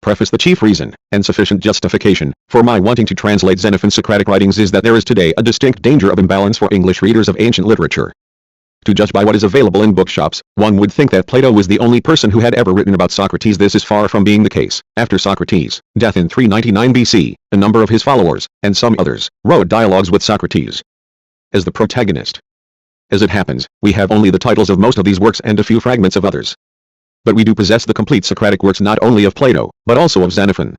Preface. The chief reason, and sufficient justification, for my wanting to translate Xenophon's Socratic writings is that there is today a distinct danger of imbalance for English readers of ancient literature. To judge by what is available in bookshops, one would think that Plato was the only person who had ever written about Socrates. This is far from being the case. After Socrates' death in 399 BC, a number of his followers, and some others, wrote dialogues with Socrates as the protagonist. As it happens, we have only the titles of most of these works and a few fragments of others. But we do possess the complete Socratic works not only of Plato, but also of Xenophon.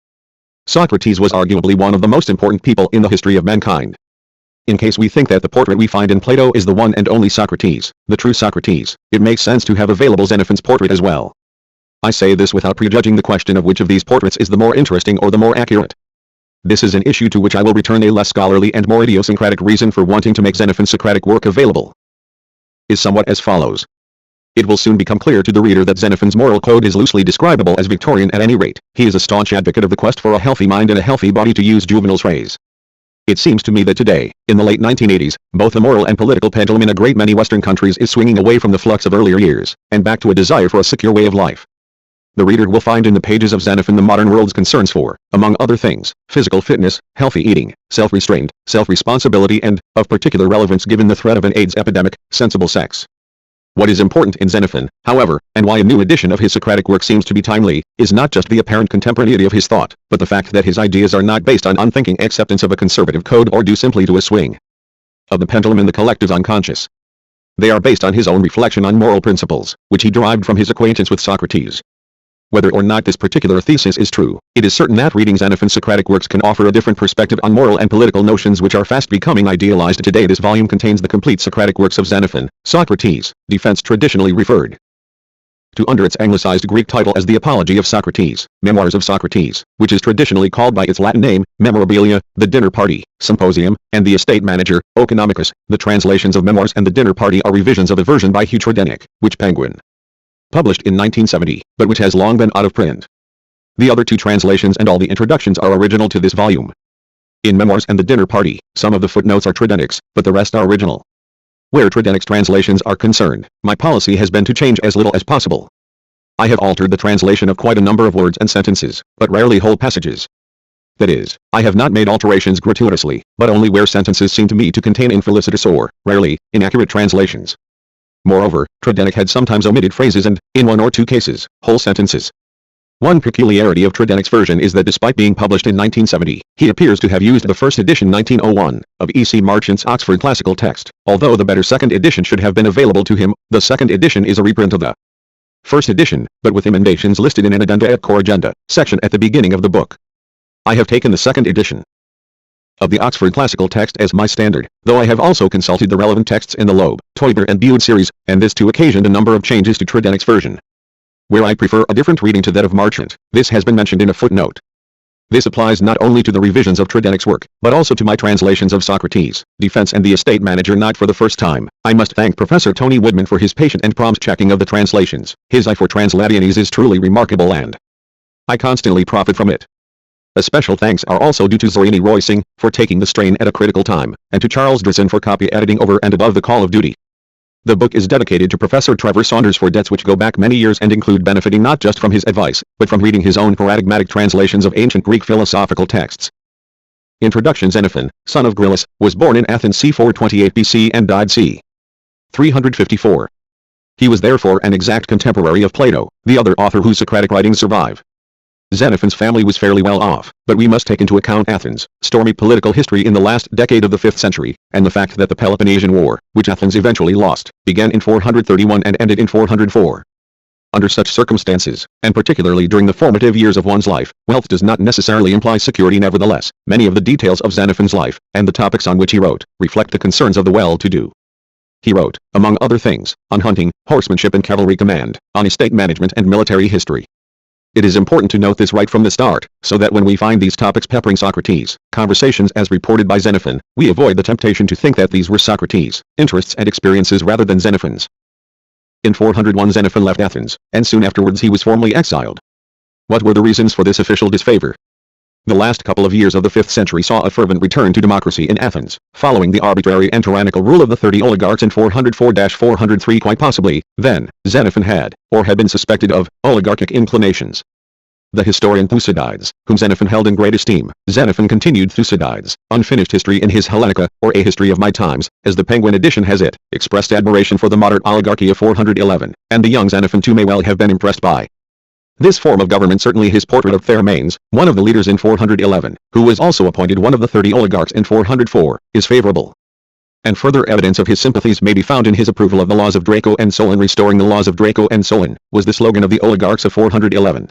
Socrates was arguably one of the most important people in the history of mankind. In case we think that the portrait we find in Plato is the one and only Socrates, the true Socrates, it makes sense to have available Xenophon's portrait as well. I say this without prejudging the question of which of these portraits is the more interesting or the more accurate. This is an issue to which I will return. A less scholarly and more idiosyncratic reason for wanting to make Xenophon's Socratic work available is somewhat as follows. It will soon become clear to the reader that Xenophon's moral code is loosely describable as Victorian. At any rate, he is a staunch advocate of the quest for a healthy mind and a healthy body, to use Juvenal's phrase. It seems to me that today, in the late 1980s, both the moral and political pendulum in a great many Western countries is swinging away from the flux of earlier years, and back to a desire for a secure way of life. The reader will find in the pages of Xenophon the modern world's concerns for, among other things, physical fitness, healthy eating, self-restraint, self-responsibility, and, of particular relevance given the threat of an AIDS epidemic, sensible sex. What is important in Xenophon, however, and why a new edition of his Socratic work seems to be timely, is not just the apparent contemporaneity of his thought, but the fact that his ideas are not based on unthinking acceptance of a conservative code or due simply to a swing of the pendulum in the collective's unconscious. They are based on his own reflection on moral principles, which he derived from his acquaintance with Socrates. Whether or not this particular thesis is true, it is certain that reading Xenophon's Socratic works can offer a different perspective on moral and political notions which are fast becoming idealized today. This volume contains the complete Socratic works of Xenophon, Socrates, defense traditionally referred to under its anglicized Greek title as the Apology of Socrates, Memoirs of Socrates, which is traditionally called by its Latin name, Memorabilia, the Dinner Party, Symposium, and the Estate Manager, Oeconomicus. The translations of Memoirs and the Dinner Party are revisions of a version by Hugh Tredenick, which Penguin published in 1970, but which has long been out of print. The other two translations and all the introductions are original to this volume. In Memoirs and the Dinner Party, some of the footnotes are Tredenick's, but the rest are original. Where Tredenick's translations are concerned, my policy has been to change as little as possible. I have altered the translation of quite a number of words and sentences, but rarely whole passages. That is, I have not made alterations gratuitously, but only where sentences seem to me to contain infelicitous or, rarely, inaccurate translations. Moreover, Tredenick had sometimes omitted phrases and, in one or two cases, whole sentences. One peculiarity of Tredenick's version is that despite being published in 1970, he appears to have used the first edition 1901 of E.C. Marchant's Oxford Classical Text. Although the better second edition should have been available to him, the second edition is a reprint of the first edition, but with emendations listed in an addenda et corrigenda section at the beginning of the book. I have taken the second edition of the Oxford Classical Text as my standard, though I have also consulted the relevant texts in the Loeb, Teuber and Bude series, and this too occasioned a number of changes to Tredenick's version. Where I prefer a different reading to that of Marchant, this has been mentioned in a footnote. This applies not only to the revisions of Tredenick's work, but also to my translations of Socrates, Defense and the Estate Manager. Not for the first time, I must thank Professor Tony Woodman for his patient and prompt checking of the translations. His eye for translationese is truly remarkable and I constantly profit from it. A special thanks are also due to Zorini Roysing, for taking the strain at a critical time, and to Charles Drisson for copy editing over and above the call of duty. The book is dedicated to Professor Trevor Saunders for debts which go back many years and include benefiting not just from his advice, but from reading his own paradigmatic translations of ancient Greek philosophical texts. Introduction. Xenophon, son of Gryllus, was born in Athens c. 428 BC and died c. 354. He was therefore an exact contemporary of Plato, the other author whose Socratic writings survive. Xenophon's family was fairly well off, but we must take into account Athens' stormy political history in the last decade of the 5th century, and the fact that the Peloponnesian War, which Athens eventually lost, began in 431 and ended in 404. Under such circumstances, and particularly during the formative years of one's life, wealth does not necessarily imply security. Nevertheless, many of the details of Xenophon's life, and the topics on which he wrote, reflect the concerns of the well-to-do. He wrote, among other things, on hunting, horsemanship and cavalry command, on estate management and military history. It is important to note this right from the start, so that when we find these topics peppering Socrates' conversations as reported by Xenophon, we avoid the temptation to think that these were Socrates' interests and experiences rather than Xenophon's. In 401 Xenophon left Athens, and soon afterwards he was formally exiled. What were the reasons for this official disfavor? The last couple of years of the 5th century saw a fervent return to democracy in Athens, following the arbitrary and tyrannical rule of the 30 oligarchs in 404-403. Quite possibly, then, Xenophon had, or had been suspected of, oligarchic inclinations. the historian Thucydides, whom Xenophon held in great esteem. Xenophon continued Thucydides' unfinished history in his Hellenica, or A History of My Times, as the Penguin edition has it, expressed admiration for the modern oligarchy of 411, and the young Xenophon too may well have been impressed by this form of government. Certainly his portrait of Thermanes, one of the leaders in 411, who was also appointed one of the 30 oligarchs in 404, is favorable. And further evidence of his sympathies may be found in his approval of the laws of Draco and Solon. Restoring the laws of Draco and Solon was the slogan of the oligarchs of 411.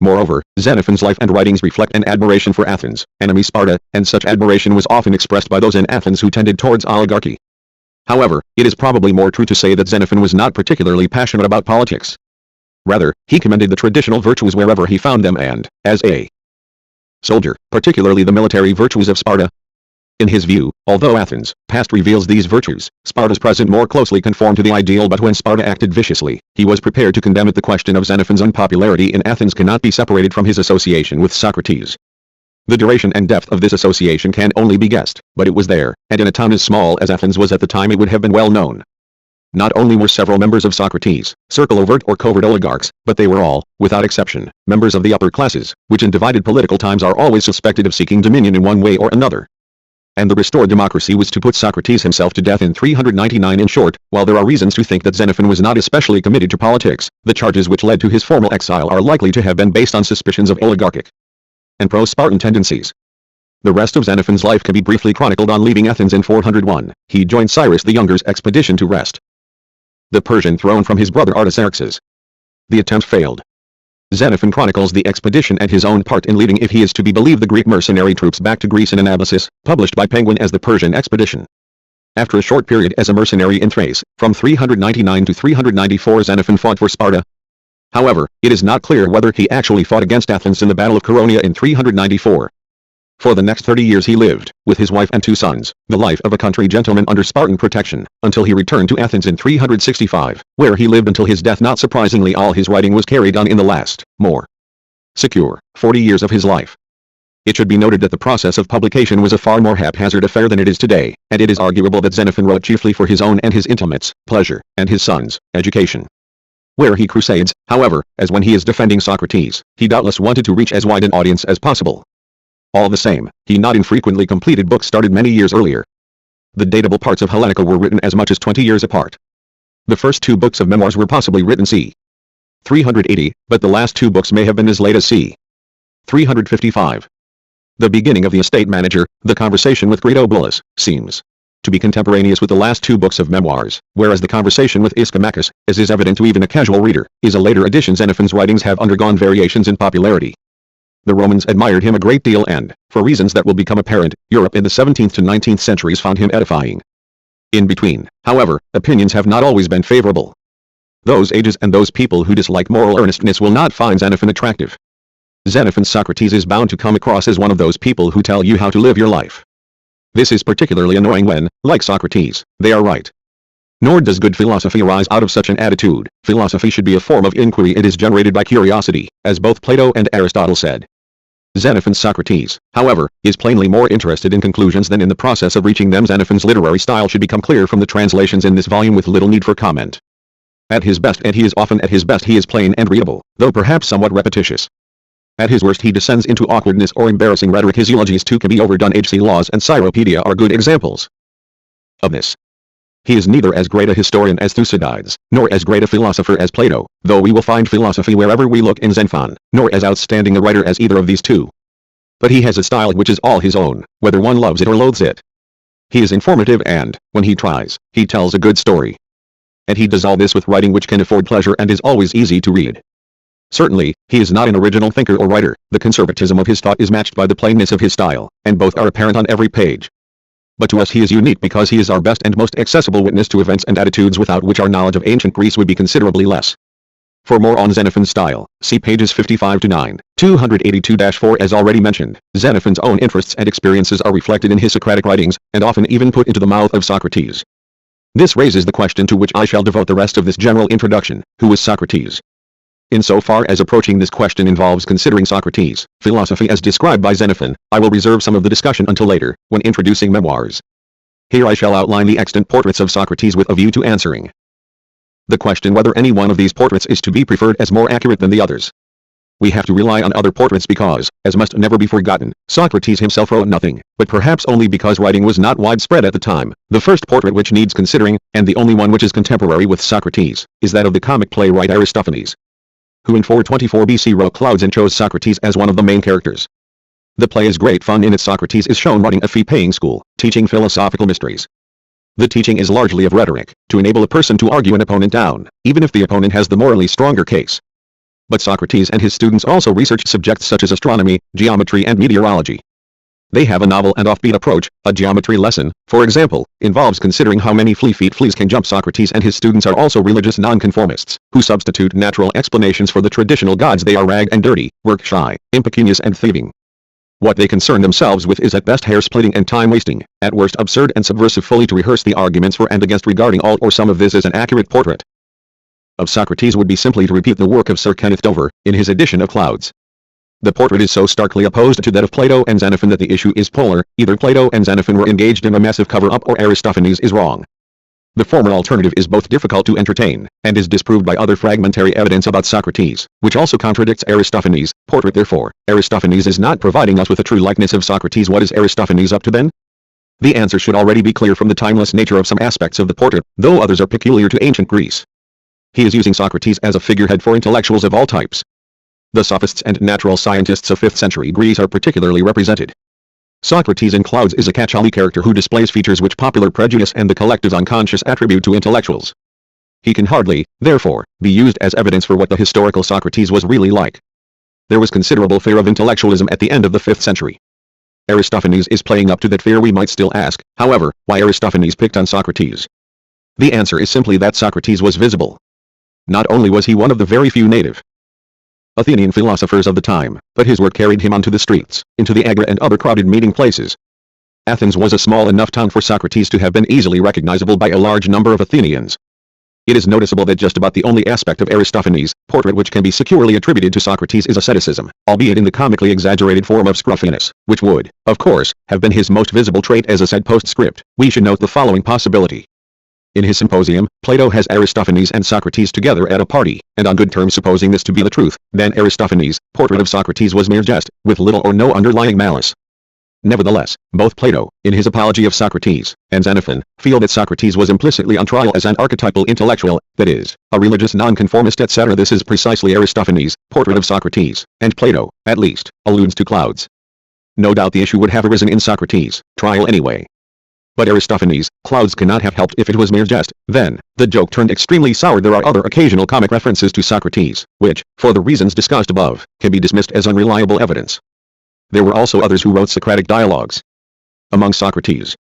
Moreover, Xenophon's life and writings reflect an admiration for Athens, enemy Sparta, and such admiration was often expressed by those in Athens who tended towards oligarchy. However, it is probably more true to say that Xenophon was not particularly passionate about politics. Rather, he commended the traditional virtues wherever he found them and, as a soldier, particularly the military virtues of Sparta. In his view, although Athens' past reveals these virtues, Sparta's present more closely conformed to the ideal. But when Sparta acted viciously, he was prepared to condemn it. The question of Xenophon's unpopularity in Athens cannot be separated from his association with Socrates. The duration and depth of this association can only be guessed, but it was there, and in a town as small as Athens was at the time it would have been well known. Not only were several members of Socrates' circle overt or covert oligarchs, but they were all, without exception, members of the upper classes, which in divided political times are always suspected of seeking dominion in one way or another. And the restored democracy was to put Socrates himself to death in 399. In short, while there are reasons to think that Xenophon was not especially committed to politics, the charges which led to his formal exile are likely to have been based on suspicions of oligarchic and pro-Spartan tendencies. The rest of Xenophon's life can be briefly chronicled. On leaving Athens in 401, he joined Cyrus the Younger's expedition to wrest the Persian throne from his brother Artaxerxes. The attempt failed. Xenophon chronicles the expedition and his own part in leading, if he is to be believed, the Greek mercenary troops back to Greece in Anabasis, published by Penguin as the Persian expedition. After a short period as a mercenary in Thrace, from 399 to 394, Xenophon fought for Sparta. However, it is not clear whether he actually fought against Athens in the Battle of Chaeronea in 394. For the next 30 years he lived, with his wife and 2 sons, the life of a country gentleman under Spartan protection, until he returned to Athens in 365, where he lived until his death. Not surprisingly, all his writing was carried on in the last, more secure, 40 years of his life. It should be noted that the process of publication was a far more haphazard affair than it is today, and it is arguable that Xenophon wrote chiefly for his own and his intimates' pleasure, and his sons' education. Where he crusades, however, as when he is defending Socrates, he doubtless wanted to reach as wide an audience as possible. All the same, he not infrequently completed books started many years earlier. The datable parts of Hellenica were written as much as 20 years apart. The first 2 books of memoirs were possibly written c. 380, but the last 2 books may have been as late as c. 355. The beginning of the Estate Manager, The Conversation with Critobulus, seems to be contemporaneous with the last 2 books of memoirs, whereas The Conversation with Ischomachus, as is evident to even a casual reader, is a later edition. Xenophon's writings have undergone variations in popularity. The Romans admired him a great deal and, for reasons that will become apparent, Europe in the 17th to 19th centuries found him edifying. In between, however, opinions have not always been favorable. Those ages and those people who dislike moral earnestness will not find Xenophon attractive. Xenophon's Socrates is bound to come across as one of those people who tell you how to live your life. This is particularly annoying when, like Socrates, they are right. Nor does good philosophy arise out of such an attitude. Philosophy should be a form of inquiry. It is generated by curiosity, as both Plato and Aristotle said. Xenophon's Socrates, however, is plainly more interested in conclusions than in the process of reaching them. Xenophon's literary style should become clear from the translations in this volume with little need for comment. At his best, and he is often at his best, he is plain and readable, though perhaps somewhat repetitious. At his worst he descends into awkwardness or embarrassing rhetoric. His eulogies too can be overdone. H.C. Laws and Cyropedia are good examples of this. He is neither as great a historian as Thucydides, nor as great a philosopher as Plato, though we will find philosophy wherever we look in Xenophon, nor as outstanding a writer as either of these 2. But he has a style which is all his own, whether one loves it or loathes it. He is informative and, when he tries, he tells a good story. And he does all this with writing which can afford pleasure and is always easy to read. Certainly, he is not an original thinker or writer. The conservatism of his thought is matched by the plainness of his style, and both are apparent on every page. But to us he is unique because he is our best and most accessible witness to events and attitudes without which our knowledge of ancient Greece would be considerably less. For more on Xenophon's style, see pages 55 to 9, 282-4. As already mentioned, Xenophon's own interests and experiences are reflected in his Socratic writings, and often even put into the mouth of Socrates. This raises the question to which I shall devote the rest of this general introduction: who was Socrates? Insofar as approaching this question involves considering Socrates' philosophy as described by Xenophon, I will reserve some of the discussion until later, when introducing memoirs. Here I shall outline the extant portraits of Socrates with a view to answering the question whether any one of these portraits is to be preferred as more accurate than the others. We have to rely on other portraits because, as must never be forgotten, Socrates himself wrote nothing, but perhaps only because writing was not widespread at the time. The first portrait which needs considering, and the only one which is contemporary with Socrates, is that of the comic playwright Aristophanes, who in 424 BC wrote Clouds and chose Socrates as one of the main characters. The play is great fun in it. Socrates is shown running a fee-paying school, teaching philosophical mysteries. The teaching is largely of rhetoric, to enable a person to argue an opponent down, even if the opponent has the morally stronger case. But Socrates and his students also researched subjects such as astronomy, geometry and meteorology. They have a novel and offbeat approach. A geometry lesson, for example, involves considering how many feet fleas can jump. Socrates and his students are also religious nonconformists, who substitute natural explanations for the traditional gods. They are ragged and dirty, work-shy, impecunious and thieving. What they concern themselves with is at best hair-splitting and time-wasting, at worst absurd and subversive. Fully to rehearse the arguments for and against regarding all or some of this as an accurate portrait of Socrates would be simply to repeat the work of Sir Kenneth Dover, in his edition of Clouds. The portrait is so starkly opposed to that of Plato and Xenophon that the issue is polar. Either Plato and Xenophon were engaged in a massive cover-up or Aristophanes is wrong. The former alternative is both difficult to entertain, and is disproved by other fragmentary evidence about Socrates, which also contradicts Aristophanes' portrait. Therefore, Aristophanes is not providing us with a true likeness of Socrates. What is Aristophanes up to then? The answer should already be clear from the timeless nature of some aspects of the portrait, though others are peculiar to ancient Greece. He is using Socrates as a figurehead for intellectuals of all types. The sophists and natural scientists of 5th century Greece are particularly represented. Socrates in Clouds is a catch-all character who displays features which popular prejudice and the collective's unconscious attribute to intellectuals. He can hardly, therefore, be used as evidence for what the historical Socrates was really like. There was considerable fear of intellectualism at the end of the 5th century. Aristophanes is playing up to that fear. We might still ask, however, why Aristophanes picked on Socrates. The answer is simply that Socrates was visible. Not only was he one of the very few native Athenian philosophers of the time, but his work carried him onto the streets, into the agora and other crowded meeting places. Athens was a small enough town for Socrates to have been easily recognizable by a large number of Athenians. It is noticeable that just about the only aspect of Aristophanes' portrait which can be securely attributed to Socrates is asceticism, albeit in the comically exaggerated form of scruffiness, which would, of course, have been his most visible trait as a said postscript. We should note the following possibility. In his symposium, Plato has Aristophanes and Socrates together at a party, and on good terms. Supposing this to be the truth, then Aristophanes' portrait of Socrates was mere jest, with little or no underlying malice. Nevertheless, both Plato, in his Apology of Socrates, and Xenophon, feel that Socrates was implicitly on trial as an archetypal intellectual, that is, a religious nonconformist, etc. This is precisely Aristophanes' portrait of Socrates, and Plato, at least, alludes to Clouds. No doubt the issue would have arisen in Socrates' trial anyway. But Aristophanes' Clouds cannot have helped if it was mere jest. Then, the joke turned extremely sour. There are other occasional comic references to Socrates, which, for the reasons discussed above, can be dismissed as unreliable evidence. There were also others who wrote Socratic dialogues. Among Socrates'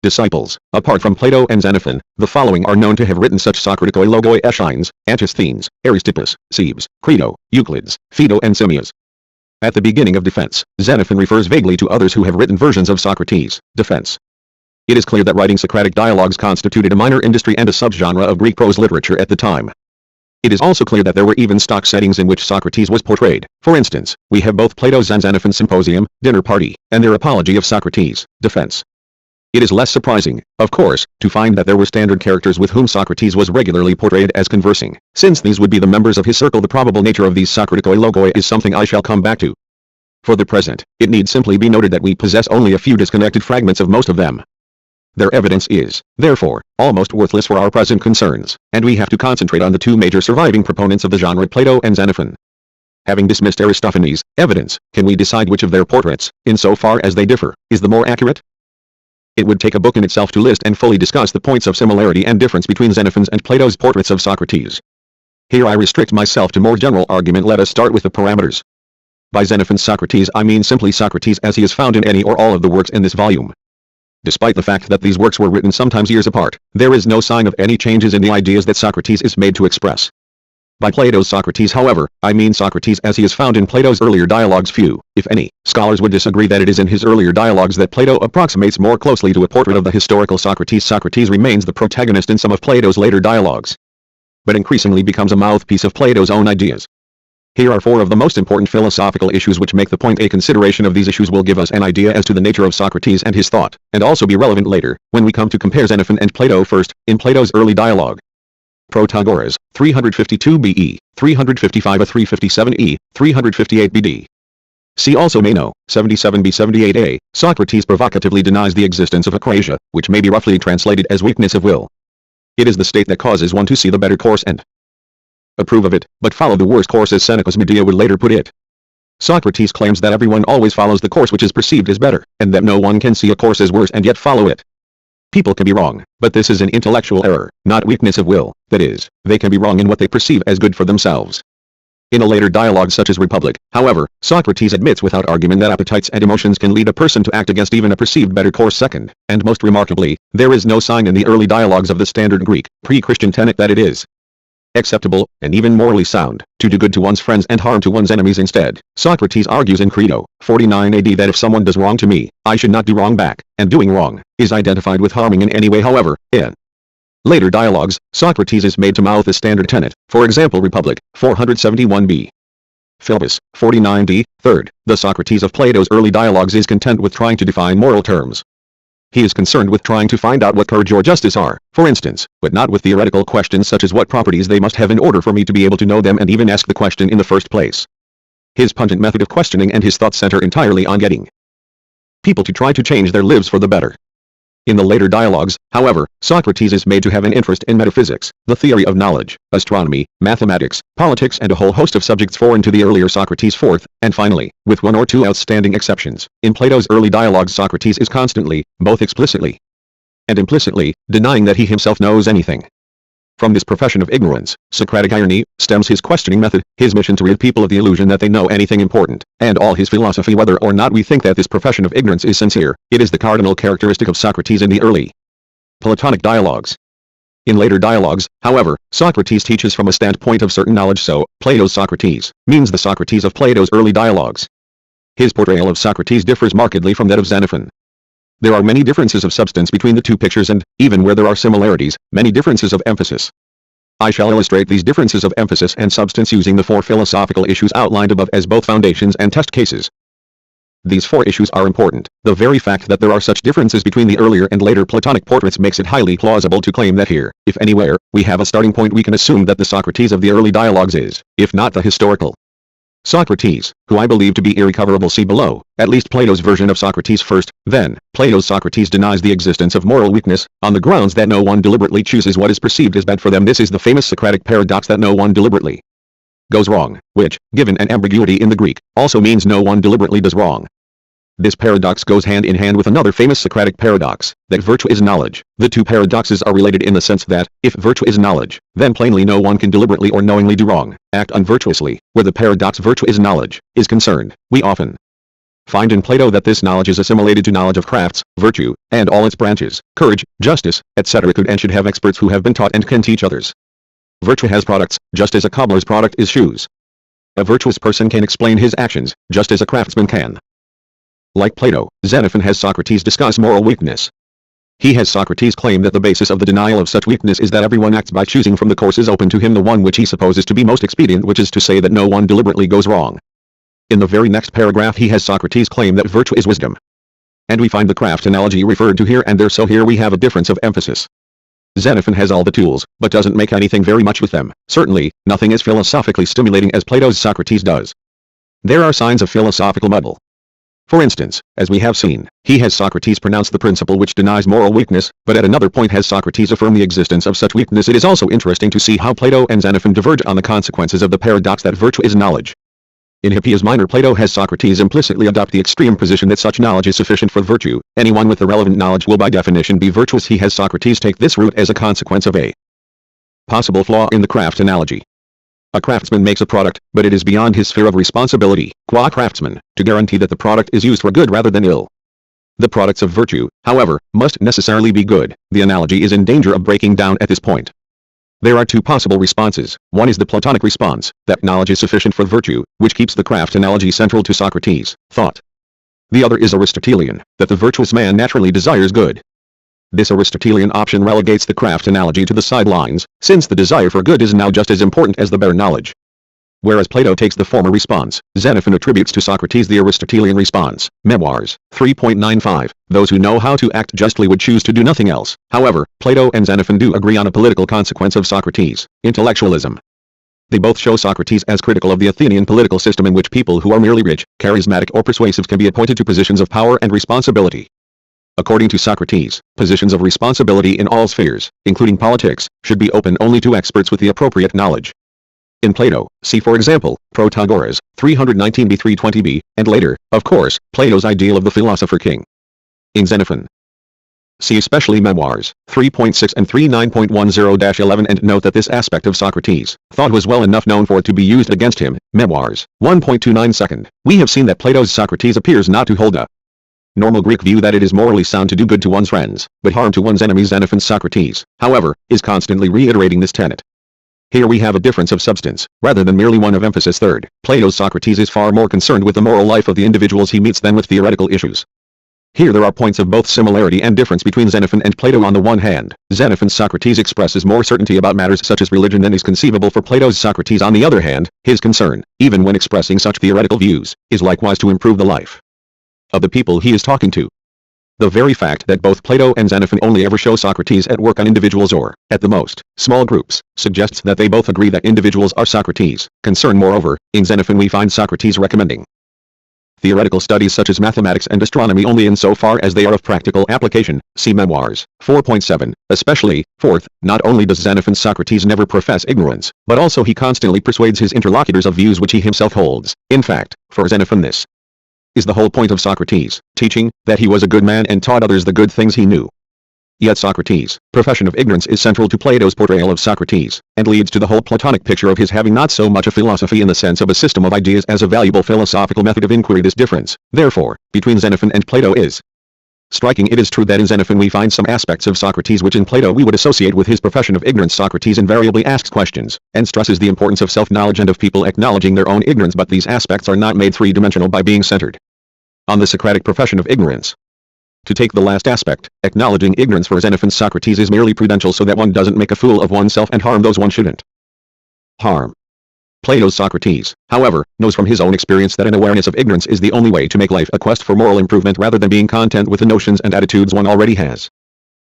disciples, apart from Plato and Xenophon, the following are known to have written such Socraticoi logoi: Aeschines, Antisthenes, Aristippus, Cebes, Crito, Euclides, Phaedo and Simmias. At the beginning of Defense, Xenophon refers vaguely to others who have written versions of Socrates' Defense. It is clear that writing Socratic dialogues constituted a minor industry and a subgenre of Greek prose literature at the time. It is also clear that there were even stock settings in which Socrates was portrayed. For instance, we have both Plato's and Xenophon's Symposium, Dinner Party, and their Apology of Socrates' Defense. It is less surprising, of course, to find that there were standard characters with whom Socrates was regularly portrayed as conversing. Since these would be the members of his circle, the probable nature of these Socraticoi logoi is something I shall come back to. For the present, it need simply be noted that we possess only a few disconnected fragments of most of them. Their evidence is, therefore, almost worthless for our present concerns, and we have to concentrate on the two major surviving proponents of the genre, Plato and Xenophon. Having dismissed Aristophanes' evidence, can we decide which of their portraits, insofar as they differ, is the more accurate? It would take a book in itself to list and fully discuss the points of similarity and difference between Xenophon's and Plato's portraits of Socrates. Here I restrict myself to more general argument. Let us start with the parameters. By Xenophon's Socrates I mean simply Socrates as he is found in any or all of the works in this volume. Despite the fact that these works were written sometimes years apart, there is no sign of any changes in the ideas that Socrates is made to express. By Plato's Socrates, however, I mean Socrates as he is found in Plato's earlier dialogues. Few, if any, scholars would disagree that it is in his earlier dialogues that Plato approximates more closely to a portrait of the historical Socrates. Socrates remains the protagonist in some of Plato's later dialogues, but increasingly becomes a mouthpiece of Plato's own ideas. Here are four of the most important philosophical issues which make the point. A consideration of these issues will give us an idea as to the nature of Socrates and his thought, and also be relevant later, when we come to compare Xenophon and Plato. First, in Plato's early dialogue, Protagoras, 352 BE, 355 357 E, 358 BD. See also Meno, 77b 78a, Socrates provocatively denies the existence of akrasia, which may be roughly translated as weakness of will. It is the state that causes one to see the better course and approve of it, but follow the worse course, as Seneca's Medea would later put it. Socrates claims that everyone always follows the course which is perceived as better, and that no one can see a course as worse and yet follow it. People can be wrong, but this is an intellectual error, not weakness of will. That is, they can be wrong in what they perceive as good for themselves. In a later dialogue such as Republic, however, Socrates admits without argument that appetites and emotions can lead a person to act against even a perceived better course. Second, and most remarkably, there is no sign in the early dialogues of the standard Greek, pre-Christian tenet that it is acceptable, and even morally sound, to do good to one's friends and harm to one's enemies instead. Socrates argues in Crito, 49 AD that if someone does wrong to me, I should not do wrong back, and doing wrong is identified with harming in any way. However, in later dialogues, Socrates is made to mouth the standard tenet, for example Republic, 471b. Philebus, 49d, 3rd, the Socrates of Plato's early dialogues is content with trying to define moral terms. He is concerned with trying to find out what courage or justice are, for instance, but not with theoretical questions such as what properties they must have in order for me to be able to know them and even ask the question in the first place. His pungent method of questioning and his thoughts center entirely on getting people to try to change their lives for the better. In the later dialogues, however, Socrates is made to have an interest in metaphysics, the theory of knowledge, astronomy, mathematics, politics and a whole host of subjects foreign to the earlier Socrates. Fourth, and finally, with one or two outstanding exceptions, in Plato's early dialogues Socrates is constantly, both explicitly and implicitly, denying that he himself knows anything. From this profession of ignorance, Socratic irony, stems his questioning method, his mission to rid people of the illusion that they know anything important, and all his philosophy. Whether or not we think that this profession of ignorance is sincere, it is the cardinal characteristic of Socrates in the early Platonic dialogues. In later dialogues, however, Socrates teaches from a standpoint of certain knowledge, so Plato's Socrates means the Socrates of Plato's early dialogues. His portrayal of Socrates differs markedly from that of Xenophon. There are many differences of substance between the two pictures and, even where there are similarities, many differences of emphasis. I shall illustrate these differences of emphasis and substance using the four philosophical issues outlined above as both foundations and test cases. These four issues are important. The very fact that there are such differences between the earlier and later Platonic portraits makes it highly plausible to claim that here, if anywhere, we have a starting point. We can assume that the Socrates of the early dialogues is, if not the historical Socrates, who I believe to be irrecoverable. See below, at least Plato's version of Socrates. First, then, Plato's Socrates denies the existence of moral weakness, on the grounds that no one deliberately chooses what is perceived as bad for them. This is the famous Socratic paradox that no one deliberately goes wrong, which, given an ambiguity in the Greek, also means no one deliberately does wrong. This paradox goes hand in hand with another famous Socratic paradox, that virtue is knowledge. The two paradoxes are related in the sense that, if virtue is knowledge, then plainly no one can deliberately or knowingly do wrong, act unvirtuously. Where the paradox virtue is knowledge is concerned, we often find in Plato that this knowledge is assimilated to knowledge of crafts, virtue, and all its branches, courage, justice, etc. could and should have experts who have been taught and can teach others. Virtue has products, just as a cobbler's product is shoes. A virtuous person can explain his actions, just as a craftsman can. Like Plato, Xenophon has Socrates discuss moral weakness. He has Socrates claim that the basis of the denial of such weakness is that everyone acts by choosing from the courses open to him the one which he supposes to be most expedient, which is to say that no one deliberately goes wrong. In the very next paragraph he has Socrates claim that virtue is wisdom. And we find the craft analogy referred to here and there, so here we have a difference of emphasis. Xenophon has all the tools, but doesn't make anything very much with them. Certainly, nothing as philosophically stimulating as Plato's Socrates does. There are signs of philosophical muddle. For instance, as we have seen, he has Socrates pronounce the principle which denies moral weakness, but at another point has Socrates affirm the existence of such weakness. It is also interesting to see how Plato and Xenophon diverge on the consequences of the paradox that virtue is knowledge. In Hippias Minor, Plato has Socrates implicitly adopt the extreme position that such knowledge is sufficient for virtue. Anyone with the relevant knowledge will by definition be virtuous. He has Socrates take this route as a consequence of a possible flaw in the craft analogy. A craftsman makes a product, but it is beyond his sphere of responsibility, qua craftsman, to guarantee that the product is used for good rather than ill. The products of virtue, however, must necessarily be good. The analogy is in danger of breaking down at this point. There are two possible responses. One is the Platonic response, that knowledge is sufficient for virtue, which keeps the craft analogy central to Socrates' thought. The other is Aristotelian, that the virtuous man naturally desires good. This Aristotelian option relegates the craft analogy to the sidelines, since the desire for good is now just as important as the bare knowledge. Whereas Plato takes the former response, Xenophon attributes to Socrates the Aristotelian response. Memoirs 3.95. Those who know how to act justly would choose to do nothing else. However, Plato and Xenophon do agree on a political consequence of Socrates: intellectualism. They both show Socrates as critical of the Athenian political system in which people who are merely rich, charismatic or persuasive can be appointed to positions of power and responsibility. According to Socrates, positions of responsibility in all spheres, including politics, should be open only to experts with the appropriate knowledge. In Plato, see for example, Protagoras, 319b-320b, and later, of course, Plato's ideal of the philosopher king. In Xenophon, see especially Memoirs 3.6 and 39.10-11, and note that this aspect of Socrates' thought was well enough known for it to be used against him. Memoirs 1.29. We have seen that Plato's Socrates appears not to hold a normal Greek view that it is morally sound to do good to one's friends, but harm to one's enemies. Xenophon's Socrates, however, is constantly reiterating this tenet. Here we have a difference of substance, rather than merely one of emphasis. Third, Plato's Socrates is far more concerned with the moral life of the individuals he meets than with theoretical issues. Here there are points of both similarity and difference between Xenophon and Plato. On the one hand, Xenophon's Socrates expresses more certainty about matters such as religion than is conceivable for Plato's Socrates. On the other hand, his concern, even when expressing such theoretical views, is likewise to improve the life of the people he is talking to. The very fact that both Plato and Xenophon only ever show Socrates at work on individuals or, at the most, small groups, suggests that they both agree that individuals are Socrates' concern. Moreover, in Xenophon we find Socrates recommending theoretical studies such as mathematics and astronomy only insofar as they are of practical application. See Memoirs 4.7. Especially, fourth, not only does Xenophon's Socrates never profess ignorance, but also he constantly persuades his interlocutors of views which he himself holds. In fact, for Xenophon this is the whole point of Socrates' teaching, that he was a good man and taught others the good things he knew. Yet Socrates' profession of ignorance is central to Plato's portrayal of Socrates, and leads to the whole Platonic picture of his having not so much a philosophy in the sense of a system of ideas as a valuable philosophical method of inquiry. This difference, therefore, between Xenophon and Plato is striking. It is true that in Xenophon we find some aspects of Socrates which in Plato we would associate with his profession of ignorance. Socrates invariably asks questions, and stresses the importance of self-knowledge and of people acknowledging their own ignorance, but these aspects are not made three-dimensional by being centered on the Socratic profession of ignorance. To take the last aspect, acknowledging ignorance for Xenophon's Socrates is merely prudential so that one doesn't make a fool of oneself and harm those one shouldn't harm. Plato's Socrates, however, knows from his own experience that an awareness of ignorance is the only way to make life a quest for moral improvement rather than being content with the notions and attitudes one already has.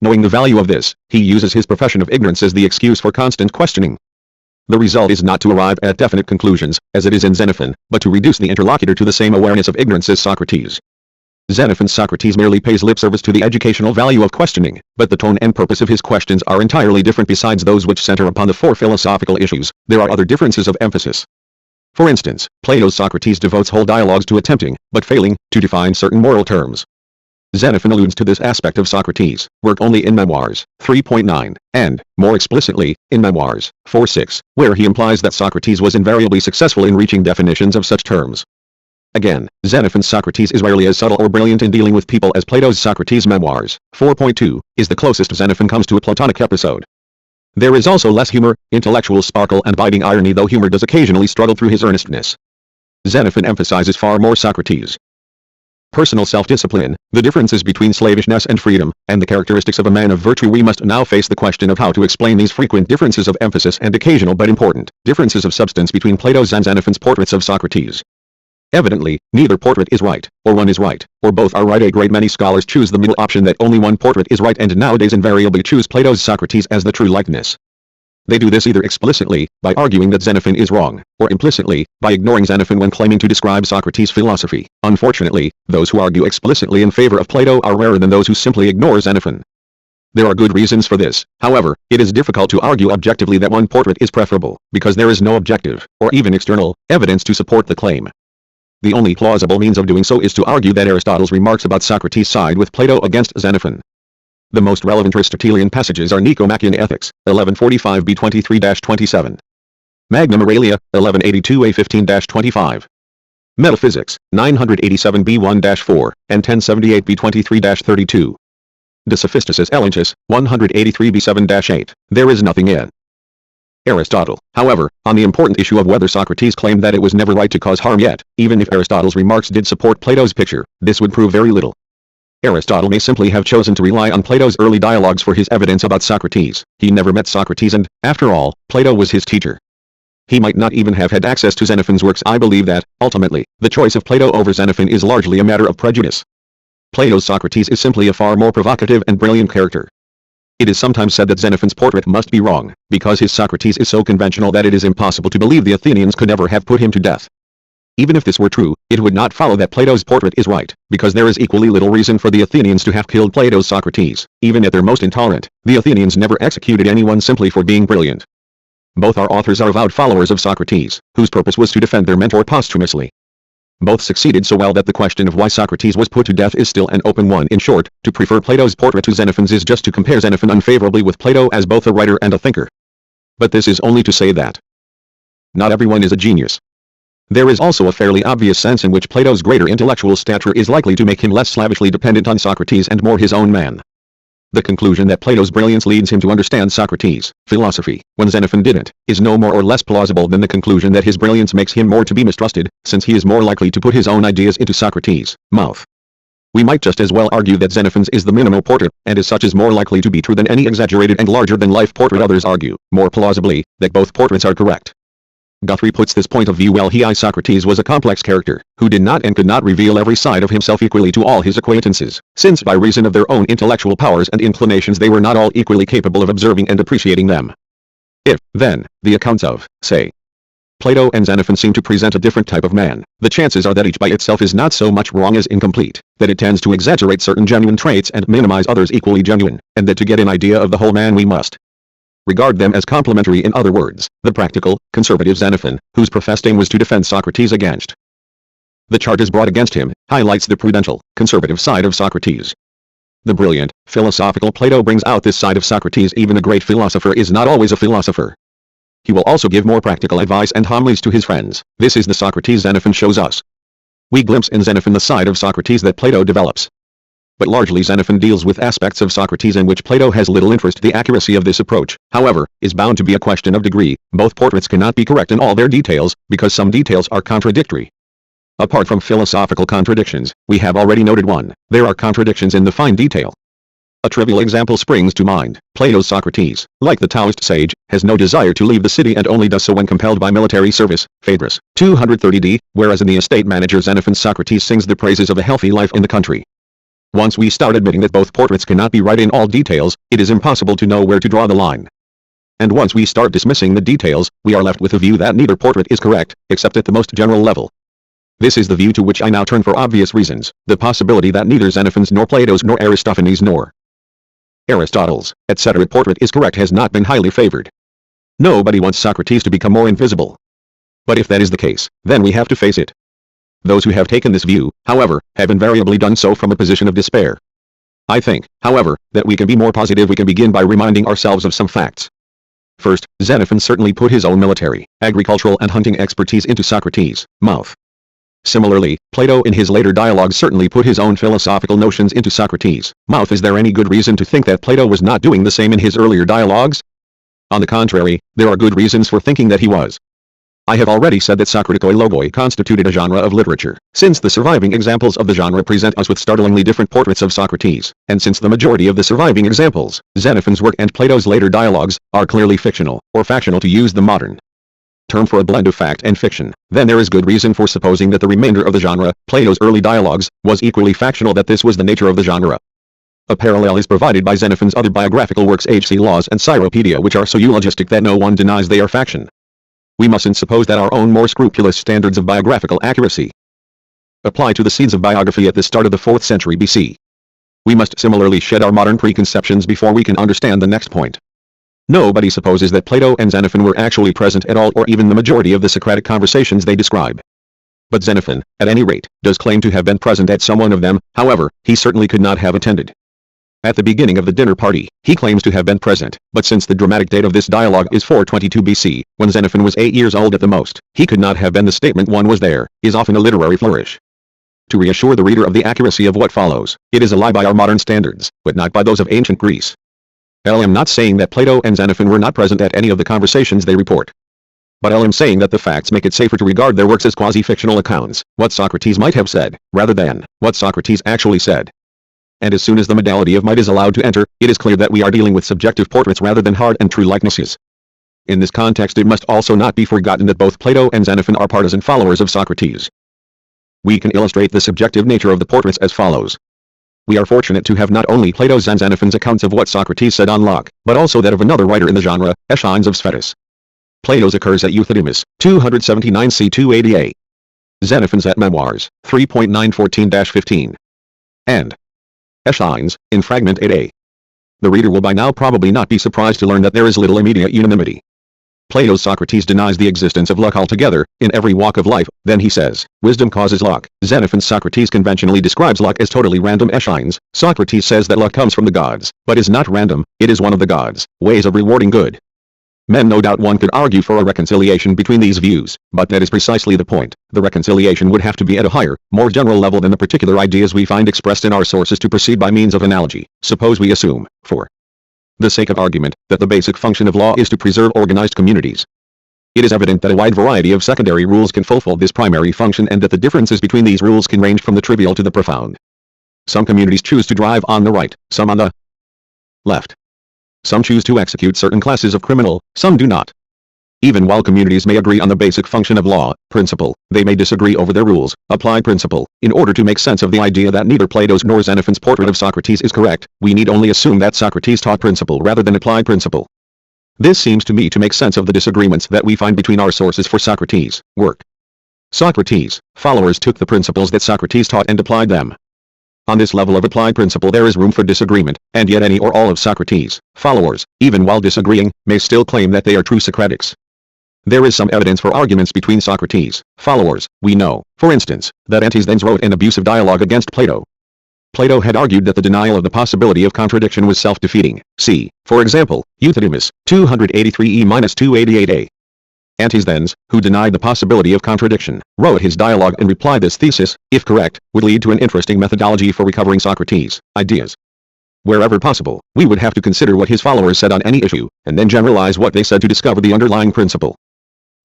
Knowing the value of this, he uses his profession of ignorance as the excuse for constant questioning. The result is not to arrive at definite conclusions, as it is in Xenophon, but to reduce the interlocutor to the same awareness of ignorance as Socrates. Xenophon's Socrates merely pays lip service to the educational value of questioning, but the tone and purpose of his questions are entirely different. Besides those which center upon the four philosophical issues, there are other differences of emphasis. For instance, Plato's Socrates devotes whole dialogues to attempting, but failing, to define certain moral terms. Xenophon alludes to this aspect of Socrates' work only in Memoirs 3.9, and, more explicitly, in Memoirs 4.6, where he implies that Socrates was invariably successful in reaching definitions of such terms. Again, Xenophon's Socrates is rarely as subtle or brilliant in dealing with people as Plato's Socrates. Memoirs 4.2 is the closest Xenophon comes to a Platonic episode. There is also less humor, intellectual sparkle and biting irony, though humor does occasionally struggle through his earnestness. Xenophon emphasizes far more Socrates' personal self-discipline, the differences between slavishness and freedom, and the characteristics of a man of virtue. We must now face the question of how to explain these frequent differences of emphasis and occasional but important differences of substance between Plato's and Xenophon's portraits of Socrates. Evidently, neither portrait is right, or one is right, or both are right. A great many scholars choose the middle option, that only one portrait is right, and nowadays invariably choose Plato's Socrates as the true likeness. They do this either explicitly, by arguing that Xenophon is wrong, or implicitly, by ignoring Xenophon when claiming to describe Socrates' philosophy. Unfortunately, those who argue explicitly in favor of Plato are rarer than those who simply ignore Xenophon. There are good reasons for this. However, it is difficult to argue objectively that one portrait is preferable, because there is no objective, or even external, evidence to support the claim. The only plausible means of doing so is to argue that Aristotle's remarks about Socrates side with Plato against Xenophon. The most relevant Aristotelian passages are Nicomachean Ethics, 1145b-23-27. Magna Moralia, 1182a-15-25. Metaphysics, 987b-1-4, and 1078b-23-32. De Sophisticis Elenchus, 183b-7-8. There is nothing in Aristotle, however, on the important issue of whether Socrates claimed that it was never right to cause harm. Yet, even if Aristotle's remarks did support Plato's picture, this would prove very little. Aristotle may simply have chosen to rely on Plato's early dialogues for his evidence about Socrates. He never met Socrates and, after all, Plato was his teacher. He might not even have had access to Xenophon's works. I believe that, ultimately, the choice of Plato over Xenophon is largely a matter of prejudice. Plato's Socrates is simply a far more provocative and brilliant character. It is sometimes said that Xenophon's portrait must be wrong, because his Socrates is so conventional that it is impossible to believe the Athenians could ever have put him to death. Even if this were true, it would not follow that Plato's portrait is right, because there is equally little reason for the Athenians to have killed Plato's Socrates. Even at their most intolerant, the Athenians never executed anyone simply for being brilliant. Both our authors are avowed followers of Socrates, whose purpose was to defend their mentor posthumously. Both succeeded so well that the question of why Socrates was put to death is still an open one. In short, to prefer Plato's portrait to Xenophon's is just to compare Xenophon unfavorably with Plato as both a writer and a thinker. But this is only to say that not everyone is a genius. There is also a fairly obvious sense in which Plato's greater intellectual stature is likely to make him less slavishly dependent on Socrates and more his own man. The conclusion that Plato's brilliance leads him to understand Socrates' philosophy, when Xenophon didn't, is no more or less plausible than the conclusion that his brilliance makes him more to be mistrusted, since he is more likely to put his own ideas into Socrates' mouth. We might just as well argue that Xenophon's is the minimal portrait, and as such is more likely to be true than any exaggerated and larger-than-life portrait. Others argue, more plausibly, that both portraits are correct. Guthrie puts this point of view well. Socrates was a complex character, who did not and could not reveal every side of himself equally to all his acquaintances, since by reason of their own intellectual powers and inclinations they were not all equally capable of observing and appreciating them. If, then, the accounts of, say, Plato and Xenophon seem to present a different type of man, the chances are that each by itself is not so much wrong as incomplete, that it tends to exaggerate certain genuine traits and minimize others equally genuine, and that to get an idea of the whole man we must regard them as complementary. In other words, the practical, conservative Xenophon, whose professed aim was to defend Socrates against the charges brought against him, highlights the prudential, conservative side of Socrates. The brilliant, philosophical Plato brings out this side of Socrates. Even a great philosopher is not always a philosopher. He will also give more practical advice and homilies to his friends. This is the Socrates Xenophon shows us. We glimpse in Xenophon the side of Socrates that Plato develops. But largely Xenophon deals with aspects of Socrates in which Plato has little interest. The accuracy of this approach, however, is bound to be a question of degree. Both portraits cannot be correct in all their details, because some details are contradictory. Apart from philosophical contradictions, we have already noted one: there are contradictions in the fine detail. A trivial example springs to mind. Plato's Socrates, like the Taoist sage, has no desire to leave the city and only does so when compelled by military service. Phaedrus, 230d, whereas in the estate manager Xenophon's Socrates sings the praises of a healthy life in the country. Once we start admitting that both portraits cannot be right in all details, it is impossible to know where to draw the line. And once we start dismissing the details, we are left with a view that neither portrait is correct, except at the most general level. This is the view to which I now turn for obvious reasons: the possibility that neither Xenophon's nor Plato's nor Aristophanes nor Aristotle's, etc. portrait is correct has not been highly favored. Nobody wants Socrates to become more invisible. But if that is the case, then we have to face it. Those who have taken this view, however, have invariably done so from a position of despair. I think, however, that we can be more positive. We can begin by reminding ourselves of some facts. First, Xenophon certainly put his own military, agricultural and hunting expertise into Socrates' mouth. Similarly, Plato in his later dialogues certainly put his own philosophical notions into Socrates' mouth. Is there any good reason to think that Plato was not doing the same in his earlier dialogues? On the contrary, there are good reasons for thinking that he was. I have already said that Socraticoi logoi constituted a genre of literature, since the surviving examples of the genre present us with startlingly different portraits of Socrates, and since the majority of the surviving examples, Xenophon's work and Plato's later dialogues, are clearly fictional, or factional to use the modern term for a blend of fact and fiction, then there is good reason for supposing that the remainder of the genre, Plato's early dialogues, was equally factional, that this was the nature of the genre. A parallel is provided by Xenophon's other biographical works H.C. Laws and Cyropedia, which are so eulogistic that no one denies they are faction. We mustn't suppose that our own more scrupulous standards of biographical accuracy apply to the seeds of biography at the start of the 4th century BC. We must similarly shed our modern preconceptions before we can understand the next point. Nobody supposes that Plato and Xenophon were actually present at all, or even the majority of the Socratic conversations they describe. But Xenophon, at any rate, does claim to have been present at some one of them. However, he certainly could not have attended. At the beginning of the dinner party, he claims to have been present, but since the dramatic date of this dialogue is 422 BC, when Xenophon was 8 years old at the most, he could not have been. The statement "one was there" is often a literary flourish to reassure the reader of the accuracy of what follows. It is a lie by our modern standards, but not by those of ancient Greece. I am not saying that Plato and Xenophon were not present at any of the conversations they report. But I am saying that the facts make it safer to regard their works as quasi-fictional accounts, what Socrates might have said, rather than what Socrates actually said. And as soon as the modality of might is allowed to enter, it is clear that we are dealing with subjective portraits rather than hard and true likenesses. In this context it must also not be forgotten that both Plato and Xenophon are partisan followers of Socrates. We can illustrate the subjective nature of the portraits as follows. We are fortunate to have not only Plato's and Xenophon's accounts of what Socrates said on Locke, but also that of another writer in the genre, Aeschines of Sphetus. Plato's occurs at Euthydemus, 279 c. 280a. Xenophon's at Memoirs, 3.914-15. And Aeschines, in Fragment 8a. The reader will by now probably not be surprised to learn that there is little immediate unanimity. Plato's Socrates denies the existence of luck altogether, in every walk of life, then he says, wisdom causes luck. Xenophon's Socrates conventionally describes luck as totally random. Aeschines, Socrates says that luck comes from the gods, but is not random, it is one of the gods' ways of rewarding good. Men no doubt one could argue for a reconciliation between these views, but that is precisely the point. The reconciliation would have to be at a higher, more general level than the particular ideas we find expressed in our sources to proceed by means of analogy. Suppose we assume, for the sake of argument, that the basic function of law is to preserve organized communities. It is evident that a wide variety of secondary rules can fulfill this primary function and that the differences between these rules can range from the trivial to the profound. Some communities choose to drive on the right, some on the left. Some choose to execute certain classes of criminal, some do not. Even while communities may agree on the basic function of law, principle, they may disagree over their rules. Apply principle. In order to make sense of the idea that neither Plato's nor Xenophon's portrait of Socrates is correct, we need only assume that Socrates taught principle rather than applied principle. This seems to me to make sense of the disagreements that we find between our sources for Socrates' work. Socrates' followers took the principles that Socrates taught and applied them. On this level of applied principle there is room for disagreement, and yet any or all of Socrates' followers, even while disagreeing, may still claim that they are true Socratics. There is some evidence for arguments between Socrates' followers. We know, for instance, that Antisthenes wrote an abusive dialogue against Plato. Plato had argued that the denial of the possibility of contradiction was self-defeating. See, for example, Euthydemus, 283e-288a. Antisthenes, who denied the possibility of contradiction, wrote his dialogue and replied this thesis, if correct, would lead to an interesting methodology for recovering Socrates' ideas. Wherever possible, we would have to consider what his followers said on any issue, and then generalize what they said to discover the underlying principle.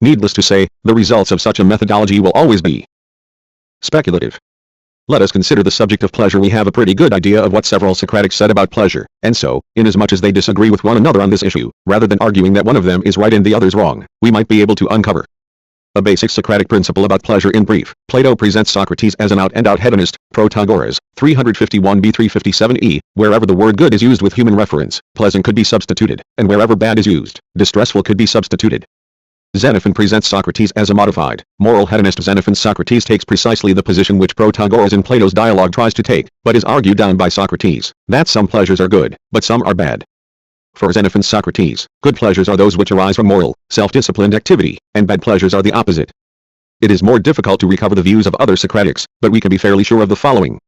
Needless to say, the results of such a methodology will always be speculative. Let us consider the subject of pleasure. We have a pretty good idea of what several Socratics said about pleasure, and so, inasmuch as they disagree with one another on this issue, rather than arguing that one of them is right and the others wrong, we might be able to uncover a basic Socratic principle about pleasure. In brief, Plato presents Socrates as an out-and-out hedonist, Protagoras, 351b-357e, wherever the word good is used with human reference, pleasant could be substituted, and wherever bad is used, distressful could be substituted. Xenophon presents Socrates as a modified, moral hedonist. Xenophon's Socrates takes precisely the position which Protagoras in Plato's dialogue tries to take, but is argued down by Socrates, that some pleasures are good, but some are bad. For Xenophon's Socrates, good pleasures are those which arise from moral, self-disciplined activity, and bad pleasures are the opposite. It is more difficult to recover the views of other Socratics, but we can be fairly sure of the following.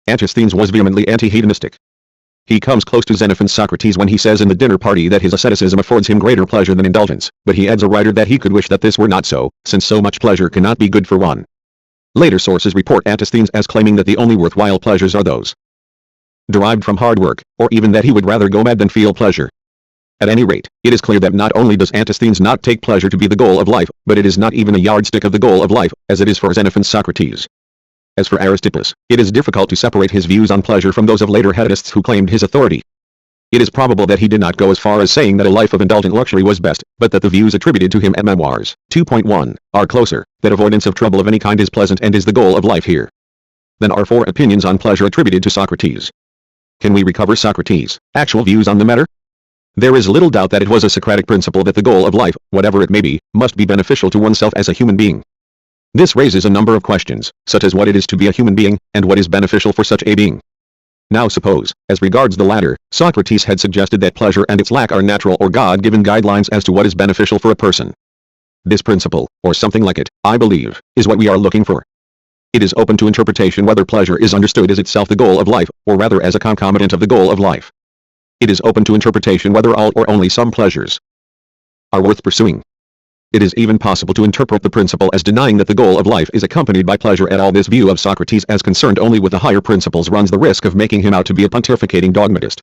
Antisthenes was vehemently anti-hedonistic. He comes close to Xenophon's Socrates when he says in the dinner party that his asceticism affords him greater pleasure than indulgence, but he adds a writer that he could wish that this were not so, since so much pleasure cannot be good for one. Later sources report Antisthenes as claiming that the only worthwhile pleasures are those derived from hard work, or even that he would rather go mad than feel pleasure. At any rate, it is clear that not only does Antisthenes not take pleasure to be the goal of life, but it is not even a yardstick of the goal of life, as it is for Xenophon's Socrates. As for Aristippus, it is difficult to separate his views on pleasure from those of later hedonists who claimed his authority. It is probable that he did not go as far as saying that a life of indulgent luxury was best, but that the views attributed to him at Memoirs, 2.1, are closer, that avoidance of trouble of any kind is pleasant and is the goal of life here. Then are 4 opinions on pleasure attributed to Socrates. Can we recover Socrates' actual views on the matter? There is little doubt that it was a Socratic principle that the goal of life, whatever it may be, must be beneficial to oneself as a human being. This raises a number of questions, such as what it is to be a human being, and what is beneficial for such a being. Now suppose, as regards the latter, Socrates had suggested that pleasure and its lack are natural or God-given guidelines as to what is beneficial for a person. This principle, or something like it, I believe, is what we are looking for. It is open to interpretation whether pleasure is understood as itself the goal of life, or rather as a concomitant of the goal of life. It is open to interpretation whether all or only some pleasures are worth pursuing. It is even possible to interpret the principle as denying that the goal of life is accompanied by pleasure at all. This view of Socrates as concerned only with the higher principles runs the risk of making him out to be a pontificating dogmatist.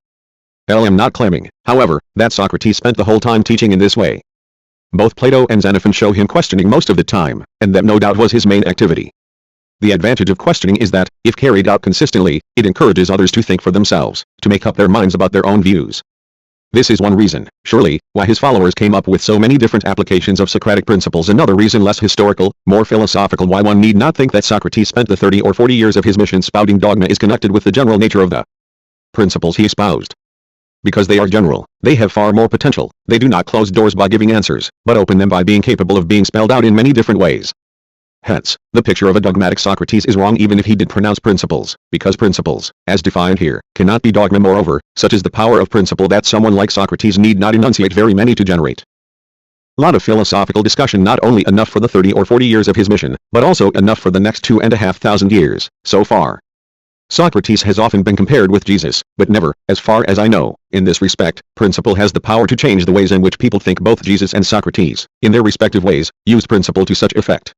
I am not claiming, however, that Socrates spent the whole time teaching in this way. Both Plato and Xenophon show him questioning most of the time, and that no doubt was his main activity. The advantage of questioning is that, if carried out consistently, it encourages others to think for themselves, to make up their minds about their own views. This is one reason, surely, why his followers came up with so many different applications of Socratic principles. Another reason, less historical, more philosophical, why one need not think that Socrates spent the 30 or 40 years of his mission spouting dogma is connected with the general nature of the principles he espoused. Because they are general, they have far more potential. They do not close doors by giving answers, but open them by being capable of being spelled out in many different ways. Hence, the picture of a dogmatic Socrates is wrong even if he did pronounce principles, because principles, as defined here, cannot be dogma. Moreover, such is the power of principle that someone like Socrates need not enunciate very many to generate. Lot of philosophical discussion, not only enough for the 30 or 40 years of his mission, but also enough for the next 2,500 years, so far. Socrates has often been compared with Jesus, but never, as far as I know, in this respect. Principle has the power to change the ways in which people think. Both Jesus and Socrates, in their respective ways, used principle to such effect.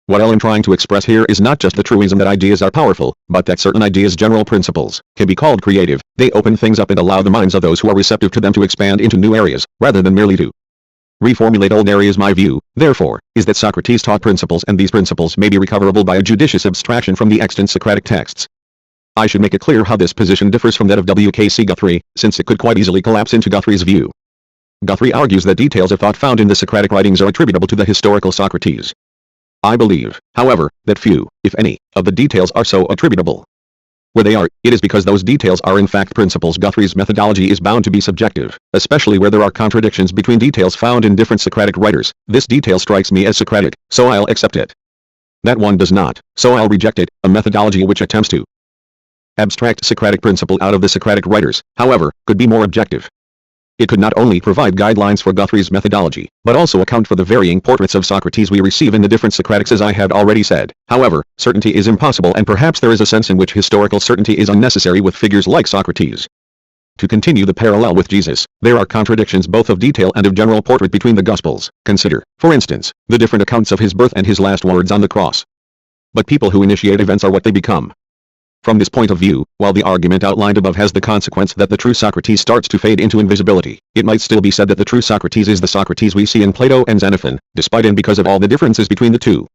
What I am trying to express here is not just the truism that ideas are powerful, but that certain ideas, general principles, can be called creative. They open things up and allow the minds of those who are receptive to them to expand into new areas, rather than merely to reformulate old areas. My view, therefore, is that Socrates taught principles, and these principles may be recoverable by a judicious abstraction from the extant Socratic texts. I should make it clear how this position differs from that of W.K.C. Guthrie, since it could quite easily collapse into Guthrie's view. Guthrie argues that details of thought found in the Socratic writings are attributable to the historical Socrates. I believe, however, that few, if any, of the details are so attributable. Where they are, it is because those details are in fact principles. Guthrie's methodology is bound to be subjective, especially where there are contradictions between details found in different Socratic writers. This detail strikes me as Socratic, so I'll accept it. That one does not, so I'll reject it. A methodology which attempts to abstract Socratic principle out of the Socratic writers, however, could be more objective. It could not only provide guidelines for Guthrie's methodology, but also account for the varying portraits of Socrates we receive in the different Socratics. As I had already said, however, certainty is impossible, and perhaps there is a sense in which historical certainty is unnecessary with figures like Socrates. To continue the parallel with Jesus, there are contradictions both of detail and of general portrait between the Gospels. Consider, for instance, the different accounts of his birth and his last words on the cross. But people who initiate events are what they become. From this point of view, while the argument outlined above has the consequence that the true Socrates starts to fade into invisibility, it might still be said that the true Socrates is the Socrates we see in Plato and Xenophon, despite and because of all the differences between the two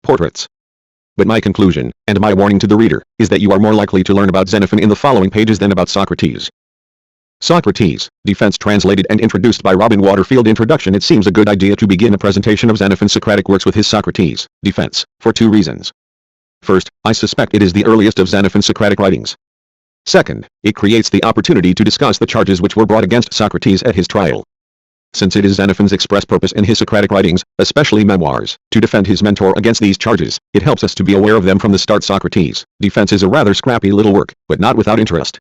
portraits. But my conclusion, and my warning to the reader, is that you are more likely to learn about Xenophon in the following pages than about Socrates. Socrates, Defense, translated and introduced by Robin Waterfield. Introduction. It seems a good idea to begin a presentation of Xenophon's Socratic works with his Socrates, Defense, for two reasons. First, I suspect it is the earliest of Xenophon's Socratic writings. Second, it creates the opportunity to discuss the charges which were brought against Socrates at his trial. Since it is Xenophon's express purpose in his Socratic writings, especially memoirs, to defend his mentor against these charges, it helps us to be aware of them from the start. Socrates, Defense is a rather scrappy little work, but not without interest.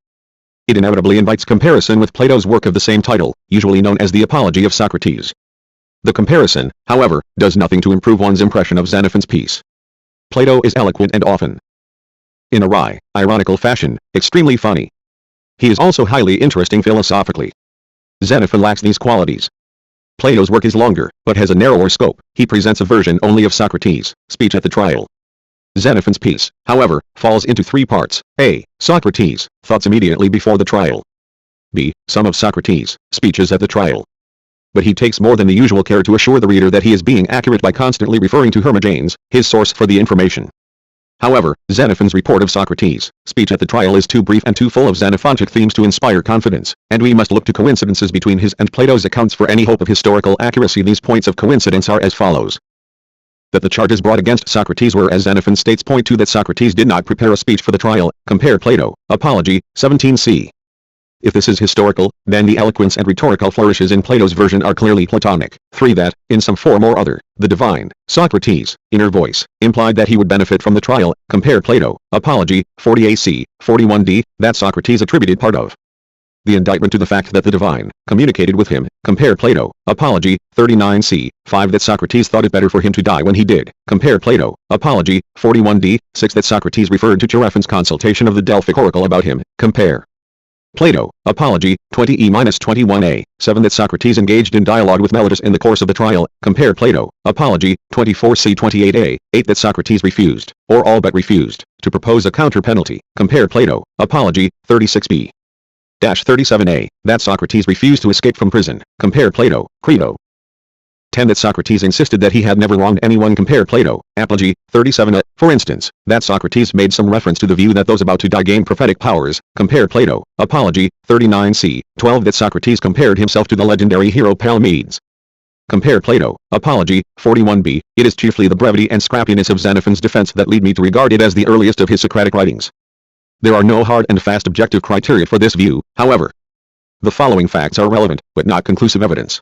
It inevitably invites comparison with Plato's work of the same title, usually known as the Apology of Socrates. The comparison, however, does nothing to improve one's impression of Xenophon's piece. Plato is eloquent and often, in a wry, ironical fashion, extremely funny. He is also highly interesting philosophically. Xenophon lacks these qualities. Plato's work is longer, but has a narrower scope. He presents a version only of Socrates' speech at the trial. Xenophon's piece, however, falls into three parts. A. Socrates' thoughts immediately before the trial. B. Some of Socrates' speeches at the trial. But he takes more than the usual care to assure the reader that he is being accurate by constantly referring to Hermogenes, his source for the information. However, Xenophon's report of Socrates' speech at the trial is too brief and too full of Xenophontic themes to inspire confidence, and we must look to coincidences between his and Plato's accounts for any hope of historical accuracy. These points of coincidence are as follows. That the charges brought against Socrates were, as Xenophon states, point to that Socrates did not prepare a speech for the trial. Compare Plato, Apology, 17c. If this is historical, then the eloquence and rhetorical flourishes in Plato's version are clearly Platonic. 3. That, in some form or other, the divine, Socrates, inner voice, implied that he would benefit from the trial. Compare Plato, Apology, 40ac, 41d, that Socrates attributed part of the indictment to the fact that the divine communicated with him. Compare Plato, Apology, 39c, 5. That Socrates thought it better for him to die when he did. Compare Plato, Apology, 41d, 6. That Socrates referred to Chaerephon's consultation of the Delphic oracle about him. Compare Plato, Apology, 20e-21a, 7. That Socrates engaged in dialogue with Meletus in the course of the trial. Compare Plato, Apology, 24c-28a, 8. That Socrates refused, or all but refused, to propose a counter-penalty. Compare Plato, Apology, 36b-37a, that Socrates refused to escape from prison. Compare Plato, Crito, 10. That Socrates insisted that he had never wronged anyone. Compare Plato, Apology, 37. For instance, that Socrates made some reference to the view that those about to die gain prophetic powers. Compare Plato, Apology, 39c. 12. That Socrates compared himself to the legendary hero Palamedes. Compare Plato, Apology, 41b. It is chiefly the brevity and scrappiness of Xenophon's defense that lead me to regard it as the earliest of his Socratic writings. There are no hard and fast objective criteria for this view, however. The following facts are relevant, but not conclusive evidence.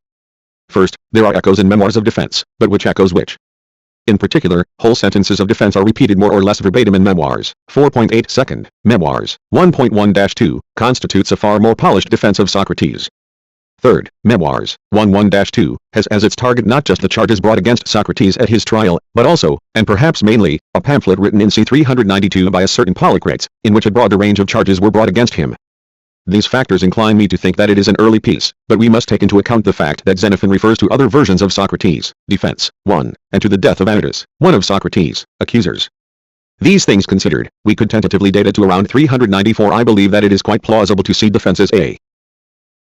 First, there are echoes in memoirs of defense, but which echoes which? In particular, whole sentences of defense are repeated more or less verbatim in memoirs. 4.8 Second, Memoirs, 1.1-2, constitutes a far more polished defense of Socrates. Third, Memoirs, 1.1-2, has as its target not just the charges brought against Socrates at his trial, but also, and perhaps mainly, a pamphlet written in c. 392 by a certain Polycrates, in which a broader range of charges were brought against him. These factors incline me to think that it is an early piece, but we must take into account the fact that Xenophon refers to other versions of Socrates, defense, 1, and to the death of Anytus, one of Socrates' accusers. These things considered, we could tentatively date it to around 394. I believe that it is quite plausible to see defense as a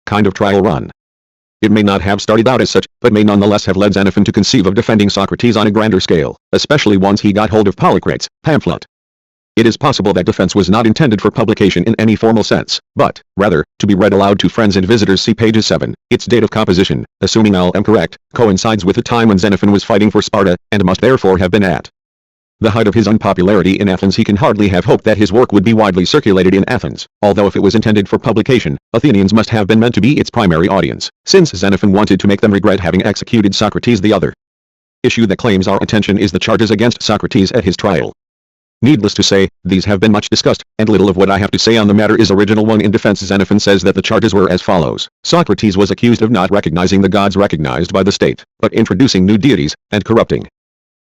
kind of trial run. It may not have started out as such, but may nonetheless have led Xenophon to conceive of defending Socrates on a grander scale, especially once he got hold of Polycrates' pamphlet. It is possible that defense was not intended for publication in any formal sense, but, rather, to be read aloud to friends and visitors. See pages 7. Its date of composition, assuming I am correct, coincides with the time when Xenophon was fighting for Sparta, and must therefore have been at the height of his unpopularity in Athens. He can hardly have hoped that his work would be widely circulated in Athens, although if it was intended for publication, Athenians must have been meant to be its primary audience, since Xenophon wanted to make them regret having executed Socrates. The other issue that claims our attention is the charges against Socrates at his trial. Needless to say, these have been much discussed, and little of what I have to say on the matter is original. 1. In defense, Xenophon says that the charges were as follows. Socrates was accused of not recognizing the gods recognized by the state, but introducing new deities, and corrupting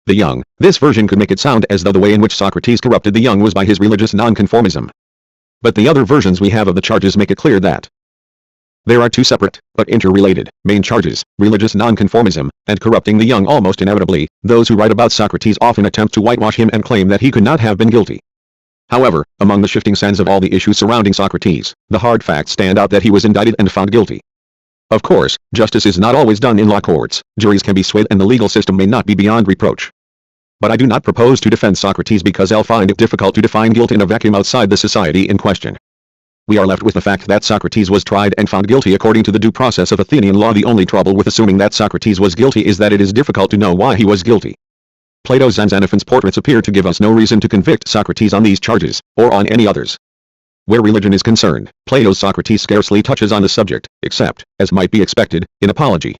the young. This version could make it sound as though the way in which Socrates corrupted the young was by his religious nonconformism. But the other versions we have of the charges make it clear that there are two separate, but interrelated, main charges: religious nonconformism, and corrupting the young. Almost inevitably, those who write about Socrates often attempt to whitewash him and claim that he could not have been guilty. However, among the shifting sands of all the issues surrounding Socrates, the hard facts stand out that he was indicted and found guilty. Of course, justice is not always done in law courts, juries can be swayed and the legal system may not be beyond reproach. But I do not propose to defend Socrates because I'll find it difficult to define guilt in a vacuum outside the society in question. We are left with the fact that Socrates was tried and found guilty according to the due process of Athenian law. The only trouble with assuming that Socrates was guilty is that it is difficult to know why he was guilty. Plato's and Xenophon's portraits appear to give us no reason to convict Socrates on these charges, or on any others. Where religion is concerned, Plato's Socrates scarcely touches on the subject, except, as might be expected, in Apology.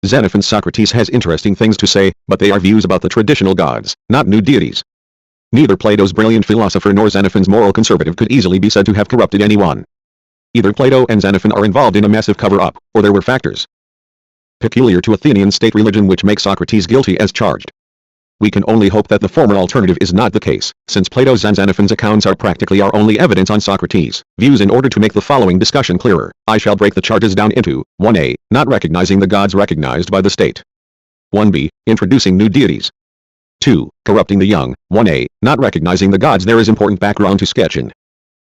Xenophon's Socrates has interesting things to say, but they are views about the traditional gods, not new deities. Neither Plato's brilliant philosopher nor Xenophon's moral conservative could easily be said to have corrupted anyone. Either Plato and Xenophon are involved in a massive cover-up, or there were factors peculiar to Athenian state religion which make Socrates guilty as charged. We can only hope that the former alternative is not the case, since Plato's and Xenophon's accounts are practically our only evidence on Socrates' views. In order to make the following discussion clearer, I shall break the charges down into 1a. Not recognizing the gods recognized by the state. 1b. Introducing new deities. 2. Corrupting the young. 1a. Not recognizing the gods. There is important background to sketch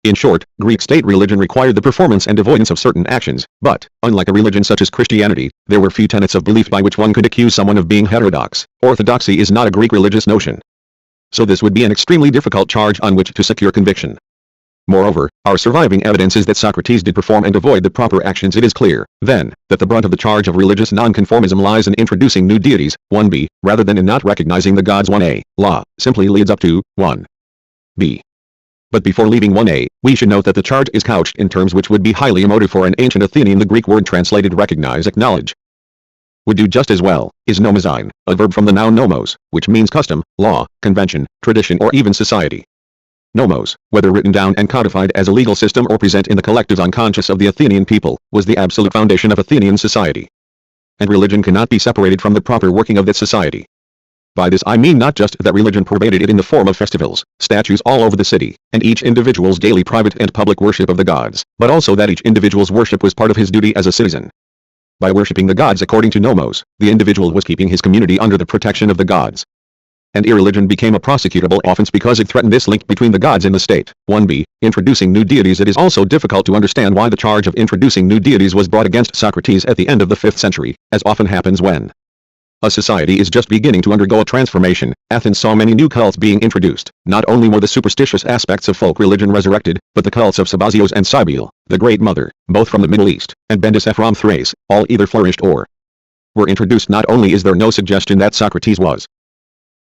in short, Greek state religion required the performance and avoidance of certain actions, but, unlike a religion such as Christianity, there were few tenets of belief by which one could accuse someone of being heterodox. Orthodoxy is not a Greek religious notion. So this would be an extremely difficult charge on which to secure conviction. Moreover, our surviving evidence is that Socrates did perform and avoid the proper actions. It is clear, then, that the brunt of the charge of religious nonconformism lies in introducing new deities, 1b, rather than in not recognizing the gods. 1a. Law simply leads up to 1b. But before leaving 1a, we should note that the charge is couched in terms which would be highly emotive for an ancient Athenian. The Greek word translated recognize, acknowledge, would do just as well, is nomozyne, a verb from the noun nomos, which means custom, law, convention, tradition, or even society. Nomos, whether written down and codified as a legal system or present in the collective unconscious of the Athenian people, was the absolute foundation of Athenian society. And religion cannot be separated from the proper working of that society. By this I mean not just that religion pervaded it in the form of festivals, statues all over the city, and each individual's daily private and public worship of the gods, but also that each individual's worship was part of his duty as a citizen. By worshipping the gods according to nomos, the individual was keeping his community under the protection of the gods. And irreligion became a prosecutable offense because it threatened this link between the gods and the state. 1b. Introducing new deities. It is also difficult to understand why the charge of introducing new deities was brought against Socrates at the end of the 5th century, as often happens when a society is just beginning to undergo a transformation, Athens saw many new cults being introduced. Not only were the superstitious aspects of folk religion resurrected, but the cults of Sabazios and Cybele, the Great Mother, both from the Middle East, and Bendis from Thrace, all either flourished or were introduced. Not only is there no suggestion that Socrates was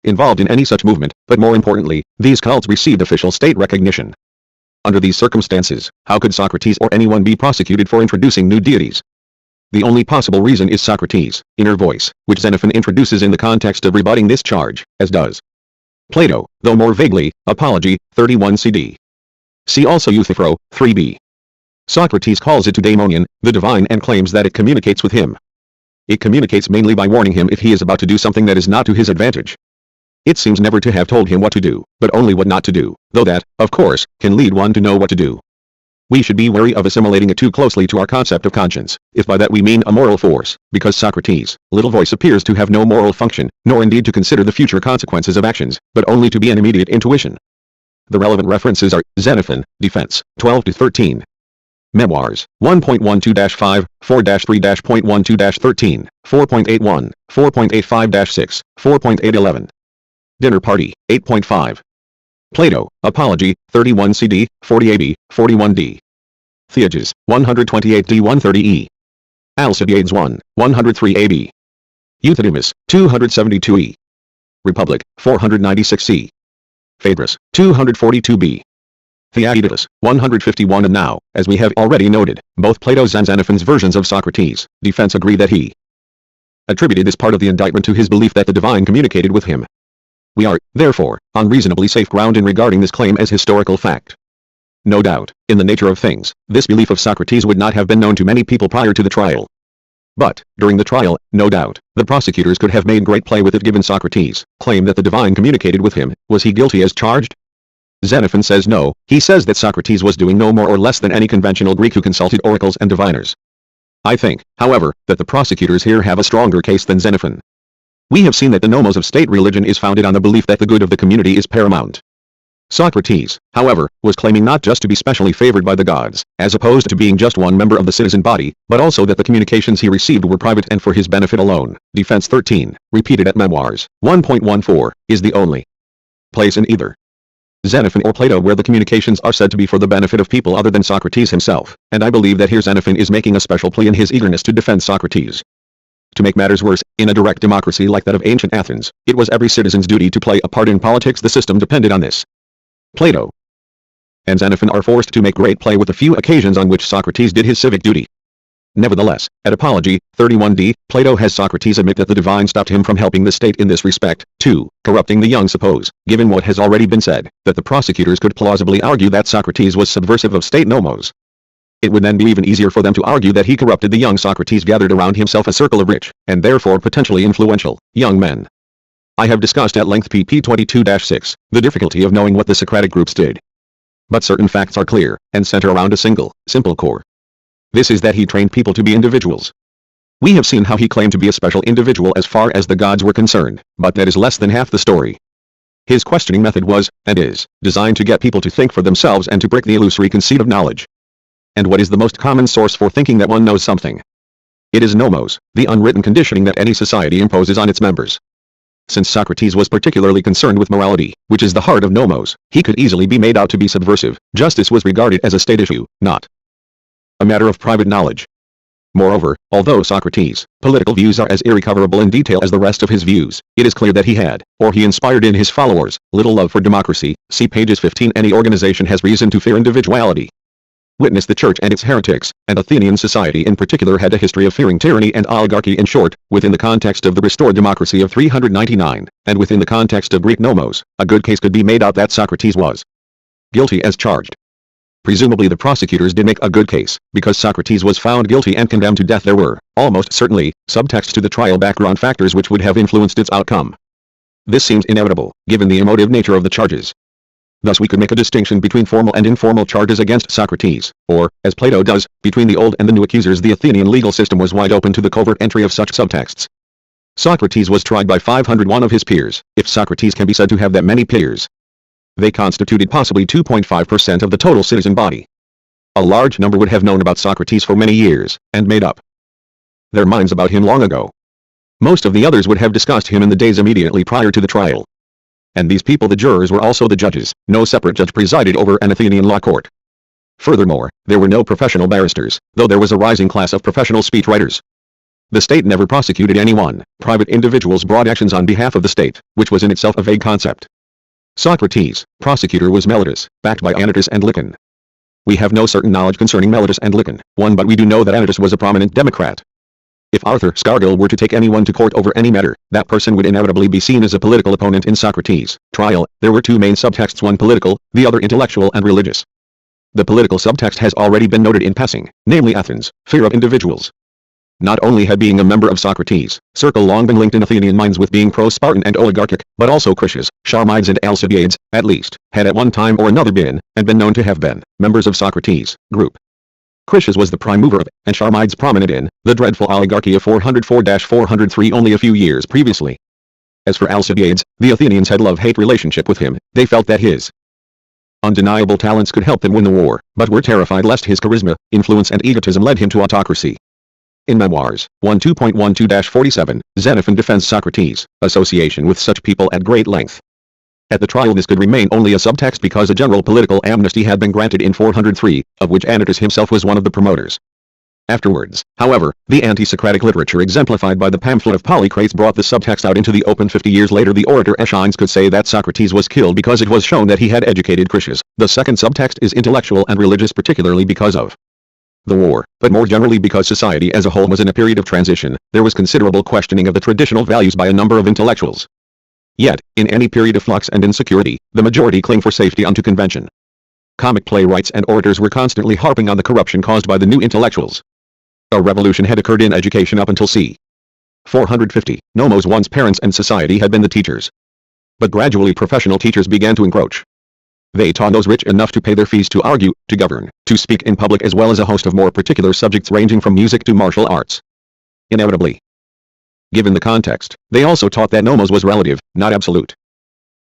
involved in any such movement, but more importantly, these cults received official state recognition. Under these circumstances, how could Socrates or anyone be prosecuted for introducing new deities? The only possible reason is Socrates' inner voice, which Xenophon introduces in the context of rebutting this charge, as does Plato, though more vaguely, Apology, 31 CD. See also Euthyphro, 3b. Socrates calls it to daemonion, the divine, and claims that it communicates with him. It communicates mainly by warning him if he is about to do something that is not to his advantage. It seems never to have told him what to do, but only what not to do, though that, of course, can lead one to know what to do. We should be wary of assimilating it too closely to our concept of conscience, if by that we mean a moral force, because Socrates' little voice appears to have no moral function, nor indeed to consider the future consequences of actions, but only to be an immediate intuition. The relevant references are Xenophon, Defense, 12-13. Memoirs, 1.12-5, 4-3.12-13, 4.81, 4.85-6, 4.811. Dinner Party, 8.5. Plato, Apology, 31 CD, 40 AB, 41 D. Theages, 128 D 130 E. Alcibiades 1, 103 AB. Euthydemus, 272 E. Republic, 496 C. Phaedrus, 242 B. Theaetetus, 151. And now, as we have already noted, both Plato's and Xenophon's versions of Socrates' defense agree that he attributed this part of the indictment to his belief that the divine communicated with him. We are, therefore, on reasonably safe ground in regarding this claim as historical fact. No doubt, in the nature of things, this belief of Socrates would not have been known to many people prior to the trial. But, during the trial, no doubt, the prosecutors could have made great play with it given Socrates' claim that the divine communicated with him. Was he guilty as charged? Xenophon says no. He says that Socrates was doing no more or less than any conventional Greek who consulted oracles and diviners. I think, however, that the prosecutors here have a stronger case than Xenophon. We have seen that the nomos of state religion is founded on the belief that the good of the community is paramount. Socrates, however, was claiming not just to be specially favored by the gods, as opposed to being just one member of the citizen body, but also that the communications he received were private and for his benefit alone. Defense 13, repeated at Memoirs, 1.14, is the only place in either Xenophon or Plato where the communications are said to be for the benefit of people other than Socrates himself, and I believe that here Xenophon is making a special plea in his eagerness to defend Socrates. To make matters worse, in a direct democracy like that of ancient Athens, it was every citizen's duty to play a part in politics. The system depended on this. Plato and Xenophon are forced to make great play with the few occasions on which Socrates did his civic duty. Nevertheless, at Apology, 31d, Plato has Socrates admit that the divine stopped him from helping the state in this respect. 2. Corrupting the young. Suppose, given what has already been said, that the prosecutors could plausibly argue that Socrates was subversive of state nomos. It would then be even easier for them to argue that he corrupted the young. Socrates gathered around himself a circle of rich, and therefore potentially influential, young men. I have discussed at length pp 22-6, the difficulty of knowing what the Socratic groups did. But certain facts are clear, and center around a single, simple core. This is that he trained people to be individuals. We have seen how he claimed to be a special individual as far as the gods were concerned, but that is less than half the story. His questioning method was, and is, designed to get people to think for themselves and to break the illusory conceit of knowledge. And what is the most common source for thinking that one knows something? It is nomos, the unwritten conditioning that any society imposes on its members. Since Socrates was particularly concerned with morality, which is the heart of nomos, he could easily be made out to be subversive. Justice was regarded as a state issue, not a matter of private knowledge. Moreover, although Socrates' political views are as irrecoverable in detail as the rest of his views, it is clear that he had, or he inspired in his followers, little love for democracy. See pages 15. Any organization has reason to fear individuality. Witness the church and its heretics, and Athenian society in particular had a history of fearing tyranny and oligarchy. In short, within the context of the restored democracy of 399, and within the context of Greek nomos, a good case could be made out that Socrates was guilty as charged. Presumably the prosecutors did make a good case, because Socrates was found guilty and condemned to death. There were, almost certainly, subtext to the trial background factors which would have influenced its outcome. This seems inevitable, given the emotive nature of the charges. Thus we could make a distinction between formal and informal charges against Socrates, or, as Plato does, between the old and the new accusers. The Athenian legal system was wide open to the covert entry of such subtexts. Socrates was tried by 501 of his peers, if Socrates can be said to have that many peers. They constituted possibly 2.5% of the total citizen body. A large number would have known about Socrates for many years, and made up their minds about him long ago. Most of the others would have discussed him in the days immediately prior to the trial. And these people, the jurors, were also the judges. No separate judge presided over an Athenian law court. Furthermore, there were no professional barristers, though there was a rising class of professional speechwriters. The state never prosecuted anyone. Private individuals brought actions on behalf of the state, which was in itself a vague concept. Socrates, prosecutor, was Meletus, backed by Anytus and Lycon. We have no certain knowledge concerning Meletus and Lycon, but we do know that Anytus was a prominent Democrat. If Arthur Scargill were to take anyone to court over any matter, that person would inevitably be seen as a political opponent in Socrates' trial. There were two main subtexts, one political, the other intellectual and religious. The political subtext has already been noted in passing, namely Athens' fear of individuals. Not only had being a member of Socrates' circle long been linked in Athenian minds with being pro-Spartan and oligarchic, but also Critias, Charmides and Alcibiades, at least, had at one time or another been, and been known to have been, members of Socrates' group. Critias was the prime mover of, and Charmides prominent in, the dreadful oligarchy of 404-403 only a few years previously. As for Alcibiades, the Athenians had love-hate relationship with him. They felt that his undeniable talents could help them win the war, but were terrified lest his charisma, influence and egotism led him to autocracy. In Memoirs, 12.12-47, Xenophon defends Socrates' association with such people at great length. At the trial this could remain only a subtext because a general political amnesty had been granted in 403, of which Anytus himself was one of the promoters. Afterwards, however, the anti-Socratic literature exemplified by the pamphlet of Polycrates brought the subtext out into the open. 50 years later the orator Aeschines could say that Socrates was killed because it was shown that he had educated Critias. The second subtext is intellectual and religious, particularly because of the war, but more generally because society as a whole was in a period of transition. There was considerable questioning of the traditional values by a number of intellectuals. Yet, in any period of flux and insecurity, the majority cling for safety unto convention. Comic playwrights and orators were constantly harping on the corruption caused by the new intellectuals. A revolution had occurred in education up until c. 450. Nomos, one's parents and society, had been the teachers. But gradually professional teachers began to encroach. They taught those rich enough to pay their fees to argue, to govern, to speak in public, as well as a host of more particular subjects ranging from music to martial arts. Inevitably, given the context, they also taught that nomos was relative, not absolute.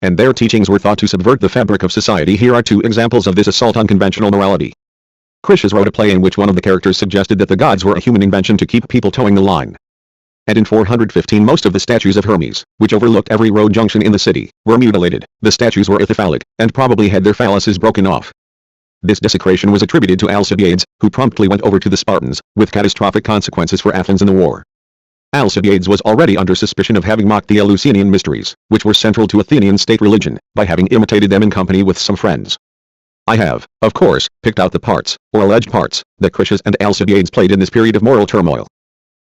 And their teachings were thought to subvert the fabric of society. Here are two examples of this assault on conventional morality. Critias wrote a play in which one of the characters suggested that the gods were a human invention to keep people towing the line. And in 415 most of the statues of Hermes, which overlooked every road junction in the city, were mutilated. The statues were ithyphallic, and probably had their phalluses broken off. This desecration was attributed to Alcibiades, who promptly went over to the Spartans, with catastrophic consequences for Athens in the war. Alcibiades was already under suspicion of having mocked the Eleusinian mysteries, which were central to Athenian state religion, by having imitated them in company with some friends. I have, of course, picked out the parts, or alleged parts, that Critias and Alcibiades played in this period of moral turmoil.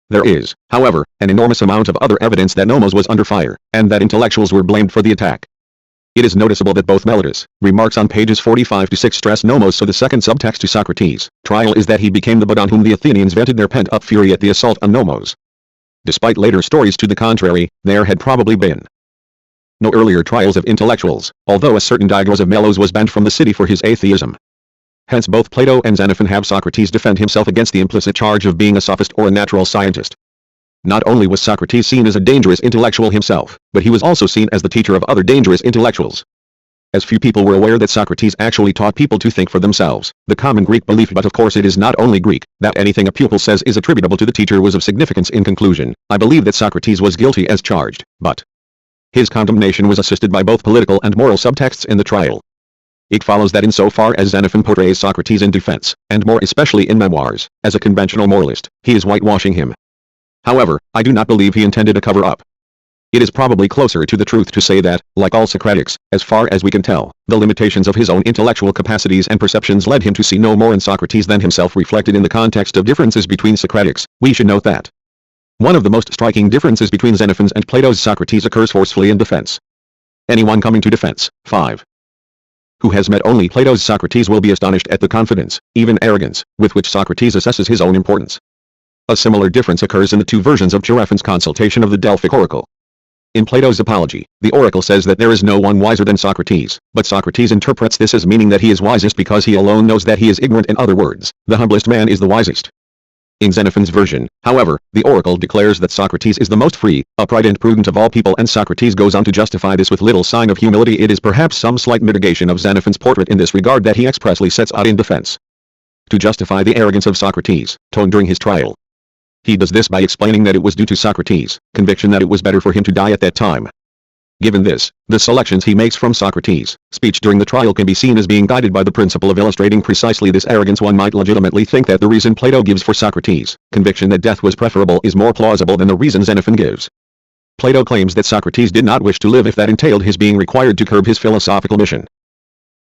There is, however, an enormous amount of other evidence that Nomos was under fire, and that intellectuals were blamed for the attack. It is noticeable that both Meletus' remarks on pages 45-6 stress Nomos, so the second subtext to Socrates' trial is that he became the butt on whom the Athenians vented their pent-up fury at the assault on Nomos. Despite later stories to the contrary, there had probably been no earlier trials of intellectuals, although a certain Diognetus of Melos was banned from the city for his atheism. Hence both Plato and Xenophon have Socrates defend himself against the implicit charge of being a sophist or a natural scientist. Not only was Socrates seen as a dangerous intellectual himself, but he was also seen as the teacher of other dangerous intellectuals. As few people were aware that Socrates actually taught people to think for themselves, the common Greek belief, but of course it is not only Greek, that anything a pupil says is attributable to the teacher was of significance. In conclusion, I believe that Socrates was guilty as charged, but his condemnation was assisted by both political and moral subtexts in the trial. It follows that insofar as Xenophon portrays Socrates in defense, and more especially in Memoirs, as a conventional moralist, he is whitewashing him. However, I do not believe he intended a cover-up. It is probably closer to the truth to say that, like all Socratics, as far as we can tell, the limitations of his own intellectual capacities and perceptions led him to see no more in Socrates than himself. Reflected in the context of differences between Socratics, we should note that one of the most striking differences between Xenophon's and Plato's Socrates occurs forcefully in defense. Anyone coming to defense, 5. who has met only Plato's Socrates will be astonished at the confidence, even arrogance, with which Socrates assesses his own importance. A similar difference occurs in the two versions of Chaerephon's consultation of the Delphic oracle. In Plato's Apology, the oracle says that there is no one wiser than Socrates, but Socrates interprets this as meaning that he is wisest because he alone knows that he is ignorant. In other words, the humblest man is the wisest. In Xenophon's version, however, the oracle declares that Socrates is the most free, upright and prudent of all people, and Socrates goes on to justify this with little sign of humility. It is perhaps some slight mitigation of Xenophon's portrait in this regard that he expressly sets out in defense to justify the arrogance of Socrates, toned during his trial. He does this by explaining that it was due to Socrates' conviction that it was better for him to die at that time. Given this, the selections he makes from Socrates' speech during the trial can be seen as being guided by the principle of illustrating precisely this arrogance. One might legitimately think that the reason Plato gives for Socrates' conviction that death was preferable is more plausible than the reason Xenophon gives. Plato claims that Socrates did not wish to live if that entailed his being required to curb his philosophical mission.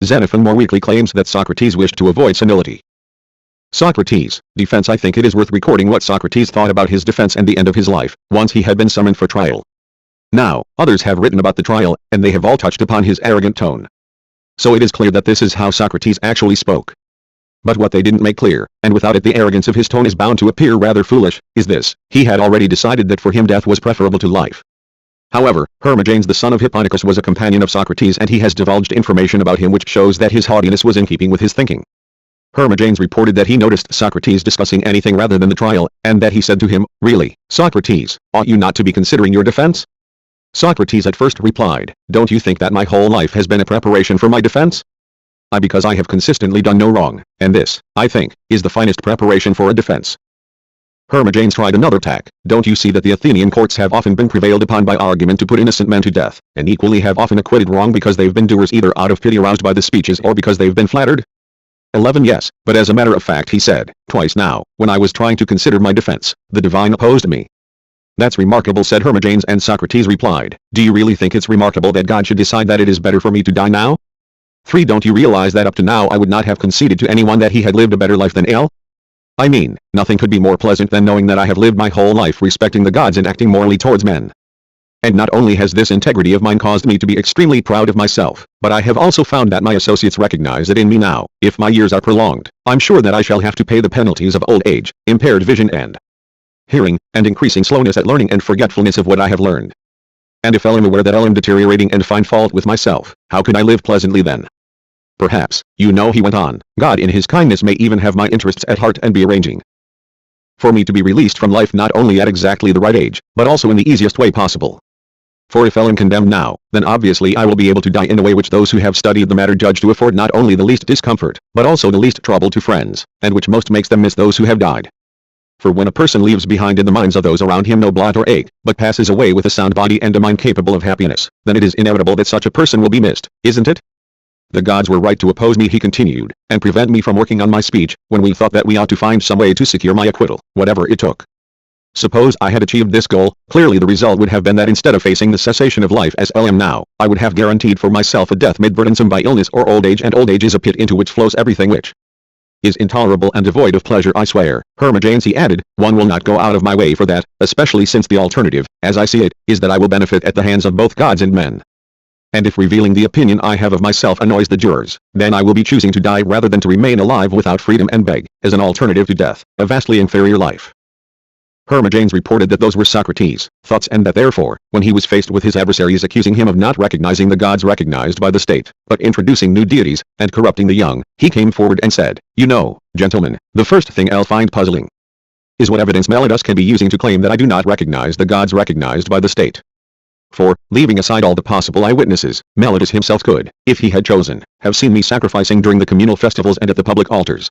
Xenophon more weakly claims that Socrates wished to avoid senility. Socrates' defense. I think it is worth recording what Socrates thought about his defense and the end of his life, once he had been summoned for trial. Now, others have written about the trial, and they have all touched upon his arrogant tone. So it is clear that this is how Socrates actually spoke. But what they didn't make clear, and without it the arrogance of his tone is bound to appear rather foolish, is this: he had already decided that for him death was preferable to life. However, Hermogenes the son of Hipponicus was a companion of Socrates, and he has divulged information about him which shows that his haughtiness was in keeping with his thinking. Hermogenes reported that he noticed Socrates discussing anything rather than the trial, and that he said to him, "Really, Socrates, ought you not to be considering your defense?" Socrates at first replied, "Don't you think that my whole life has been a preparation for my defense? Because I have consistently done no wrong, and this, I think, is the finest preparation for a defense." Hermogenes tried another tack. "Don't you see that the Athenian courts have often been prevailed upon by argument to put innocent men to death, and equally have often acquitted wrong because they've been doers either out of pity aroused by the speeches or because they've been flattered?" 11 Yes, but as a matter of fact he said, "Twice now, when I was trying to consider my defense, the divine opposed me." "That's remarkable," said Hermogenes, and Socrates replied, "Do you really think it's remarkable that God should decide that it is better for me to die now?" 3 Don't you realize that up to now I would not have conceded to anyone that he had lived a better life than I? I mean, nothing could be more pleasant than knowing that I have lived my whole life respecting the gods and acting morally towards men. And not only has this integrity of mine caused me to be extremely proud of myself, but I have also found that my associates recognize it in me now. If my years are prolonged, I'm sure that I shall have to pay the penalties of old age, impaired vision and hearing, and increasing slowness at learning and forgetfulness of what I have learned. And if I am aware that I am deteriorating and find fault with myself, how could I live pleasantly then? Perhaps, he went on, God in his kindness may even have my interests at heart and be arranging for me to be released from life not only at exactly the right age, but also in the easiest way possible. For if I am condemned now, then obviously I will be able to die in a way which those who have studied the matter judge to afford not only the least discomfort, but also the least trouble to friends, and which most makes them miss those who have died. For when a person leaves behind in the minds of those around him no blot or ache, but passes away with a sound body and a mind capable of happiness, then it is inevitable that such a person will be missed, isn't it? The gods were right to oppose me, he continued, and prevent me from working on my speech, when we thought that we ought to find some way to secure my acquittal, whatever it took. Suppose I had achieved this goal, clearly the result would have been that instead of facing the cessation of life as I am now, I would have guaranteed for myself a death made burdensome by illness or old age, and old age is a pit into which flows everything which is intolerable and devoid of pleasure. I swear, Hermogenes, he added, one will not go out of my way for that, especially since the alternative, as I see it, is that I will benefit at the hands of both gods and men. And if revealing the opinion I have of myself annoys the jurors, then I will be choosing to die rather than to remain alive without freedom and beg, as an alternative to death, a vastly inferior life. Hermogenes reported that those were Socrates' thoughts, and that therefore, when he was faced with his adversaries accusing him of not recognizing the gods recognized by the state, but introducing new deities, and corrupting the young, he came forward and said, "You know, gentlemen, the first thing I'll find puzzling is what evidence Melitus can be using to claim that I do not recognize the gods recognized by the state. For, leaving aside all the possible eyewitnesses, Melitus himself could, if he had chosen, have seen me sacrificing during the communal festivals and at the public altars.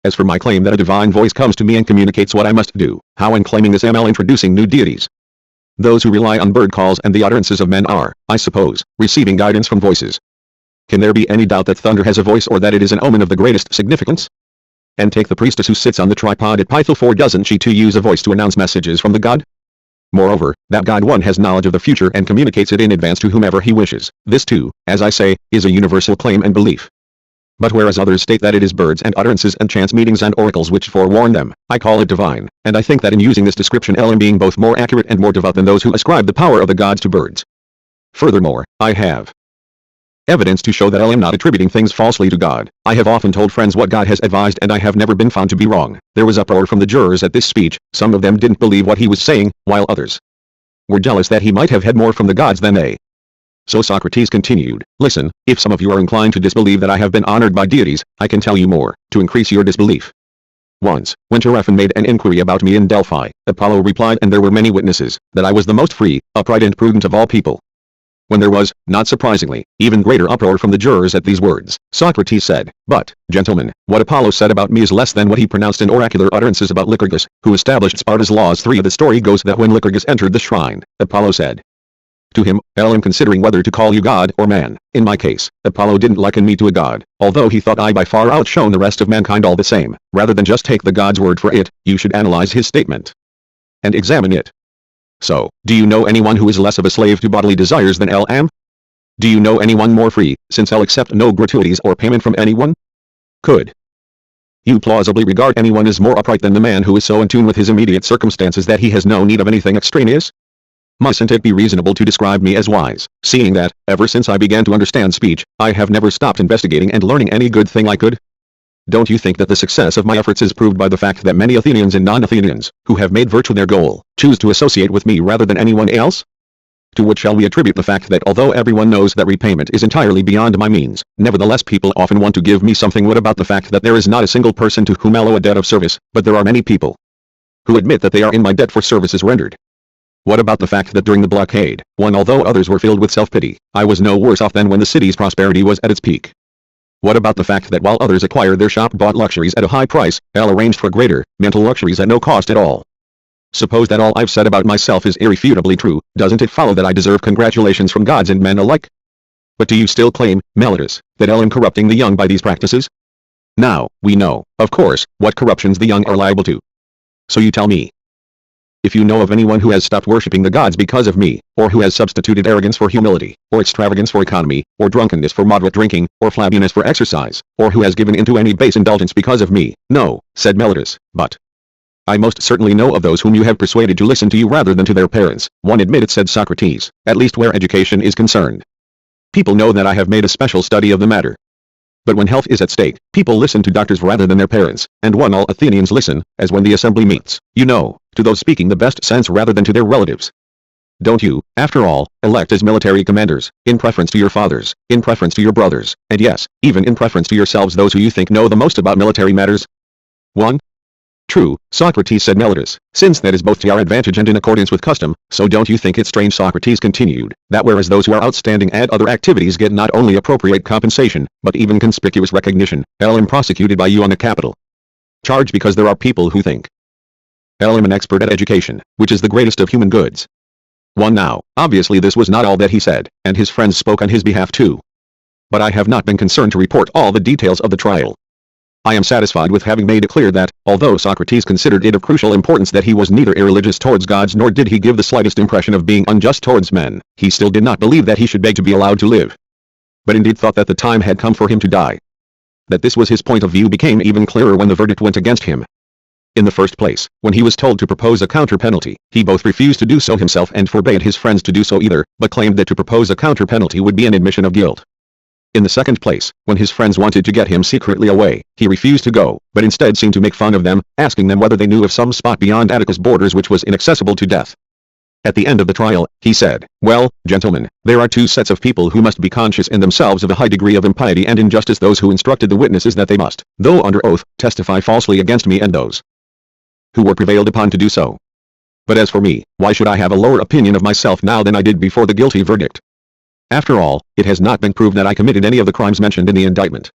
As for my claim that a divine voice comes to me and communicates what I must do, how in claiming this am I introducing new deities? Those who rely on bird calls and the utterances of men are, I suppose, receiving guidance from voices. Can there be any doubt that thunder has a voice, or that it is an omen of the greatest significance? And take the priestess who sits on the tripod at Python, for doesn't she too use a voice to announce messages from the god? Moreover, that God one has knowledge of the future and communicates it in advance to whomever he wishes. This too, as I say, is a universal claim and belief. But whereas others state that it is birds and utterances and chance meetings and oracles which forewarn them, I call it divine, and I think that in using this description I am being both more accurate and more devout than those who ascribe the power of the gods to birds. Furthermore, I have evidence to show that I am not attributing things falsely to God. I have often told friends what God has advised, and I have never been found to be wrong. There was uproar from the jurors at this speech. Some of them didn't believe what he was saying, while others were jealous that he might have had more from the gods than they. So Socrates continued, "Listen, if some of you are inclined to disbelieve that I have been honored by deities, I can tell you more, to increase your disbelief. Once, when Xenophon made an inquiry about me in Delphi, Apollo replied, and there were many witnesses, that I was the most free, upright and prudent of all people. When there was, not surprisingly, even greater uproar from the jurors at these words, Socrates said, "But, gentlemen, what Apollo said about me is less than what he pronounced in oracular utterances about Lycurgus, who established Sparta's laws." 3. The story goes that when Lycurgus entered the shrine, Apollo said to him, "I am considering whether to call you god or man." In my case, Apollo didn't liken me to a god, although he thought I by far outshone the rest of mankind. All the same, rather than just take the god's word for it, you should analyze his statement and examine it. So, do you know anyone who is less of a slave to bodily desires than L am? Do you know anyone more free, since I'll accept no gratuities or payment from anyone? Could you plausibly regard anyone as more upright than the man who is so in tune with his immediate circumstances that he has no need of anything extraneous? Mustn't it be reasonable to describe me as wise, seeing that, ever since I began to understand speech, I have never stopped investigating and learning any good thing I could? Don't you think that the success of my efforts is proved by the fact that many Athenians and non-Athenians, who have made virtue their goal, choose to associate with me rather than anyone else? To which shall we attribute the fact that although everyone knows that repayment is entirely beyond my means, nevertheless people often want to give me something? What about the fact that there is not a single person to whom I owe a debt of service, but there are many people who admit that they are in my debt for services rendered? What about the fact that during the blockade, although others were filled with self-pity, I was no worse off than when the city's prosperity was at its peak? What about the fact that while others acquired their shop-bought luxuries at a high price, L arranged for greater, mental luxuries at no cost at all? Suppose that all I've said about myself is irrefutably true, doesn't it follow that I deserve congratulations from gods and men alike? But do you still claim, Meletus, that L am corrupting the young by these practices? Now, we know, of course, what corruptions the young are liable to. So you tell me, if you know of anyone who has stopped worshipping the gods because of me, or who has substituted arrogance for humility, or extravagance for economy, or drunkenness for moderate drinking, or flabbiness for exercise, or who has given into any base indulgence because of me. No, said Meletus, but I most certainly know of those whom you have persuaded to listen to you rather than to their parents. One admit it, said Socrates, at least where education is concerned. People know that I have made a special study of the matter. But when health is at stake, people listen to doctors rather than their parents, and all Athenians listen, as when the assembly meets, to those speaking the best sense rather than to their relatives. Don't you, after all, elect as military commanders, in preference to your fathers, in preference to your brothers, and yes, even in preference to yourselves, those who you think know the most about military matters? 1. True, Socrates, said Meletus, since that is both to our advantage and in accordance with custom, so don't you think it strange, Socrates continued, that whereas those who are outstanding at other activities get not only appropriate compensation, but even conspicuous recognition, L am prosecuted by you on the capital charge because there are people who think L am an expert at education, which is the greatest of human goods. 1. Now, obviously this was not all that he said, and his friends spoke on his behalf too. But I have not been concerned to report all the details of the trial. I am satisfied with having made it clear that, although Socrates considered it of crucial importance that he was neither irreligious towards gods nor did he give the slightest impression of being unjust towards men, he still did not believe that he should beg to be allowed to live, but indeed thought that the time had come for him to die. That this was his point of view became even clearer when the verdict went against him. In the first place, when he was told to propose a counter-penalty, he both refused to do so himself and forbade his friends to do so either, but claimed that to propose a counter-penalty would be an admission of guilt. In the second place, when his friends wanted to get him secretly away, he refused to go, but instead seemed to make fun of them, asking them whether they knew of some spot beyond Atticus' borders which was inaccessible to death. At the end of the trial, he said, "Well, gentlemen, there are two sets of people who must be conscious in themselves of a high degree of impiety and injustice: those who instructed the witnesses that they must, though under oath, testify falsely against me, and those who were prevailed upon to do so. But as for me, why should I have a lower opinion of myself now than I did before the guilty verdict? After all, it has not been proved that I committed any of the crimes mentioned in the indictment.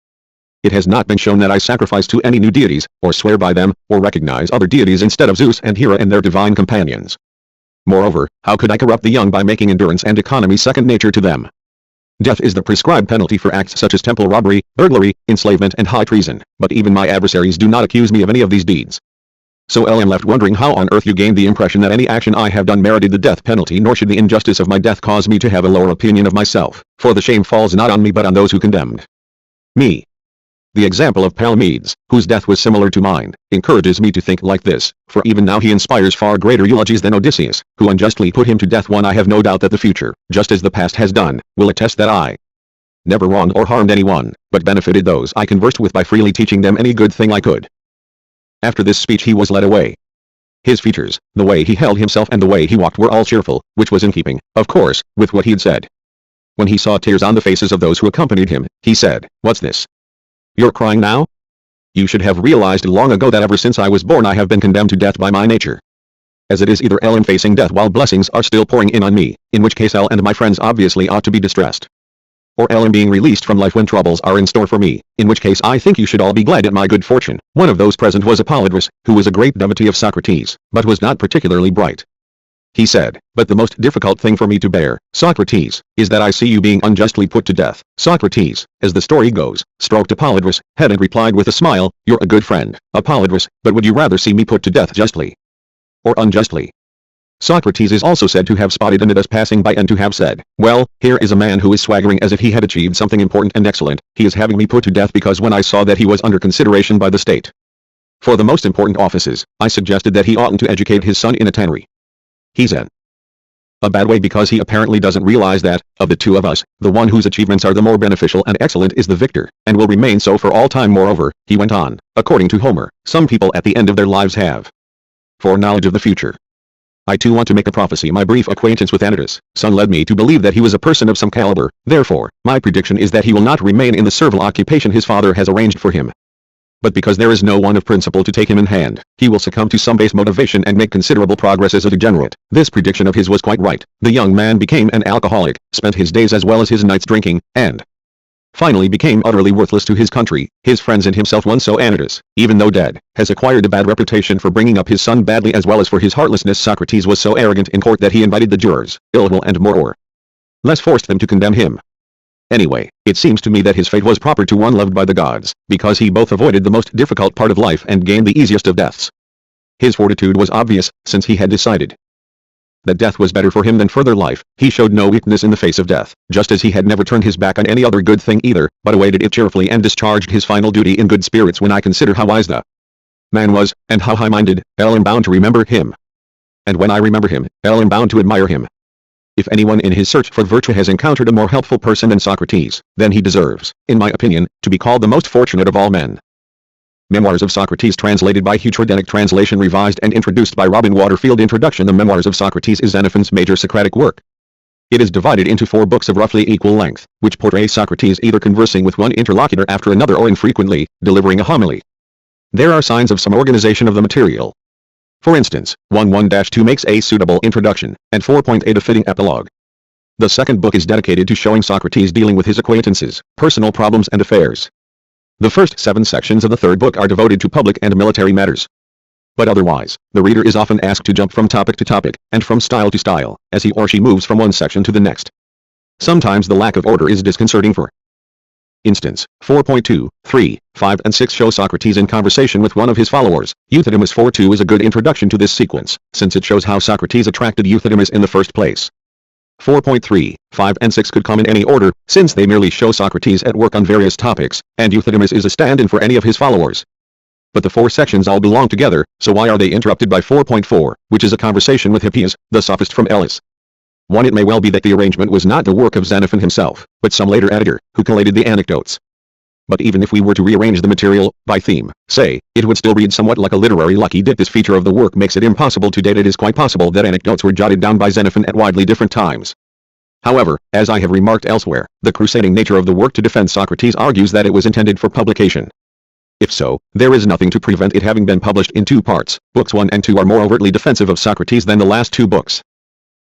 It has not been shown that I sacrifice to any new deities, or swear by them, or recognize other deities instead of Zeus and Hera and their divine companions. Moreover, how could I corrupt the young by making endurance and economy second nature to them? Death is the prescribed penalty for acts such as temple robbery, burglary, enslavement and high treason, but even my adversaries do not accuse me of any of these deeds. So I am left wondering how on earth you gained the impression that any action I have done merited the death penalty, nor should the injustice of my death cause me to have a lower opinion of myself, for the shame falls not on me but on those who condemned me. The example of Palamedes, whose death was similar to mine, encourages me to think like this, for even now he inspires far greater eulogies than Odysseus, who unjustly put him to death. I have no doubt that the future, just as the past has done, will attest that I never wronged or harmed anyone, but benefited those I conversed with by freely teaching them any good thing I could. After this speech he was led away. His features, the way he held himself and the way he walked were all cheerful, which was in keeping, of course, with what he had said. When he saw tears on the faces of those who accompanied him, he said, "What's this? You're crying now? You should have realized long ago that ever since I was born I have been condemned to death by my nature. As it is, either L am facing death while blessings are still pouring in on me, in which case L and my friends obviously ought to be distressed. Or L am being released from life when troubles are in store for me, in which case I think you should all be glad at my good fortune. One of those present was Apollodorus, who was a great devotee of Socrates, but was not particularly bright. He said, "But the most difficult thing for me to bear, Socrates, is that I see you being unjustly put to death." Socrates, as the story goes, stroked Apollodorus' head and replied with a smile, "You're a good friend, Apollodorus, but would you rather see me put to death justly or unjustly?" Socrates is also said to have spotted Anytus passing by and to have said, "Well, here is a man who is swaggering as if he had achieved something important and excellent. He is having me put to death because when I saw that he was under consideration by the state for the most important offices, I suggested that he oughtn't to educate his son in a tannery. He's in a bad way because he apparently doesn't realize that, of the two of us, the one whose achievements are the more beneficial and excellent is the victor, and will remain so for all time. Moreover," he went on, "according to Homer, some people at the end of their lives have foreknowledge of the future. I too want to make a prophecy. My brief acquaintance with Anytus' son led me to believe that he was a person of some caliber. Therefore, my prediction is that he will not remain in the servile occupation his father has arranged for him. But because there is no one of principle to take him in hand, he will succumb to some base motivation and make considerable progress as a degenerate." This prediction of his was quite right. The young man became an alcoholic, spent his days as well as his nights drinking, and finally became utterly worthless to his country, his friends and himself. One so Anytus, even though dead, has acquired a bad reputation for bringing up his son badly as well as for his heartlessness. Socrates was so arrogant in court that he invited the jurors, ill will and more or less forced them to condemn him. Anyway, it seems to me that his fate was proper to one loved by the gods, because he both avoided the most difficult part of life and gained the easiest of deaths. His fortitude was obvious, since he had decided that death was better for him than further life. He showed no weakness in the face of death, just as he had never turned his back on any other good thing either, but awaited it cheerfully and discharged his final duty in good spirits. When I consider how wise the man was, and how high-minded, I am bound to remember him. And when I remember him, I am bound to admire him. If anyone in his search for virtue has encountered a more helpful person than Socrates, then he deserves, in my opinion, to be called the most fortunate of all men. Memoirs of Socrates, translated by Heterodenic translation, revised and introduced by Robin Waterfield. Introduction. The Memoirs of Socrates is Xenophon's major Socratic work. It is divided into 4 books of roughly equal length, which portray Socrates either conversing with one interlocutor after another or infrequently, delivering a homily. There are signs of some organization of the material. For instance, 1.1-2 makes a suitable introduction, and 4.8 a fitting epilogue. The second book is dedicated to showing Socrates dealing with his acquaintances, personal problems and affairs. The first 7 sections of the third book are devoted to public and military matters. But otherwise, the reader is often asked to jump from topic to topic, and from style to style, as he or she moves from one section to the next. Sometimes the lack of order is disconcerting. For instance, 4.2, 3, 5 and 6 show Socrates in conversation with one of his followers. Euthydemus 4.2 is a good introduction to this sequence, since it shows how Socrates attracted Euthydemus in the first place. 4.3, 5 and 6 could come in any order, since they merely show Socrates at work on various topics, and Euthydemus is a stand-in for any of his followers. But the 4 sections all belong together, so why are they interrupted by 4.4, which is a conversation with Hippias, the sophist from Elis? 1. It may well be that the arrangement was not the work of Xenophon himself, but some later editor, who collated the anecdotes. But even if we were to rearrange the material, by theme, say, it would still read somewhat like a literary lucky dip. This feature of the work makes it impossible to date. It is quite possible that anecdotes were jotted down by Xenophon at widely different times. However, as I have remarked elsewhere, the crusading nature of the work to defend Socrates argues that it was intended for publication. If so, there is nothing to prevent it having been published in 2 parts. Books 1 and 2 are more overtly defensive of Socrates than the last 2 books.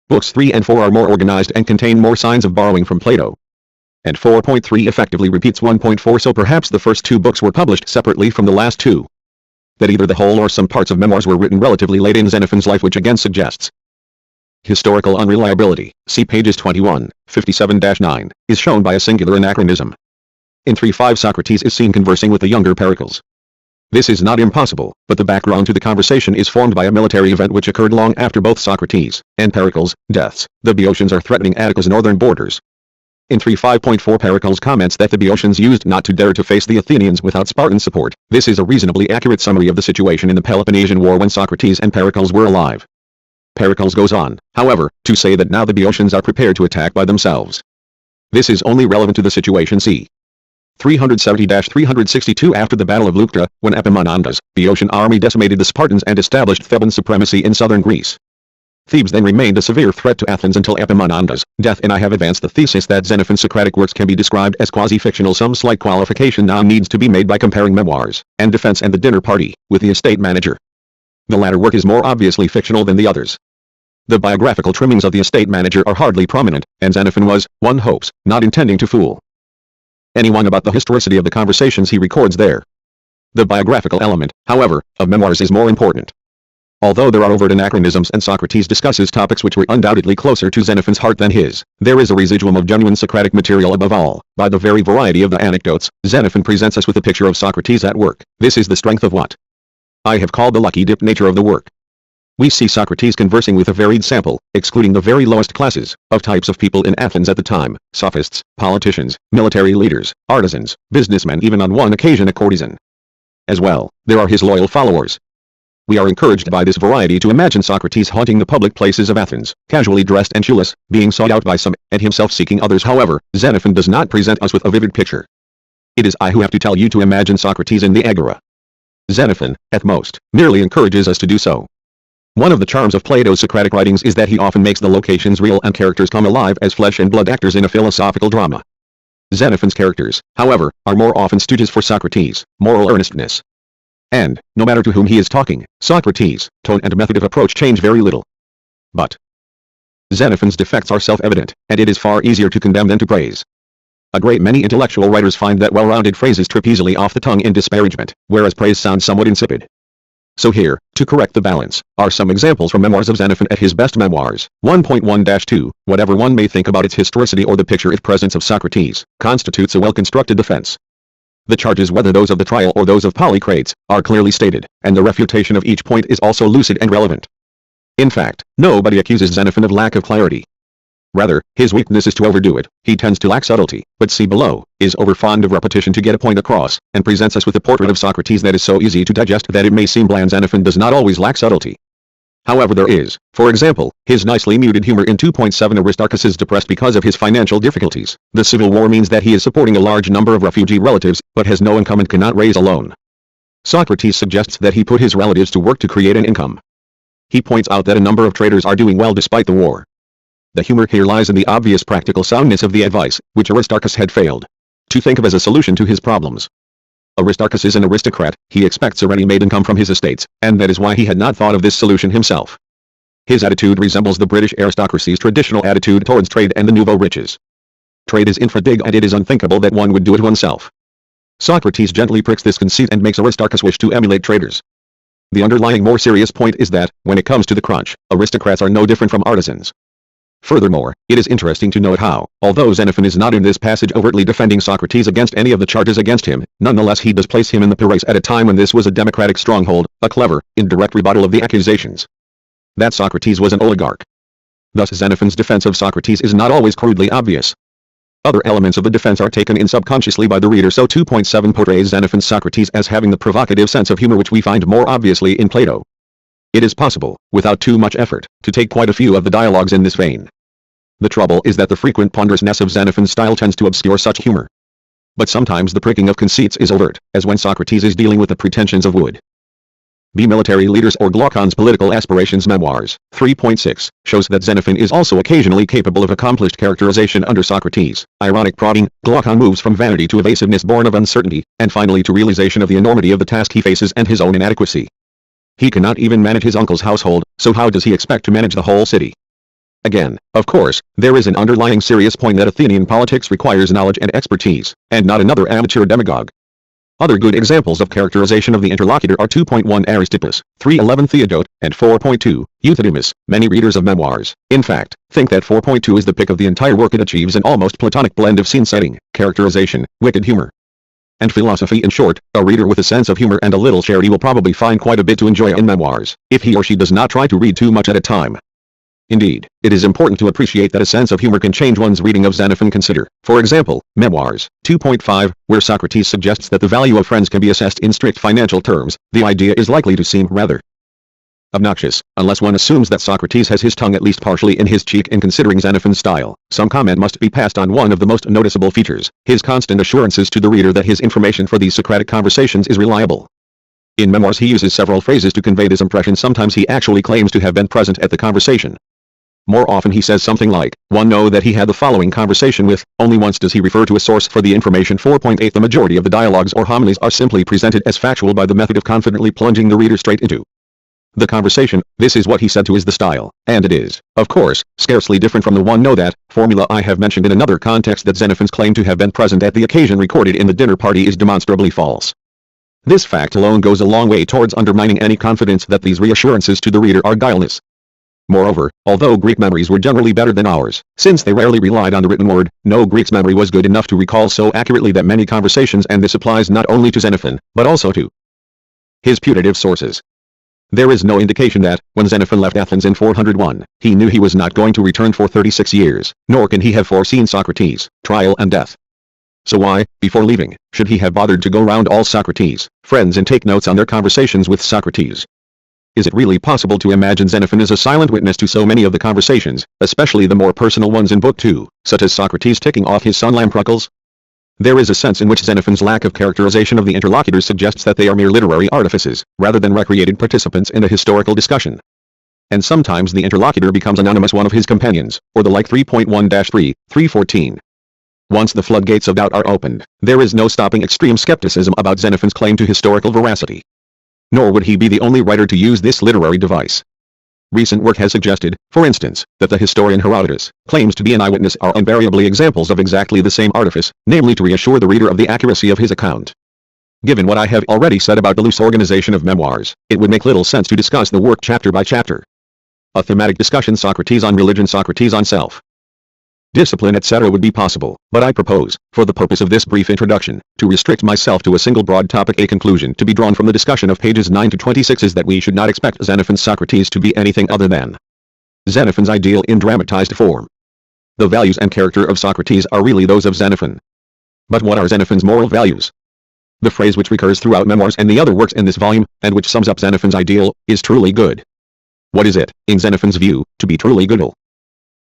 Books 3 and 4 are more organized and contain more signs of borrowing from Plato. And 4.3 effectively repeats 1.4, so perhaps the first 2 books were published separately from the last 2. That either the whole or some parts of memoirs were written relatively late in Xenophon's life, which again suggests historical unreliability. See pages 21, 57-9, is shown by a singular anachronism. In 3.5 Socrates is seen conversing with the younger Pericles. This is not impossible, but the background to the conversation is formed by a military event which occurred long after both Socrates and Pericles' deaths. The Boeotians are threatening Attica's northern borders. In 3.5.4 Pericles comments that the Boeotians used not to dare to face the Athenians without Spartan support. This is a reasonably accurate summary of the situation in the Peloponnesian War when Socrates and Pericles were alive. Pericles goes on, however, to say that now the Boeotians are prepared to attack by themselves. This is only relevant to the situation c. 370-362 after the Battle of Leuctra, when Epaminondas, Boeotian army decimated the Spartans and established Theban supremacy in southern Greece. Thebes then remained a severe threat to Athens until Epaminondas' death, and I have advanced the thesis that Xenophon's Socratic works can be described as quasi-fictional. Some slight qualification now needs to be made by comparing Memoirs and Defense and The Dinner Party with The Estate Manager. The latter work is more obviously fictional than the others. The biographical trimmings of the estate manager are hardly prominent, and Xenophon was, one hopes, not intending to fool anyone about the historicity of the conversations he records there. The biographical element, however, of memoirs is more important. Although there are overt anachronisms and Socrates discusses topics which were undoubtedly closer to Xenophon's heart than his, there is a residuum of genuine Socratic material above all. By the very variety of the anecdotes, Xenophon presents us with a picture of Socrates at work. This is the strength of what I have called the lucky dip nature of the work. We see Socrates conversing with a varied sample, excluding the very lowest classes, of types of people in Athens at the time: sophists, politicians, military leaders, artisans, businessmen, even on one occasion a courtesan. As well, there are his loyal followers. We are encouraged by this variety to imagine Socrates haunting the public places of Athens, casually dressed and shoeless, being sought out by some, and himself seeking others. However, Xenophon does not present us with a vivid picture. It is I who have to tell you to imagine Socrates in the agora. Xenophon, at most, merely encourages us to do so. One of the charms of Plato's Socratic writings is that he often makes the locations real and characters come alive as flesh and blood actors in a philosophical drama. Xenophon's characters, however, are more often stooges for Socrates' moral earnestness. And, no matter to whom he is talking, Socrates' tone and method of approach change very little. But Xenophon's defects are self-evident, and it is far easier to condemn than to praise. A great many intellectual writers find that well-rounded phrases trip easily off the tongue in disparagement, whereas praise sounds somewhat insipid. So here, to correct the balance, are some examples from Memoirs of Xenophon at his best. Memoirs 1.1-2. Whatever one may think about its historicity or the picture if presence of Socrates constitutes a well-constructed defense. The charges, whether those of the trial or those of Polycrates, are clearly stated, and the refutation of each point is also lucid and relevant. In fact, nobody accuses Xenophon of lack of clarity. Rather, his weakness is to overdo it. He tends to lack subtlety, but see below, is overfond of repetition to get a point across, and presents us with a portrait of Socrates that is so easy to digest that it may seem bland. Xenophon does not always lack subtlety. However, there is, for example, his nicely muted humor in 2.7. Aristarchus is depressed because of his financial difficulties. The civil war means that he is supporting a large number of refugee relatives, but has no income and cannot raise a loan. Socrates suggests that he put his relatives to work to create an income. He points out that a number of traders are doing well despite the war. The humor here lies in the obvious practical soundness of the advice, which Aristarchus had failed to think of as a solution to his problems. Aristarchus is an aristocrat, he expects a ready-made income from his estates, and that is why he had not thought of this solution himself. His attitude resembles the British aristocracy's traditional attitude towards trade and the nouveau riches. Trade is infra-dig, and it is unthinkable that one would do it oneself. Socrates gently pricks this conceit and makes Aristarchus wish to emulate traders. The underlying more serious point is that, when it comes to the crunch, aristocrats are no different from artisans. Furthermore, it is interesting to note how, although Xenophon is not in this passage overtly defending Socrates against any of the charges against him, nonetheless he does place him in the Preface at a time when this was a democratic stronghold, a clever, indirect rebuttal of the accusations that Socrates was an oligarch. Thus Xenophon's defense of Socrates is not always crudely obvious. Other elements of the defense are taken in subconsciously by the reader, so 2.7 portrays Xenophon's Socrates as having the provocative sense of humor which we find more obviously in Plato. It is possible, without too much effort, to take quite a few of the dialogues in this vein. The trouble is that the frequent ponderousness of Xenophon's style tends to obscure such humor. But sometimes the pricking of conceits is overt, as when Socrates is dealing with the pretensions of would-be military leaders or Glaucon's political aspirations. Memoirs 3.6 shows that Xenophon is also occasionally capable of accomplished characterization under Socrates' ironic prodding. Glaucon moves from vanity to evasiveness born of uncertainty, and finally to realization of the enormity of the task he faces and his own inadequacy. He cannot even manage his uncle's household, so how does he expect to manage the whole city? Again, of course, there is an underlying serious point that Athenian politics requires knowledge and expertise, and not another amateur demagogue. Other good examples of characterization of the interlocutor are 2.1 Aristippus, 3.11 Theodote, and 4.2 Euthydemus. Many readers of memoirs, in fact, think that 4.2 is the pick of the entire work. It achieves an almost platonic blend of scene setting, characterization, wicked humor, and philosophy. In short, a reader with a sense of humor and a little charity will probably find quite a bit to enjoy in memoirs, if he or she does not try to read too much at a time. Indeed, it is important to appreciate that a sense of humor can change one's reading of Xenophon. Consider, for example, Memoirs 2.5, where Socrates suggests that the value of friends can be assessed in strict financial terms. The idea is likely to seem rather obnoxious, unless one assumes that Socrates has his tongue at least partially in his cheek in considering Xenophon's style. Some comment must be passed on one of the most noticeable features, his constant assurances to the reader that his information for these Socratic conversations is reliable. In Memoirs he uses several phrases to convey this impression. Sometimes he actually claims to have been present at the conversation. More often he says something like, "One know that he had the following conversation with." Only once does he refer to a source for the information. 4.8 The majority of the dialogues or homilies are simply presented as factual by the method of confidently plunging the reader straight into The conversation, "This is what he said to," is the style, and it is, of course, scarcely different from the "one know that" formula I have mentioned in another context. That Xenophon's claim to have been present at the occasion recorded in the dinner party is demonstrably false. This fact alone goes a long way towards undermining any confidence that these reassurances to the reader are guileless. Moreover, although Greek memories were generally better than ours, since they rarely relied on the written word, no Greek's memory was good enough to recall so accurately that many conversations, and this applies not only to Xenophon, but also to his putative sources. There is no indication that, when Xenophon left Athens in 401, he knew he was not going to return for 36 years, nor can he have foreseen Socrates' trial and death. So why, before leaving, should he have bothered to go round all Socrates' friends and take notes on their conversations with Socrates? Is it really possible to imagine Xenophon as a silent witness to so many of the conversations, especially the more personal ones in Book 2, such as Socrates ticking off his son Lamprocles? There is a sense in which Xenophon's lack of characterization of the interlocutors suggests that they are mere literary artifices, rather than recreated participants in a historical discussion. And sometimes the interlocutor becomes anonymous one of his companions, or the like. 3.1-3, 314. Once the floodgates of doubt are opened, there is no stopping extreme skepticism about Xenophon's claim to historical veracity. Nor would he be the only writer to use this literary device. Recent work has suggested, for instance, that the historian Herodotus' claims to be an eyewitness are invariably examples of exactly the same artifice, namely to reassure the reader of the accuracy of his account. Given what I have already said about the loose organization of memoirs, it would make little sense to discuss the work chapter by chapter. A thematic discussion, Socrates on religion, Socrates on self discipline, etc. would be possible, but I propose, for the purpose of this brief introduction, to restrict myself to a single broad topic. A conclusion to be drawn from the discussion of pages 9 to 26 is that we should not expect Xenophon's Socrates to be anything other than Xenophon's ideal in dramatized form. The values and character of Socrates are really those of Xenophon. But what are Xenophon's moral values? The phrase which recurs throughout memoirs and the other works in this volume, and which sums up Xenophon's ideal, is truly good. What is it, in Xenophon's view, to be truly good?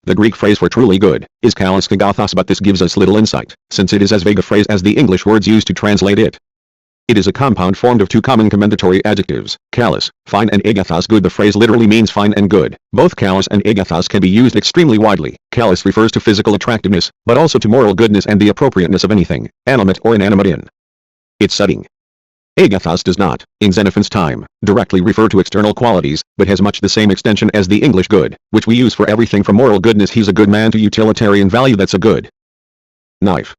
The Greek phrase for truly good is kalos kagathos, but this gives us little insight, since it is as vague a phrase as the English words used to translate it. It is a compound formed of two common commendatory adjectives, kalos, fine, and agathos, good. The phrase literally means fine and good. Both kalos and agathos can be used extremely widely. Kalos refers to physical attractiveness, but also to moral goodness and the appropriateness of anything, animate or inanimate, in its setting. Agathos does not, in Xenophon's time, directly refer to external qualities, but has much the same extension as the English good, which we use for everything from moral goodness, he's a good man, to utilitarian value, that's a good knife.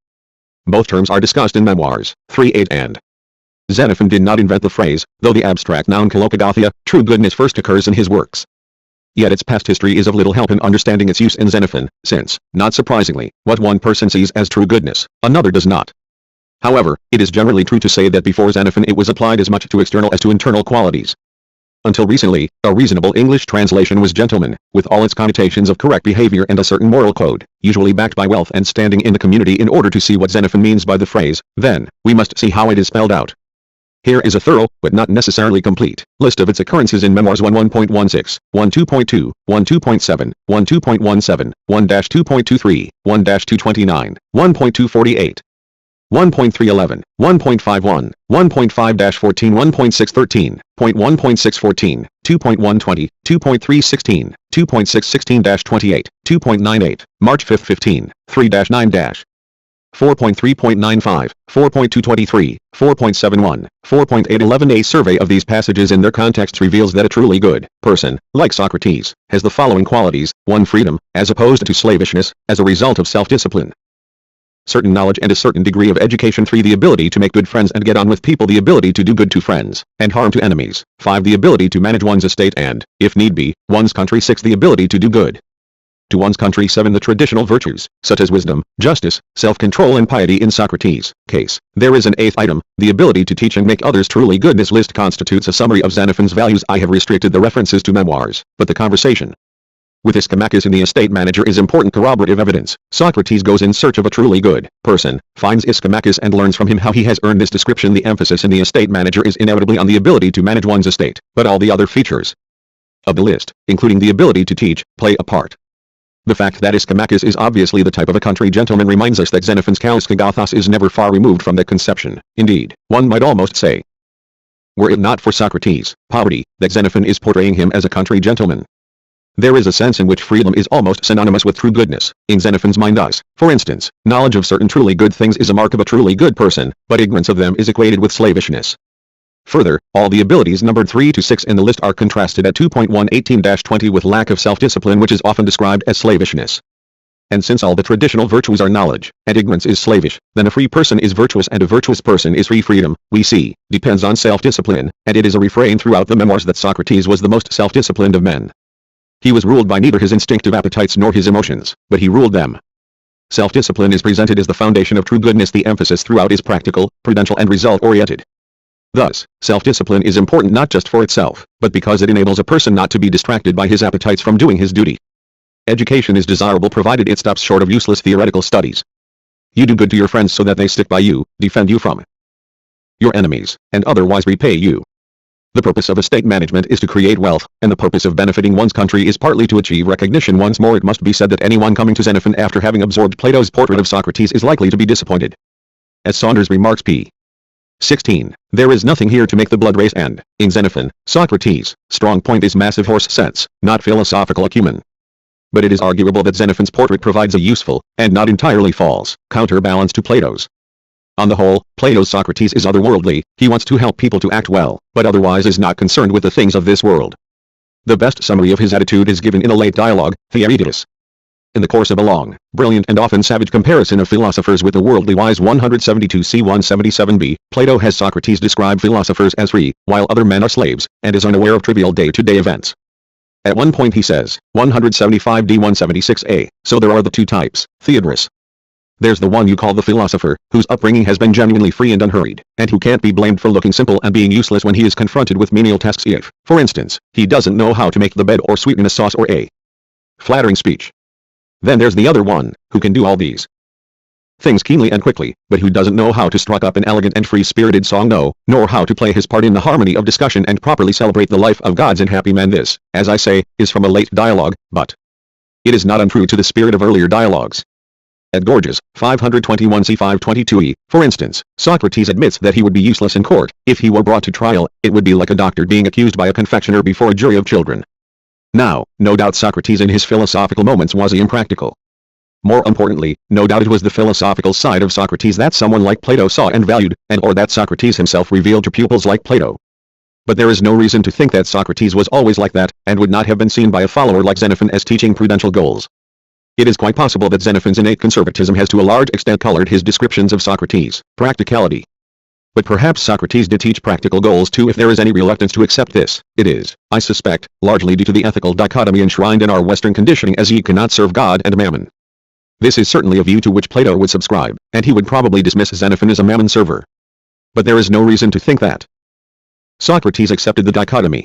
Both terms are discussed in Memoirs 3.8 and Xenophon did not invent the phrase, though the abstract noun kalokagothia, true goodness, first occurs in his works. Yet its past history is of little help in understanding its use in Xenophon, since, not surprisingly, what one person sees as true goodness, another does not. However, it is generally true to say that before Xenophon it was applied as much to external as to internal qualities. Until recently, a reasonable English translation was gentleman, with all its connotations of correct behavior and a certain moral code, usually backed by wealth and standing in the community. In order to see what Xenophon means by the phrase, then, we must see how it is spelled out. Here is a thorough, but not necessarily complete, list of its occurrences in Memoirs 1.16, 1.2.2, 1.2.7, 1.2.17, 1-2.23, 1-229, 1.248. 1.311, 1.51, 1.5-14, 1.613, 1.614, 2.120, 2.316, 2.616-28, 2.98, March 5, 15, 3-9-, 4.3.95, 4.223, 4.71, 4.811. A survey of these passages in their contexts reveals that a truly good person, like Socrates, has the following qualities: 1. Freedom, as opposed to slavishness, as a result of self-discipline. Certain knowledge and a certain degree of education. 3. The ability to make good friends and get on with people. The ability to do good to friends, and harm to enemies. 5. The ability to manage one's estate and, if need be, one's country. 6. The ability to do good to one's country. 7. The traditional virtues, such as wisdom, justice, self-control and piety. In Socrates' case, there is an 8th item, the ability to teach and make others truly good. This list constitutes a summary of Xenophon's values. I have restricted the references to Memoirs, but the conversation with Ischomachus in the estate manager is important corroborative evidence. Socrates goes in search of a truly good person, finds Ischomachus and learns from him how he has earned this description. The emphasis in the estate manager is inevitably on the ability to manage one's estate, but all the other features of the list, including the ability to teach, play a part. The fact that Ischomachus is obviously the type of a country gentleman reminds us that Xenophon's kalos kagathos is never far removed from that conception. Indeed, one might almost say, were it not for Socrates' poverty, that Xenophon is portraying him as a country gentleman. There is a sense in which freedom is almost synonymous with true goodness, in Xenophon's mind. Thus, for instance, knowledge of certain truly good things is a mark of a truly good person, but ignorance of them is equated with slavishness. Further, all the abilities numbered 3 to 6 in the list are contrasted at 2.118-20 with lack of self-discipline, which is often described as slavishness. And since all the traditional virtues are knowledge, and ignorance is slavish, then a free person is virtuous and a virtuous person is free. Freedom, we see, depends on self-discipline, and it is a refrain throughout the memoirs that Socrates was the most self-disciplined of men. He was ruled by neither his instinctive appetites nor his emotions, but he ruled them. Self-discipline is presented as the foundation of true goodness. The emphasis throughout is practical, prudential and result-oriented. Thus, self-discipline is important not just for itself, but because it enables a person not to be distracted by his appetites from doing his duty. Education is desirable provided it stops short of useless theoretical studies. You do good to your friends so that they stick by you, defend you from your enemies, and otherwise repay you. The purpose of estate management is to create wealth, and the purpose of benefiting one's country is partly to achieve recognition. Once more, it must be said that anyone coming to Xenophon after having absorbed Plato's portrait of Socrates is likely to be disappointed. As Saunders remarks p. 16, there is nothing here to make the blood race, and, in Xenophon, Socrates' strong point is massive horse sense, not philosophical acumen. But it is arguable that Xenophon's portrait provides a useful, and not entirely false, counterbalance to Plato's. On the whole, Plato's Socrates is otherworldly. He wants to help people to act well, but otherwise is not concerned with the things of this world. The best summary of his attitude is given in a late dialogue, Theaetetus. In the course of a long, brilliant and often savage comparison of philosophers with the worldly wise 172 c. 177b, Plato has Socrates describe philosophers as free, while other men are slaves, and is unaware of trivial day-to-day events. At one point he says, 175 d. 176a, so there are the two types, Theodorus. There's the one you call the philosopher, whose upbringing has been genuinely free and unhurried, and who can't be blamed for looking simple and being useless when he is confronted with menial tasks if, for instance, he doesn't know how to make the bed or sweeten a sauce or a flattering speech. Then there's the other one, who can do all these things keenly and quickly, but who doesn't know how to strike up an elegant and free-spirited song, nor how to play his part in the harmony of discussion and properly celebrate the life of gods and happy men. This, as I say, is from a late dialogue, but it is not untrue to the spirit of earlier dialogues. At Gorgias, 521 c. 522e, for instance, Socrates admits that he would be useless in court. If he were brought to trial, it would be like a doctor being accused by a confectioner before a jury of children. Now, no doubt Socrates in his philosophical moments was impractical. More importantly, no doubt it was the philosophical side of Socrates that someone like Plato saw and valued, or that Socrates himself revealed to pupils like Plato. But there is no reason to think that Socrates was always like that, and would not have been seen by a follower like Xenophon as teaching prudential goals. It is quite possible that Xenophon's innate conservatism has to a large extent colored his descriptions of Socrates' practicality. But perhaps Socrates did teach practical goals too. If there is any reluctance to accept this, it is, I suspect, largely due to the ethical dichotomy enshrined in our Western conditioning as ye cannot serve God and mammon. This is certainly a view to which Plato would subscribe, and he would probably dismiss Xenophon as a mammon server. But there is no reason to think that Socrates accepted the dichotomy.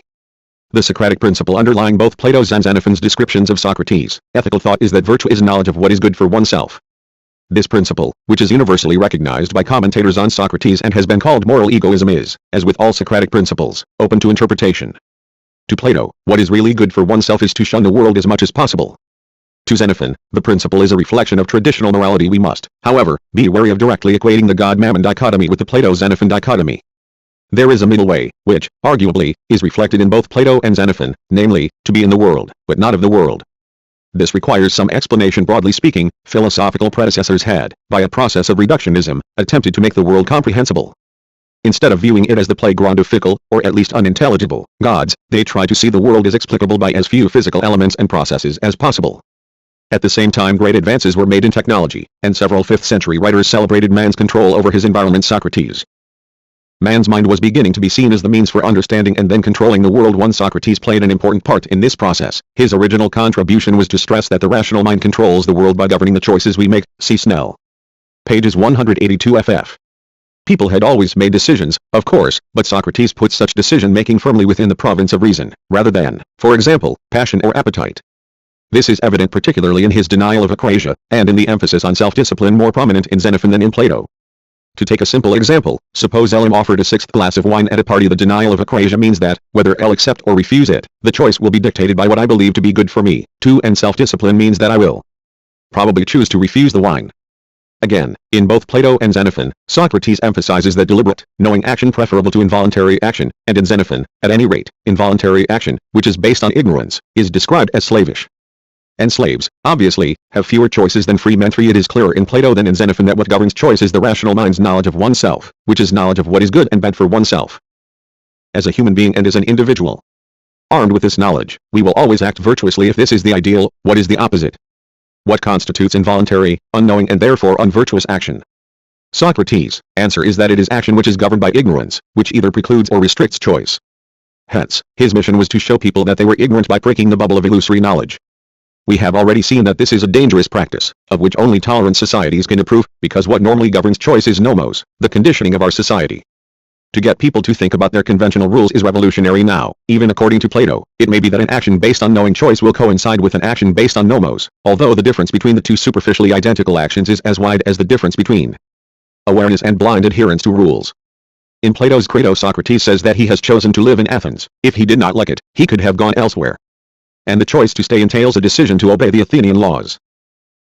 The Socratic principle underlying both Plato's and Xenophon's descriptions of Socrates' ethical thought is that virtue is knowledge of what is good for oneself. This principle, which is universally recognized by commentators on Socrates and has been called moral egoism, is, as with all Socratic principles, open to interpretation. To Plato, what is really good for oneself is to shun the world as much as possible. To Xenophon, the principle is a reflection of traditional morality. We must, however, be wary of directly equating the God-mammon dichotomy with the Plato-Xenophon dichotomy. There is a middle way, which, arguably, is reflected in both Plato and Xenophon, namely, to be in the world, but not of the world. This requires some explanation. Broadly speaking, philosophical predecessors had, by a process of reductionism, attempted to make the world comprehensible. Instead of viewing it as the playground of fickle, or at least unintelligible, gods, they tried to see the world as explicable by as few physical elements and processes as possible. At the same time, great advances were made in technology, and several 5th-century writers celebrated man's control over his environment. Socrates' man's mind was beginning to be seen as the means for understanding and then controlling the world. Socrates played an important part in this process. His original contribution was to stress that the rational mind controls the world by governing the choices we make. See Snell. Pages 182 ff. People had always made decisions, of course, but Socrates put such decision-making firmly within the province of reason, rather than, for example, passion or appetite. This is evident particularly in his denial of acrasia, and in the emphasis on self-discipline more prominent in Xenophon than in Plato. To take a simple example, suppose L am offered a 6th glass of wine at a party. The denial of acrasia means that, whether L accept or refuse it, the choice will be dictated by what I believe to be good for me. 2. And self-discipline means that I will probably choose to refuse the wine. Again, in both Plato and Xenophon, Socrates emphasizes that deliberate, knowing action preferable to involuntary action, and in Xenophon, at any rate, involuntary action, which is based on ignorance, is described as slavish. And slaves, obviously, have fewer choices than free men. 3. It is clearer in Plato than in Xenophon that what governs choice is the rational mind's knowledge of oneself, which is knowledge of what is good and bad for oneself. as a human being and as an individual. Armed with this knowledge, we will always act virtuously if this is the ideal. What is the opposite? What constitutes involuntary, unknowing and therefore unvirtuous action? Socrates' answer is that it is action which is governed by ignorance, which either precludes or restricts choice. Hence, his mission was to show people that they were ignorant by breaking the bubble of illusory knowledge. We have already seen that this is a dangerous practice, of which only tolerant societies can approve, because what normally governs choice is nomos, the conditioning of our society. To get people to think about their conventional rules is revolutionary now. Even according to Plato, it may be that an action based on knowing choice will coincide with an action based on nomos, although the difference between the two superficially identical actions is as wide as the difference between awareness and blind adherence to rules. In Plato's Credo, Socrates says that he has chosen to live in Athens. If he did not like it, he could have gone elsewhere. And the choice to stay entails a decision to obey the Athenian laws.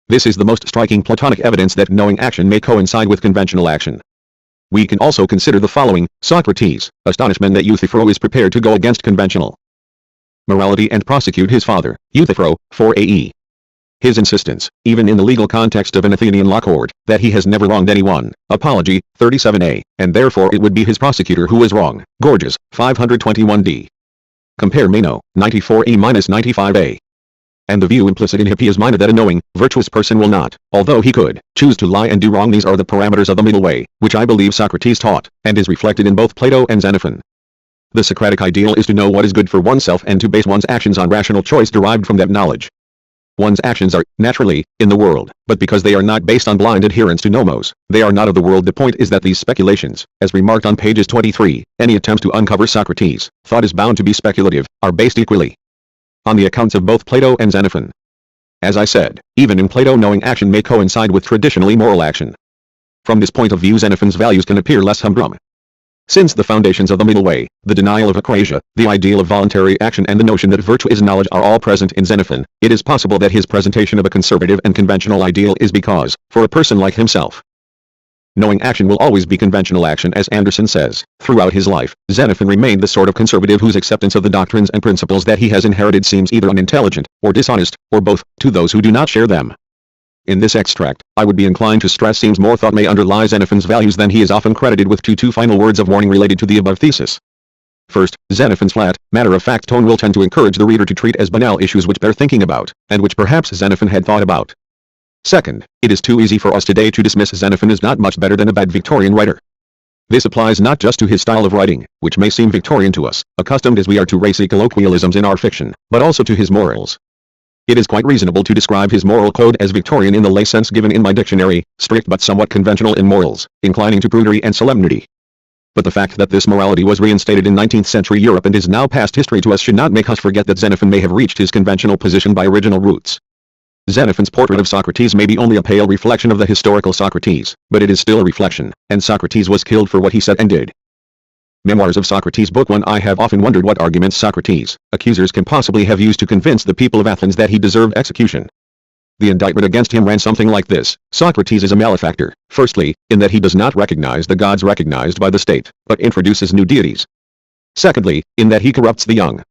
This is the most striking Platonic evidence that knowing action may coincide with conventional action. We can also consider the following: Socrates' astonishment that Euthyphro is prepared to go against conventional morality and prosecute his father, Euthyphro, 4 AE. His insistence, even in the legal context of an Athenian law court, that he has never wronged anyone, Apology, 37a, and therefore it would be his prosecutor who was wrong, Gorgias, 521d. Compare Meno, 94e-95a. And the view implicit in Hippias Minor that a knowing, virtuous person will not, although he could, choose to lie and do wrong. These are the parameters of the middle way, which I believe Socrates taught, and is reflected in both Plato and Xenophon. The Socratic ideal is to know what is good for oneself and to base one's actions on rational choice derived from that knowledge. One's actions are, naturally, in the world, but because they are not based on blind adherence to nomos, they are not of the world. The point is that these speculations, as remarked on pages 23, any attempts to uncover Socrates' thought is bound to be speculative, are based equally on the accounts of both Plato and Xenophon. As I said, even in Plato knowing action may coincide with traditionally moral action. From this point of view Xenophon's values can appear less humdrum. Since the foundations of the middle way, the denial of acrasia, the ideal of voluntary action and the notion that virtue is knowledge are all present in Xenophon, it is possible that his presentation of a conservative and conventional ideal is because, for a person like himself, knowing action will always be conventional action. As Anderson says, throughout his life, Xenophon remained the sort of conservative whose acceptance of the doctrines and principles that he has inherited seems either unintelligent, or dishonest, or both, to those who do not share them. In this extract, I would be inclined to stress seems more thought may underlie Xenophon's values than he is often credited with. Two final words of warning related to the above thesis. First, Xenophon's flat, matter-of-fact tone will tend to encourage the reader to treat as banal issues which bear thinking about, and which perhaps Xenophon had thought about. Second, it is too easy for us today to dismiss Xenophon as not much better than a bad Victorian writer. This applies not just to his style of writing, which may seem Victorian to us, accustomed as we are to racy colloquialisms in our fiction, but also to his morals. It is quite reasonable to describe his moral code as Victorian in the lay sense given in my dictionary, strict but somewhat conventional in morals, inclining to prudery and solemnity. But the fact that this morality was reinstated in 19th century Europe and is now past history to us should not make us forget that Xenophon may have reached his conventional position by original roots. Xenophon's portrait of Socrates may be only a pale reflection of the historical Socrates, but it is still a reflection, and Socrates was killed for what he said and did. Memoirs of Socrates Book 1. I have often wondered what arguments Socrates' accusers can possibly have used to convince the people of Athens that he deserved execution. The indictment against him ran something like this: Socrates is a malefactor, firstly, in that he does not recognize the gods recognized by the state, but introduces new deities. Secondly, in that he corrupts the young.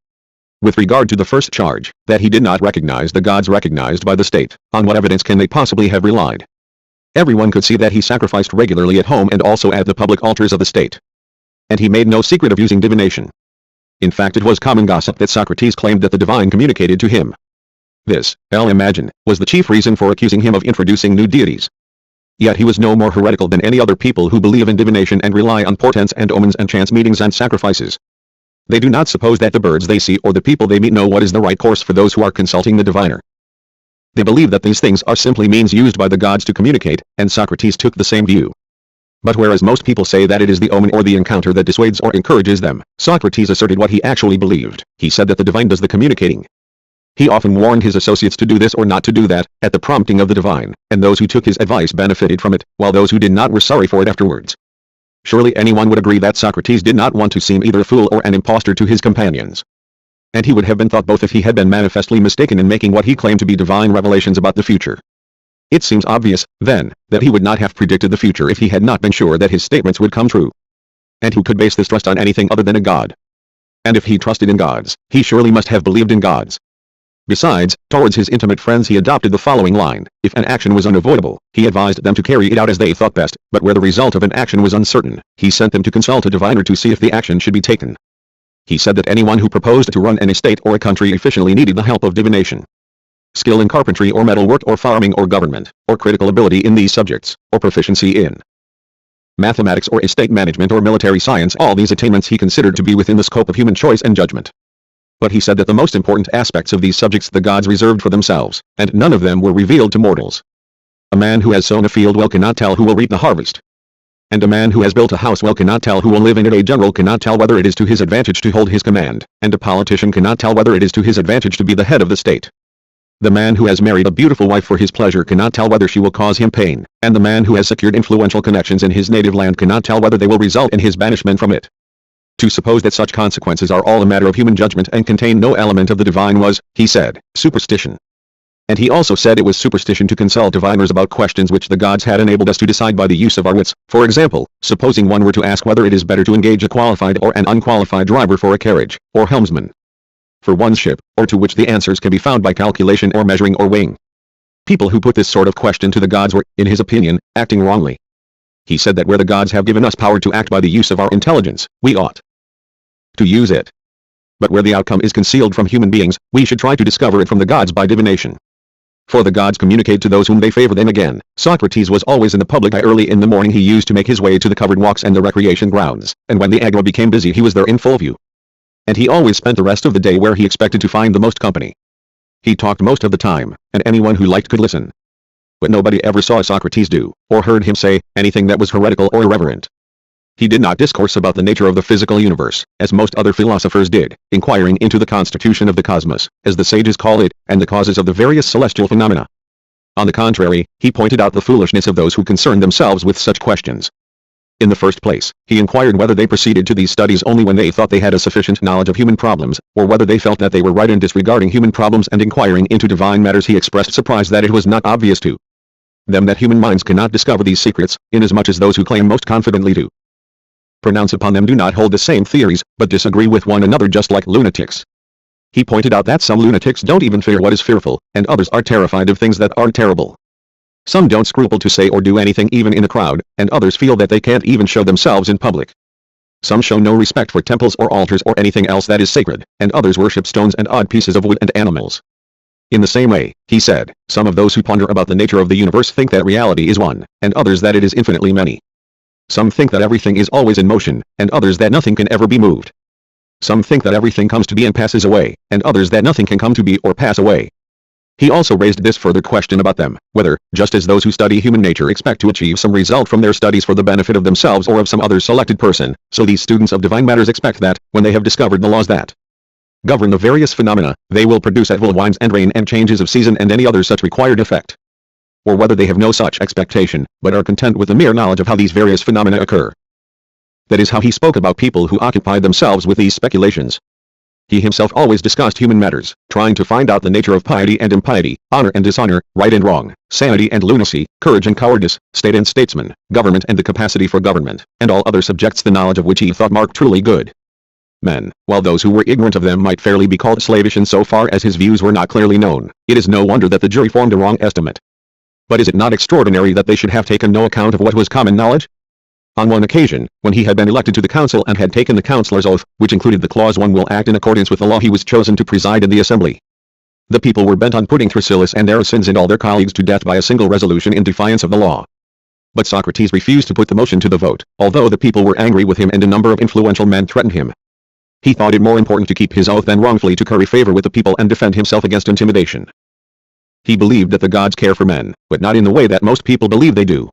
With regard to the first charge, that he did not recognize the gods recognized by the state, on what evidence can they possibly have relied? Everyone could see that he sacrificed regularly at home and also at the public altars of the state. And he made no secret of using divination. In fact, it was common gossip that Socrates claimed that the divine communicated to him. This, I'll imagine, was the chief reason for accusing him of introducing new deities. Yet he was no more heretical than any other people who believe in divination and rely on portents and omens and chance meetings and sacrifices. They do not suppose that the birds they see or the people they meet know what is the right course for those who are consulting the diviner. They believe that these things are simply means used by the gods to communicate, and Socrates took the same view. But whereas most people say that it is the omen or the encounter that dissuades or encourages them, Socrates asserted what he actually believed. He said that the divine does the communicating. He often warned his associates to do this or not to do that, at the prompting of the divine, and those who took his advice benefited from it, while those who did not were sorry for it afterwards. Surely anyone would agree that Socrates did not want to seem either a fool or an impostor to his companions. And he would have been thought both if he had been manifestly mistaken in making what he claimed to be divine revelations about the future. It seems obvious, then, that he would not have predicted the future if he had not been sure that his statements would come true. And who could base this trust on anything other than a god? And if he trusted in gods, he surely must have believed in gods. Besides, towards his intimate friends he adopted the following line: if an action was unavoidable, he advised them to carry it out as they thought best, but where the result of an action was uncertain, he sent them to consult a diviner to see if the action should be taken. He said that anyone who proposed to run an estate or a country efficiently needed the help of divination. Skill in carpentry or metalwork or farming or government, or critical ability in these subjects, or proficiency in mathematics or estate management or military science. All these attainments he considered to be within the scope of human choice and judgment. But he said that the most important aspects of these subjects the gods reserved for themselves, and none of them were revealed to mortals. A man who has sown a field well cannot tell who will reap the harvest. And a man who has built a house well cannot tell who will live in it. A general cannot tell whether it is to his advantage to hold his command, and a politician cannot tell whether it is to his advantage to be the head of the state. The man who has married a beautiful wife for his pleasure cannot tell whether she will cause him pain, and the man who has secured influential connections in his native land cannot tell whether they will result in his banishment from it. To suppose that such consequences are all a matter of human judgment and contain no element of the divine was, he said, superstition. And he also said it was superstition to consult diviners about questions which the gods had enabled us to decide by the use of our wits. For example, supposing one were to ask whether it is better to engage a qualified or an unqualified driver for a carriage, or helmsman for one's ship, or to which the answers can be found by calculation or measuring or weighing. People who put this sort of question to the gods were, in his opinion, acting wrongly. He said that where the gods have given us power to act by the use of our intelligence, we ought to use it. But where the outcome is concealed from human beings, we should try to discover it from the gods by divination. For the gods communicate to those whom they favor. Then again, Socrates was always in the public eye. Early in the morning he used to make his way to the covered walks and the recreation grounds, and when the agora became busy he was there in full view. And he always spent the rest of the day where he expected to find the most company. He talked most of the time, and anyone who liked could listen. But nobody ever saw Socrates do, or heard him say, anything that was heretical or irreverent. He did not discourse about the nature of the physical universe, as most other philosophers did, inquiring into the constitution of the cosmos, as the sages call it, and the causes of the various celestial phenomena. On the contrary, he pointed out the foolishness of those who concern themselves with such questions. In the first place, he inquired whether they proceeded to these studies only when they thought they had a sufficient knowledge of human problems, or whether they felt that they were right in disregarding human problems and inquiring into divine matters. He expressed surprise that it was not obvious to them that human minds cannot discover these secrets, inasmuch as those who claim most confidently to pronounce upon them do not hold the same theories, but disagree with one another just like lunatics. He pointed out that some lunatics don't even fear what is fearful, and others are terrified of things that are terrible. Some don't scruple to say or do anything even in a crowd, and others feel that they can't even show themselves in public. Some show no respect for temples or altars or anything else that is sacred, and others worship stones and odd pieces of wood and animals. In the same way, he said, some of those who ponder about the nature of the universe think that reality is one, and others that it is infinitely many. Some think that everything is always in motion, and others that nothing can ever be moved. Some think that everything comes to be and passes away, and others that nothing can come to be or pass away. He also raised this further question about them, whether, just as those who study human nature expect to achieve some result from their studies for the benefit of themselves or of some other selected person, so these students of divine matters expect that, when they have discovered the laws that govern the various phenomena, they will produce at will winds and rain and changes of season and any other such required effect. Or whether they have no such expectation, but are content with the mere knowledge of how these various phenomena occur. That is how he spoke about people who occupied themselves with these speculations. He himself always discussed human matters, trying to find out the nature of piety and impiety, honor and dishonor, right and wrong, sanity and lunacy, courage and cowardice, state and statesman, government and the capacity for government, and all other subjects the knowledge of which he thought marked truly good men, while those who were ignorant of them might fairly be called slavish in so far as his views were not clearly known. It is no wonder that the jury formed a wrong estimate. But is it not extraordinary that they should have taken no account of what was common knowledge? On one occasion, when he had been elected to the council and had taken the councillor's oath, which included the clause one will act in accordance with the law, he was chosen to preside in the assembly. The people were bent on putting Thrasyllus and Aracines and all their colleagues to death by a single resolution in defiance of the law. But Socrates refused to put the motion to the vote, although the people were angry with him and a number of influential men threatened him. He thought it more important to keep his oath than wrongfully to curry favor with the people and defend himself against intimidation. He believed that the gods care for men, but not in the way that most people believe they do.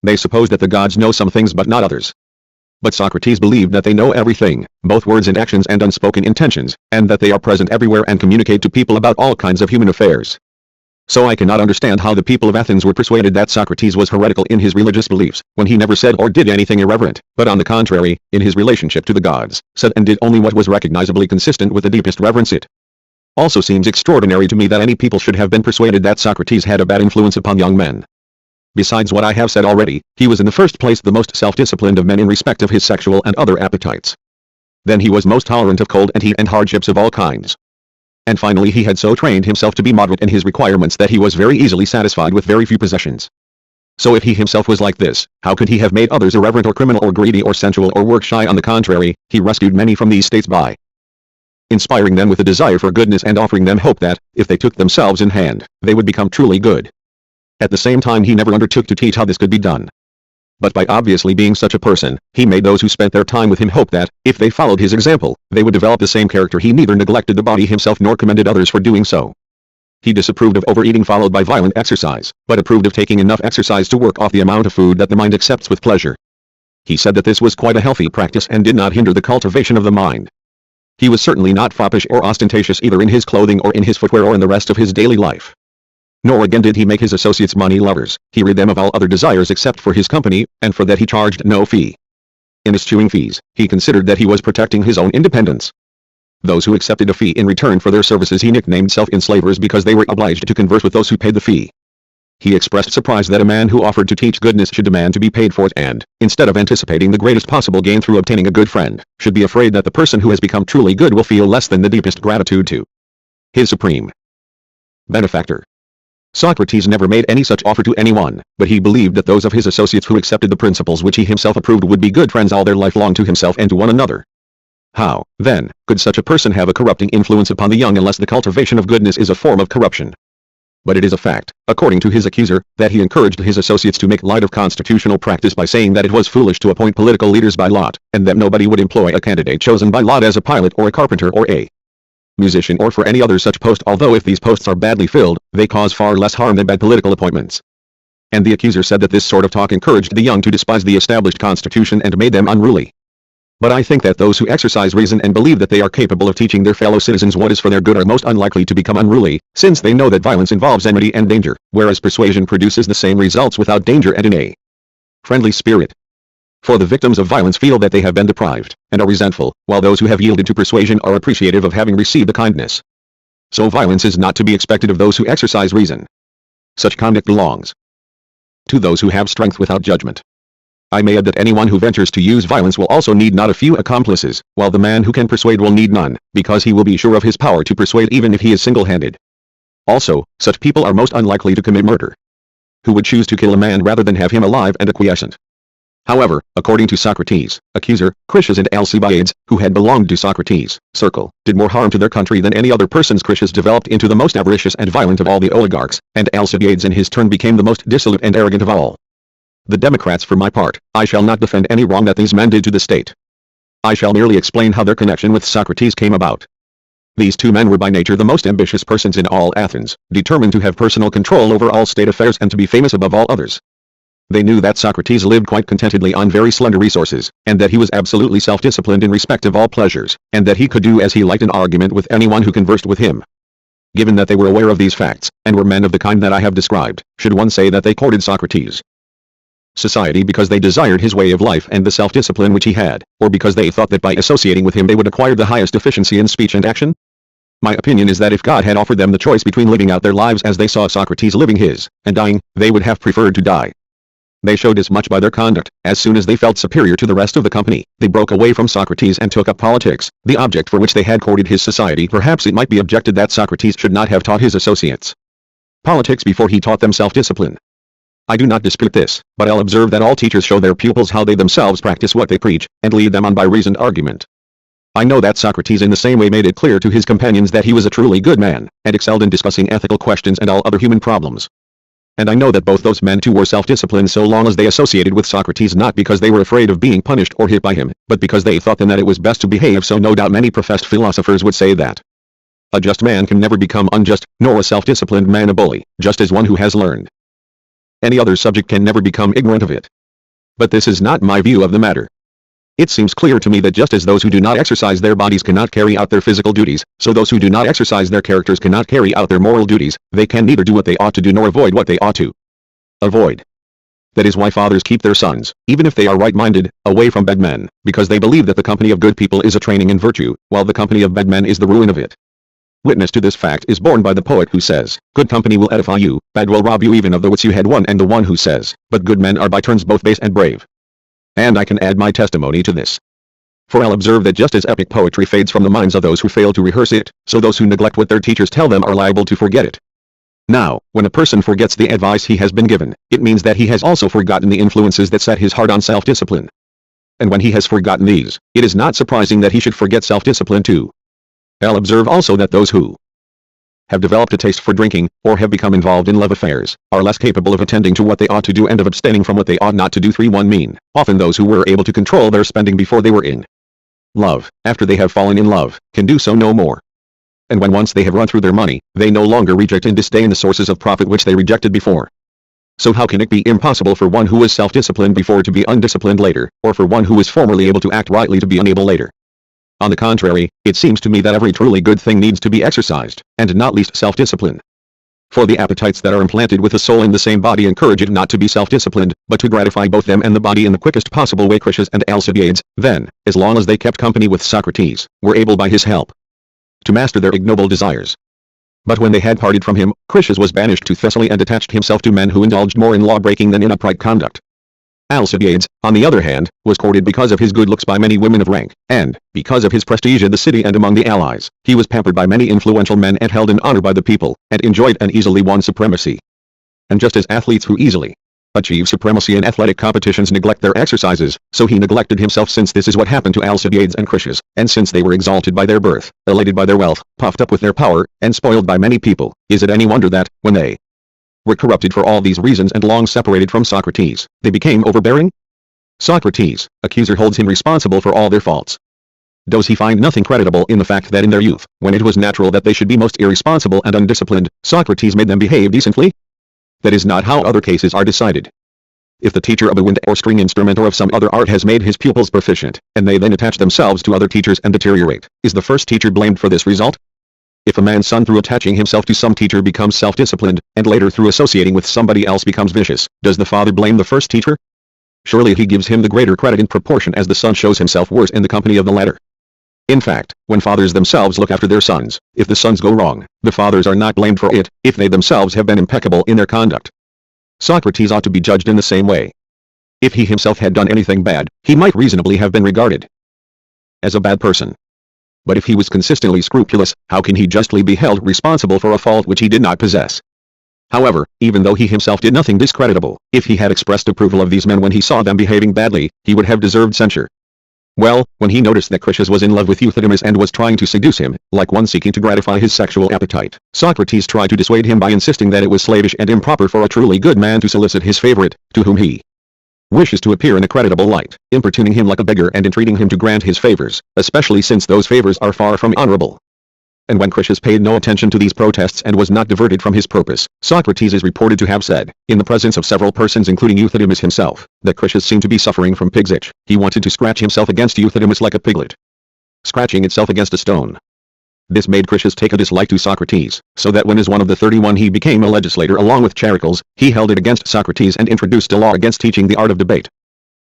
They suppose that the gods know some things but not others. But Socrates believed that they know everything, both words and actions and unspoken intentions, and that they are present everywhere and communicate to people about all kinds of human affairs. So I cannot understand how the people of Athens were persuaded that Socrates was heretical in his religious beliefs, when he never said or did anything irreverent, but on the contrary, in his relationship to the gods, said and did only what was recognizably consistent with the deepest reverence. It also seems extraordinary to me that any people should have been persuaded that Socrates had a bad influence upon young men. Besides what I have said already, he was in the first place the most self-disciplined of men in respect of his sexual and other appetites. Then he was most tolerant of cold and heat and hardships of all kinds. And finally he had so trained himself to be moderate in his requirements that he was very easily satisfied with very few possessions. So if he himself was like this, how could he have made others irreverent or criminal or greedy or sensual or work-shy? On the contrary, he rescued many from these states by inspiring them with a desire for goodness and offering them hope that, if they took themselves in hand, they would become truly good. At the same time, he never undertook to teach how this could be done. But by obviously being such a person, he made those who spent their time with him hope that, if they followed his example, they would develop the same character. He neither neglected the body himself nor commended others for doing so. He disapproved of overeating followed by violent exercise, but approved of taking enough exercise to work off the amount of food that the mind accepts with pleasure. He said that this was quite a healthy practice and did not hinder the cultivation of the mind. He was certainly not foppish or ostentatious either in his clothing or in his footwear or in the rest of his daily life. Nor again did he make his associates money lovers. He rid them of all other desires except for his company, and for that he charged no fee. In eschewing fees, he considered that he was protecting his own independence. Those who accepted a fee in return for their services he nicknamed self-enslavers because they were obliged to converse with those who paid the fee. He expressed surprise that a man who offered to teach goodness should demand to be paid for it and, instead of anticipating the greatest possible gain through obtaining a good friend, should be afraid that the person who has become truly good will feel less than the deepest gratitude to his supreme benefactor. Socrates never made any such offer to anyone, but he believed that those of his associates who accepted the principles which he himself approved would be good friends all their life long to himself and to one another. How, then, could such a person have a corrupting influence upon the young unless the cultivation of goodness is a form of corruption? But it is a fact, according to his accuser, that he encouraged his associates to make light of constitutional practice by saying that it was foolish to appoint political leaders by lot, and that nobody would employ a candidate chosen by lot as a pilot or a carpenter or a musician or for any other such post, although if these posts are badly filled, they cause far less harm than bad political appointments. And the accuser said that this sort of talk encouraged the young to despise the established constitution and made them unruly. But I think that those who exercise reason and believe that they are capable of teaching their fellow citizens what is for their good are most unlikely to become unruly, since they know that violence involves enmity and danger, whereas persuasion produces the same results without danger and in a friendly spirit. For the victims of violence feel that they have been deprived, and are resentful, while those who have yielded to persuasion are appreciative of having received a kindness. So violence is not to be expected of those who exercise reason. Such conduct belongs to those who have strength without judgment. I may add that anyone who ventures to use violence will also need not a few accomplices, while the man who can persuade will need none, because he will be sure of his power to persuade even if he is single-handed. Also, such people are most unlikely to commit murder. Who would choose to kill a man rather than have him alive and acquiescent? However, according to Socrates, accuser, Critias and Alcibiades, who had belonged to Socrates' circle, did more harm to their country than any other persons. Critias developed into the most avaricious and violent of all the oligarchs, and Alcibiades in his turn became the most dissolute and arrogant of all the Democrats. For my part, I shall not defend any wrong that these men did to the state. I shall merely explain how their connection with Socrates came about. These two men were by nature the most ambitious persons in all Athens, determined to have personal control over all state affairs and to be famous above all others. They knew that Socrates lived quite contentedly on very slender resources, and that he was absolutely self-disciplined in respect of all pleasures, and that he could do as he liked in argument with anyone who conversed with him. Given that they were aware of these facts, and were men of the kind that I have described, should one say that they courted Socrates' society because they desired his way of life and the self-discipline which he had, or because they thought that by associating with him they would acquire the highest efficiency in speech and action? My opinion is that if God had offered them the choice between living out their lives as they saw Socrates living his, and dying, they would have preferred to die. They showed as much by their conduct. As soon as they felt superior to the rest of the company, they broke away from Socrates and took up politics, the object for which they had courted his society. Perhaps it might be objected that Socrates should not have taught his associates politics before he taught them self-discipline. I do not dispute this, but I'll observe that all teachers show their pupils how they themselves practice what they preach, and lead them on by reasoned argument. I know that Socrates in the same way made it clear to his companions that he was a truly good man, and excelled in discussing ethical questions and all other human problems. And I know that both those men too were self-disciplined so long as they associated with Socrates, not because they were afraid of being punished or hit by him, but because they thought then that it was best to behave so. No doubt many professed philosophers would say that a just man can never become unjust, nor a self-disciplined man a bully, just as one who has learned any other subject can never become ignorant of it. But this is not my view of the matter. It seems clear to me that just as those who do not exercise their bodies cannot carry out their physical duties, so those who do not exercise their characters cannot carry out their moral duties. They can neither do what they ought to do nor avoid what they ought to avoid. That is why fathers keep their sons, even if they are right-minded, away from bad men, because they believe that the company of good people is a training in virtue, while the company of bad men is the ruin of it. Witness to this fact is borne by the poet who says, "Good company will edify you, bad will rob you even of the wits you had won," and the one who says, "But good men are by turns both base and brave." And I can add my testimony to this. For I'll observe that just as epic poetry fades from the minds of those who fail to rehearse it, so those who neglect what their teachers tell them are liable to forget it. Now, when a person forgets the advice he has been given, it means that he has also forgotten the influences that set his heart on self-discipline. And when he has forgotten these, it is not surprising that he should forget self-discipline too. I'll observe also that those who have developed a taste for drinking, or have become involved in love affairs, are less capable of attending to what they ought to do and of abstaining from what they ought not to do. 3-1 mean, often those who were able to control their spending before they were in love, after they have fallen in love, can do so no more. And when once they have run through their money, they no longer reject and disdain the sources of profit which they rejected before. So how can it be impossible for one who was self-disciplined before to be undisciplined later, or for one who was formerly able to act rightly to be unable later? On the contrary, it seems to me that every truly good thing needs to be exercised, and not least self-discipline. For the appetites that are implanted with the soul in the same body encourage it not to be self-disciplined, but to gratify both them and the body in the quickest possible way. Critias and Alcibiades, then, as long as they kept company with Socrates, were able by his help to master their ignoble desires. But when they had parted from him, Critias was banished to Thessaly and attached himself to men who indulged more in law-breaking than in upright conduct. Alcibiades, on the other hand, was courted because of his good looks by many women of rank, and, because of his prestige in the city and among the allies, he was pampered by many influential men and held in honor by the people, and enjoyed and easily won supremacy. And just as athletes who easily achieve supremacy in athletic competitions neglect their exercises, so he neglected himself, since this is what happened to Alcibiades and Critias, and since they were exalted by their birth, elated by their wealth, puffed up with their power, and spoiled by many people, is it any wonder that, when they were corrupted for all these reasons and long separated from Socrates, they became overbearing? Socrates, accuser, holds him responsible for all their faults. Does he find nothing creditable in the fact that in their youth, when it was natural that they should be most irresponsible and undisciplined, Socrates made them behave decently? That is not how other cases are decided. If the teacher of a wind or string instrument or of some other art has made his pupils proficient, and they then attach themselves to other teachers and deteriorate, is the first teacher blamed for this result? If a man's son through attaching himself to some teacher becomes self-disciplined, and later through associating with somebody else becomes vicious, does the father blame the first teacher? Surely he gives him the greater credit in proportion as the son shows himself worse in the company of the latter. In fact, when fathers themselves look after their sons, if the sons go wrong, the fathers are not blamed for it, if they themselves have been impeccable in their conduct. Socrates ought to be judged in the same way. If he himself had done anything bad, he might reasonably have been regarded as a bad person. But if he was consistently scrupulous, how can he justly be held responsible for a fault which he did not possess? However, even though he himself did nothing discreditable, if he had expressed approval of these men when he saw them behaving badly, he would have deserved censure. Well, when he noticed that Critias was in love with Euthydemus and was trying to seduce him, like one seeking to gratify his sexual appetite, Socrates tried to dissuade him by insisting that it was slavish and improper for a truly good man to solicit his favorite, to whom he wishes to appear in a creditable light, importuning him like a beggar and entreating him to grant his favors, especially since those favors are far from honorable. And when Critias paid no attention to these protests and was not diverted from his purpose, Socrates is reported to have said, in the presence of several persons including Euthydemus himself, that Critias seemed to be suffering from pig's itch. He wanted to scratch himself against Euthydemus like a piglet scratching itself against a stone. This made Critias take a dislike to Socrates, so that when as one of the 31 he became a legislator along with Charicles, he held it against Socrates and introduced a law against teaching the art of debate.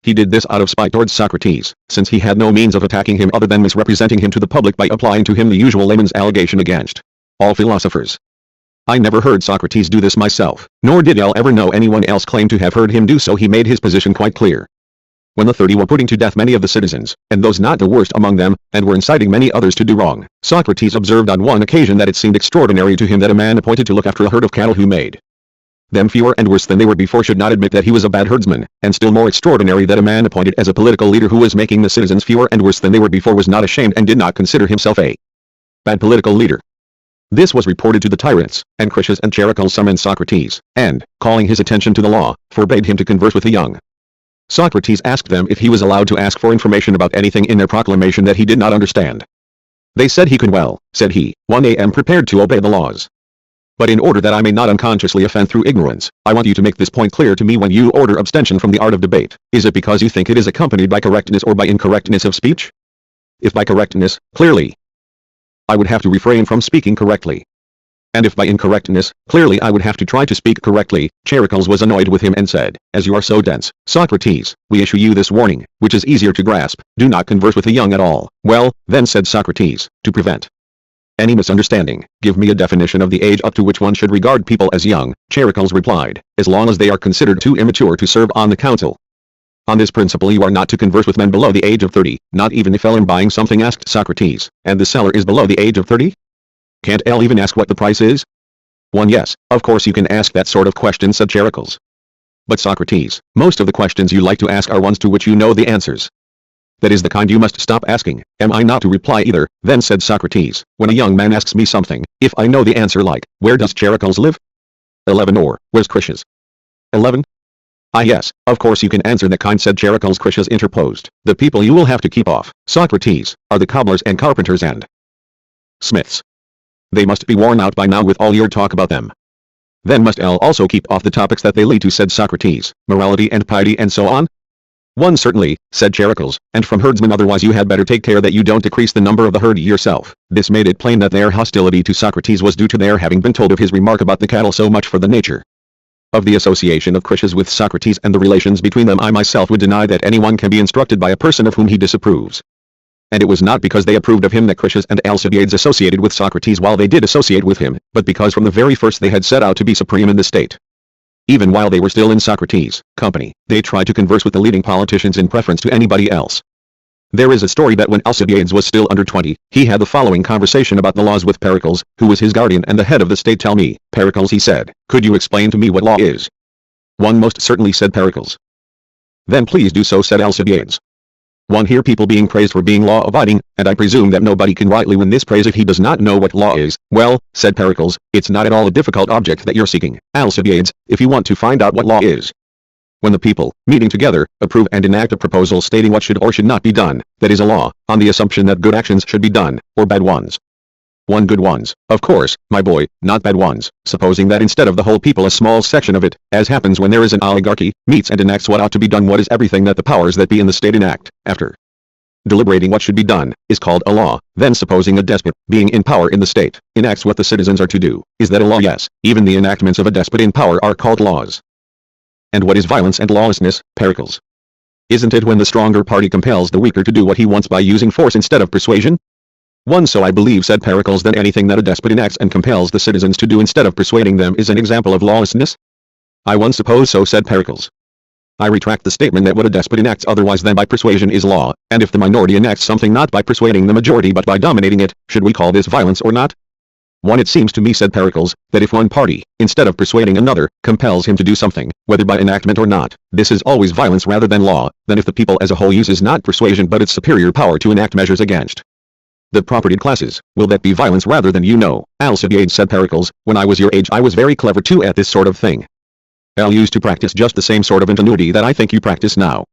He did this out of spite towards Socrates, since he had no means of attacking him other than misrepresenting him to the public by applying to him the usual layman's allegation against all philosophers. I never heard Socrates do this myself, nor did I ever know anyone else claim to have heard him do so. He made his position quite clear. When the 30 were putting to death many of the citizens, and those not the worst among them, and were inciting many others to do wrong, Socrates observed on one occasion that it seemed extraordinary to him that a man appointed to look after a herd of cattle who made them fewer and worse than they were before should not admit that he was a bad herdsman, and still more extraordinary that a man appointed as a political leader who was making the citizens fewer and worse than they were before was not ashamed and did not consider himself a bad political leader. This was reported to the tyrants, and Critias and Charicles summoned Socrates, and, calling his attention to the law, forbade him to converse with the young. Socrates asked them if he was allowed to ask for information about anything in their proclamation that he did not understand. They said he could. Well, said he, 1 am prepared to obey the laws. But in order that I may not unconsciously offend through ignorance, I want you to make this point clear to me. When you order abstention from the art of debate, is it because you think it is accompanied by correctness or by incorrectness of speech? If by correctness, clearly I would have to refrain from speaking correctly. And if by incorrectness, clearly I would have to try to speak correctly. Charicles was annoyed with him and said, as you are so dense, Socrates, we issue you this warning, which is easier to grasp, do not converse with the young at all. Well, then, said Socrates, to prevent any misunderstanding, give me a definition of the age up to which one should regard people as young. Charicles replied, as long as they are considered too immature to serve on the council. On this principle you are not to converse with men below the age of 30, not even if I'm buying something, asked Socrates, and the seller is below the age of 30? Can't I even ask what the price is? 1. Yes, of course you can ask that sort of question, said Pericles. But Socrates, most of the questions you like to ask are ones to which you know the answers. That is the kind you must stop asking. Am I not to reply either? Then said Socrates, when a young man asks me something, if I know the answer, like, where does Pericles live? 11. Or, where's Critias? 11. Ah yes, of course you can answer that kind, said Pericles. Critias interposed. The people you will have to keep off, Socrates, are the cobblers and carpenters and smiths. They must be worn out by now with all your talk about them. Then must L also keep off the topics that they lead to, said Socrates, morality and piety and so on? 1. Certainly, said Pericles, and from herdsmen, otherwise you had better take care that you don't decrease the number of the herd yourself. This made it plain that their hostility to Socrates was due to their having been told of his remark about the cattle. So much for the nature of the association of Critias with Socrates and the relations between them. I myself would deny that anyone can be instructed by a person of whom he disapproves. And it was not because they approved of him that Critias and Alcibiades associated with Socrates while they did associate with him, but because from the very first they had set out to be supreme in the state. Even while they were still in Socrates' company, they tried to converse with the leading politicians in preference to anybody else. There is a story that when Alcibiades was still under 20, he had the following conversation about the laws with Pericles, who was his guardian and the head of the state. Tell me, Pericles, he said, could you explain to me what law is? 1. Most certainly, said Pericles. Then please do so, said Alcibiades. 1. Hear people being praised for being law-abiding, and I presume that nobody can rightly win this praise if he does not know what law is. Well, said Pericles, it's not at all a difficult object that you're seeking, Alcibiades, if you want to find out what law is. When the people, meeting together, approve and enact a proposal stating what should or should not be done, that is a law, on the assumption that good actions should be done, or bad ones. 1. Good ones, of course, my boy, not bad ones, supposing that instead of the whole people a small section of it, as happens when there is an oligarchy, meets and enacts what ought to be done. What is everything that the powers that be in the state enact, after deliberating what should be done, is called a law. Then supposing a despot, being in power in the state, enacts what the citizens are to do, is that a law? Yes, even the enactments of a despot in power are called laws. And what is violence and lawlessness, Pericles? Isn't it when the stronger party compels the weaker to do what he wants by using force instead of persuasion? 1. So I believe, said Pericles, that anything that a despot enacts and compels the citizens to do instead of persuading them is an example of lawlessness? I once suppose so, said Pericles. I retract the statement that what a despot enacts otherwise than by persuasion is law, and if the minority enacts something not by persuading the majority but by dominating it, should we call this violence or not? 1. It seems to me, said Pericles, that if one party, instead of persuading another, compels him to do something, whether by enactment or not, this is always violence rather than law, than if the people as a whole uses not persuasion but its superior power to enact measures against the propertied classes. Will that be violence rather than Alcibiades, said Pericles, when I was your age I was very clever too at this sort of thing. I used to practice just the same sort of ingenuity that I think you practice now.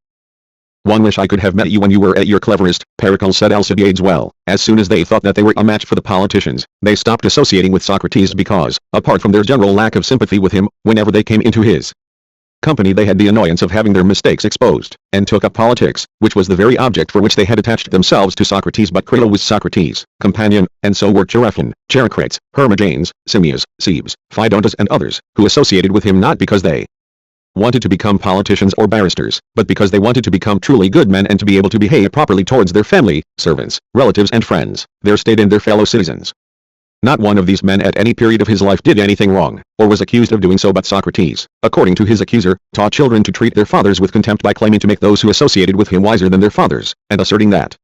1. Wish I could have met you when you were at your cleverest, Pericles, said Alcibiades. Well, as soon as they thought that they were a match for the politicians, they stopped associating with Socrates because, apart from their general lack of sympathy with him, whenever they came into his company they had the annoyance of having their mistakes exposed, and took up politics, which was the very object for which they had attached themselves to Socrates. But Crito was Socrates' companion, and so were Xenophon, Xerocrates, Hermogenes, Simmias, Cebes, Phidontus and others, who associated with him not because they wanted to become politicians or barristers, but because they wanted to become truly good men and to be able to behave properly towards their family, servants, relatives and friends, their state and their fellow citizens. Not one of these men at any period of his life did anything wrong, or was accused of doing so, but Socrates, according to his accuser, taught children to treat their fathers with contempt by claiming to make those who associated with him wiser than their fathers, and asserting that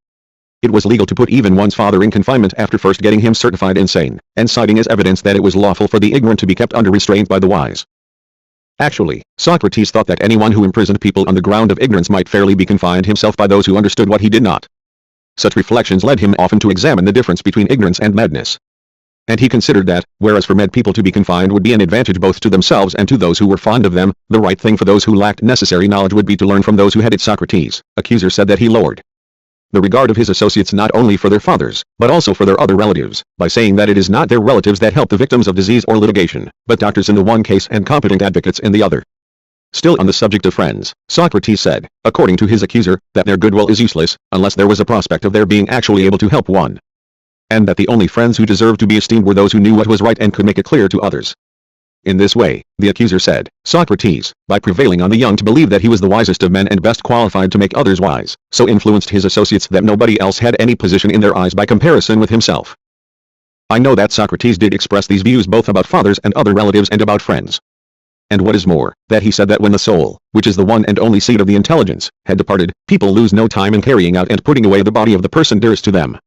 it was legal to put even one's father in confinement after first getting him certified insane, and citing as evidence that it was lawful for the ignorant to be kept under restraint by the wise. Actually, Socrates thought that anyone who imprisoned people on the ground of ignorance might fairly be confined himself by those who understood what he did not. Such reflections led him often to examine the difference between ignorance and madness. And he considered that, whereas for mad people to be confined would be an advantage both to themselves and to those who were fond of them, the right thing for those who lacked necessary knowledge would be to learn from those who had it. Socrates' accuser said that he lowered the regard of his associates not only for their fathers, but also for their other relatives, by saying that it is not their relatives that help the victims of disease or litigation, but doctors in the one case and competent advocates in the other. Still on the subject of friends, Socrates said, according to his accuser, that their goodwill is useless, unless there was a prospect of their being actually able to help one. And that the only friends who deserved to be esteemed were those who knew what was right and could make it clear to others. In this way, the accuser said, Socrates, by prevailing on the young to believe that he was the wisest of men and best qualified to make others wise, so influenced his associates that nobody else had any position in their eyes by comparison with himself. I know that Socrates did express these views both about fathers and other relatives and about friends. And what is more, that he said that when the soul, which is the one and only seat of the intelligence, had departed, people lose no time in carrying out and putting away the body of the person dearest to them.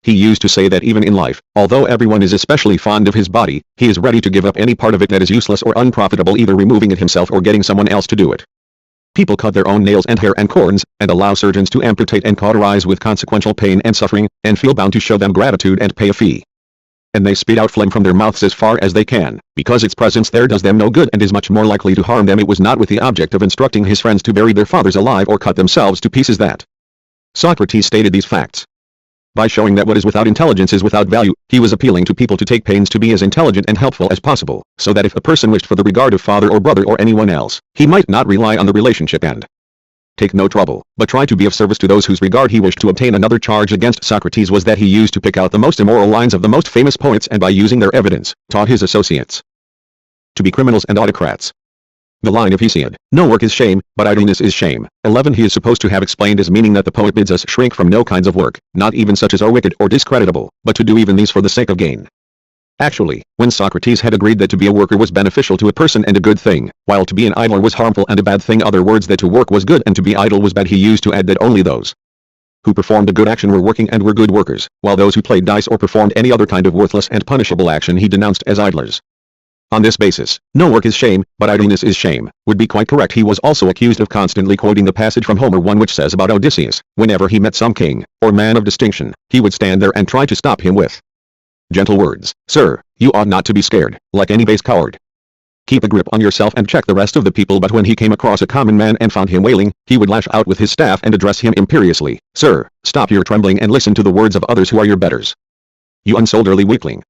He used to say that even in life, although everyone is especially fond of his body, he is ready to give up any part of it that is useless or unprofitable, either removing it himself or getting someone else to do it. People cut their own nails and hair and corns, and allow surgeons to amputate and cauterize with consequential pain and suffering, and feel bound to show them gratitude and pay a fee. And they spit out phlegm from their mouths as far as they can, because its presence there does them no good and is much more likely to harm them. It was not with the object of instructing his friends to bury their fathers alive or cut themselves to pieces that Socrates stated these facts. By showing that what is without intelligence is without value, he was appealing to people to take pains to be as intelligent and helpful as possible, so that if a person wished for the regard of father or brother or anyone else, he might not rely on the relationship and take no trouble, but try to be of service to those whose regard he wished to obtain. Another charge against Socrates was that he used to pick out the most immoral lines of the most famous poets and by using their evidence, taught his associates to be criminals and autocrats. The line of Hesiod, "No work is shame, but idleness is shame," 11 he is supposed to have explained as meaning that the poet bids us shrink from no kinds of work, not even such as are wicked or discreditable, but to do even these for the sake of gain. Actually, when Socrates had agreed that to be a worker was beneficial to a person and a good thing, while to be an idler was harmful and a bad thing, other words, that to work was good and to be idle was bad, he used to add that only those who performed a good action were working and were good workers, while those who played dice or performed any other kind of worthless and punishable action he denounced as idlers. On this basis, "No work is shame, but idleness is shame," would be quite correct. He was also accused of constantly quoting the passage from Homer 1 which says about Odysseus, whenever he met some king, or man of distinction, he would stand there and try to stop him with gentle words. "Sir, you ought not to be scared, like any base coward. Keep a grip on yourself and check the rest of the people." But when he came across a common man and found him wailing, he would lash out with his staff and address him imperiously, "Sir, stop your trembling and listen to the words of others who are your betters. You unsoldierly weakling."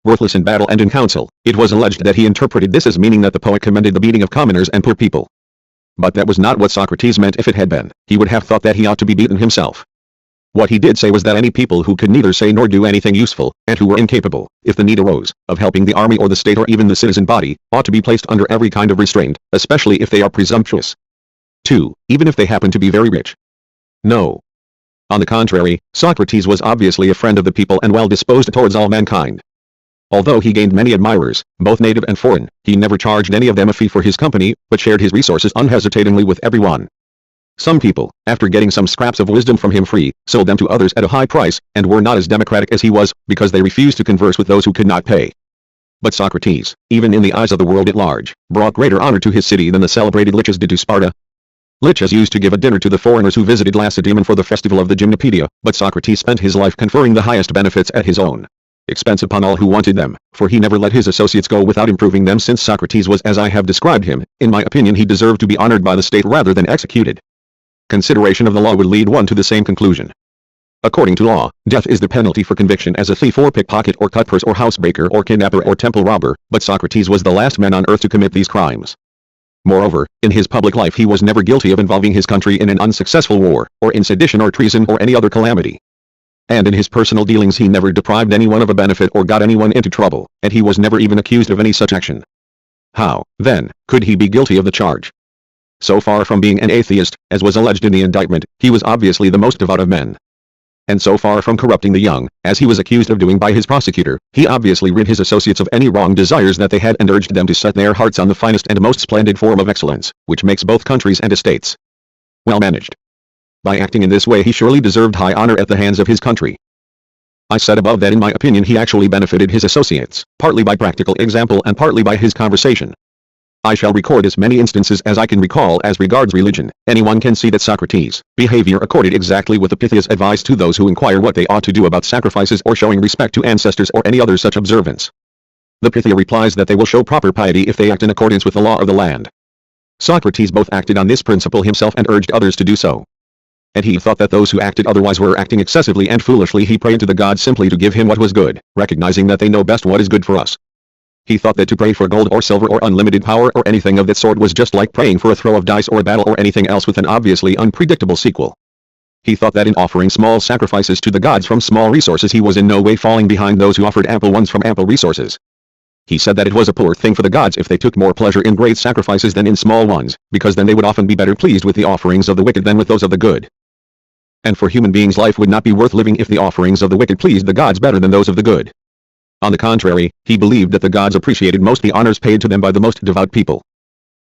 Worthless in battle and in council, it was alleged that he interpreted this as meaning that the poet commended the beating of commoners and poor people. But that was not what Socrates meant. If it had been, he would have thought that he ought to be beaten himself. What he did say was that any people who could neither say nor do anything useful, and who were incapable, if the need arose, of helping the army or the state or even the citizen body, ought to be placed under every kind of restraint, especially if they are presumptuous. 2. Even if they happen to be very rich. No. On the contrary, Socrates was obviously a friend of the people and well disposed towards all mankind. Although he gained many admirers, both native and foreign, he never charged any of them a fee for his company, but shared his resources unhesitatingly with everyone. Some people, after getting some scraps of wisdom from him free, sold them to others at a high price, and were not as democratic as he was, because they refused to converse with those who could not pay. But Socrates, even in the eyes of the world at large, brought greater honor to his city than the celebrated Lichas did to Sparta. Lichas used to give a dinner to the foreigners who visited Lacedaemon for the festival of the Gymnopaedia, but Socrates spent his life conferring the highest benefits at his own expense upon all who wanted them, for he never let his associates go without improving them. Since Socrates was as I have described him, in my opinion he deserved to be honored by the state rather than executed. Consideration of the law would lead one to the same conclusion. According to law, death is the penalty for conviction as a thief or pickpocket or cutpurse or housebreaker or kidnapper or temple robber, but Socrates was the last man on earth to commit these crimes. Moreover, in his public life he was never guilty of involving his country in an unsuccessful war, or in sedition or treason or any other calamity. And in his personal dealings he never deprived anyone of a benefit or got anyone into trouble, and he was never even accused of any such action. How, then, could he be guilty of the charge? So far from being an atheist, as was alleged in the indictment, he was obviously the most devout of men. And so far from corrupting the young, as he was accused of doing by his prosecutor, he obviously rid his associates of any wrong desires that they had and urged them to set their hearts on the finest and most splendid form of excellence, which makes both countries and estates well managed. By acting in this way he surely deserved high honor at the hands of his country. I said above that in my opinion he actually benefited his associates, partly by practical example and partly by his conversation. I shall record as many instances as I can recall. As regards religion, anyone can see that Socrates' behavior accorded exactly with the Pythia's advice to those who inquire what they ought to do about sacrifices or showing respect to ancestors or any other such observance. The Pythia replies that they will show proper piety if they act in accordance with the law of the land. Socrates both acted on this principle himself and urged others to do so. And he thought that those who acted otherwise were acting excessively and foolishly. He prayed to the gods simply to give him what was good, recognizing that they know best what is good for us. He thought that to pray for gold or silver or unlimited power or anything of that sort was just like praying for a throw of dice or a battle or anything else with an obviously unpredictable sequel. He thought that in offering small sacrifices to the gods from small resources he was in no way falling behind those who offered ample ones from ample resources. He said that it was a poor thing for the gods if they took more pleasure in great sacrifices than in small ones, because then they would often be better pleased with the offerings of the wicked than with those of the good. And for human beings life would not be worth living if the offerings of the wicked pleased the gods better than those of the good. On the contrary, he believed that the gods appreciated most the honors paid to them by the most devout people.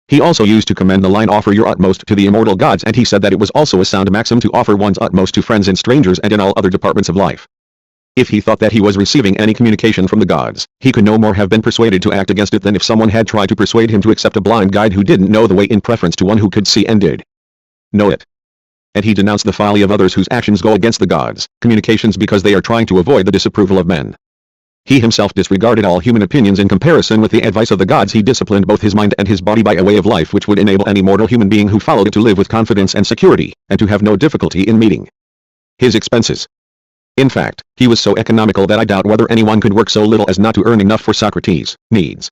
He also used to commend the line "offer your utmost to the immortal gods," and he said that it was also a sound maxim to offer one's utmost to friends and strangers and in all other departments of life. If he thought that he was receiving any communication from the gods, he could no more have been persuaded to act against it than if someone had tried to persuade him to accept a blind guide who didn't know the way in preference to one who could see and did know it. And he denounced the folly of others whose actions go against the gods' communications because they are trying to avoid the disapproval of men. He himself disregarded all human opinions in comparison with the advice of the gods. He disciplined both his mind and his body by a way of life which would enable any mortal human being who followed it to live with confidence and security, and to have no difficulty in meeting his expenses. In fact, he was so economical that I doubt whether anyone could work so little as not to earn enough for Socrates' needs.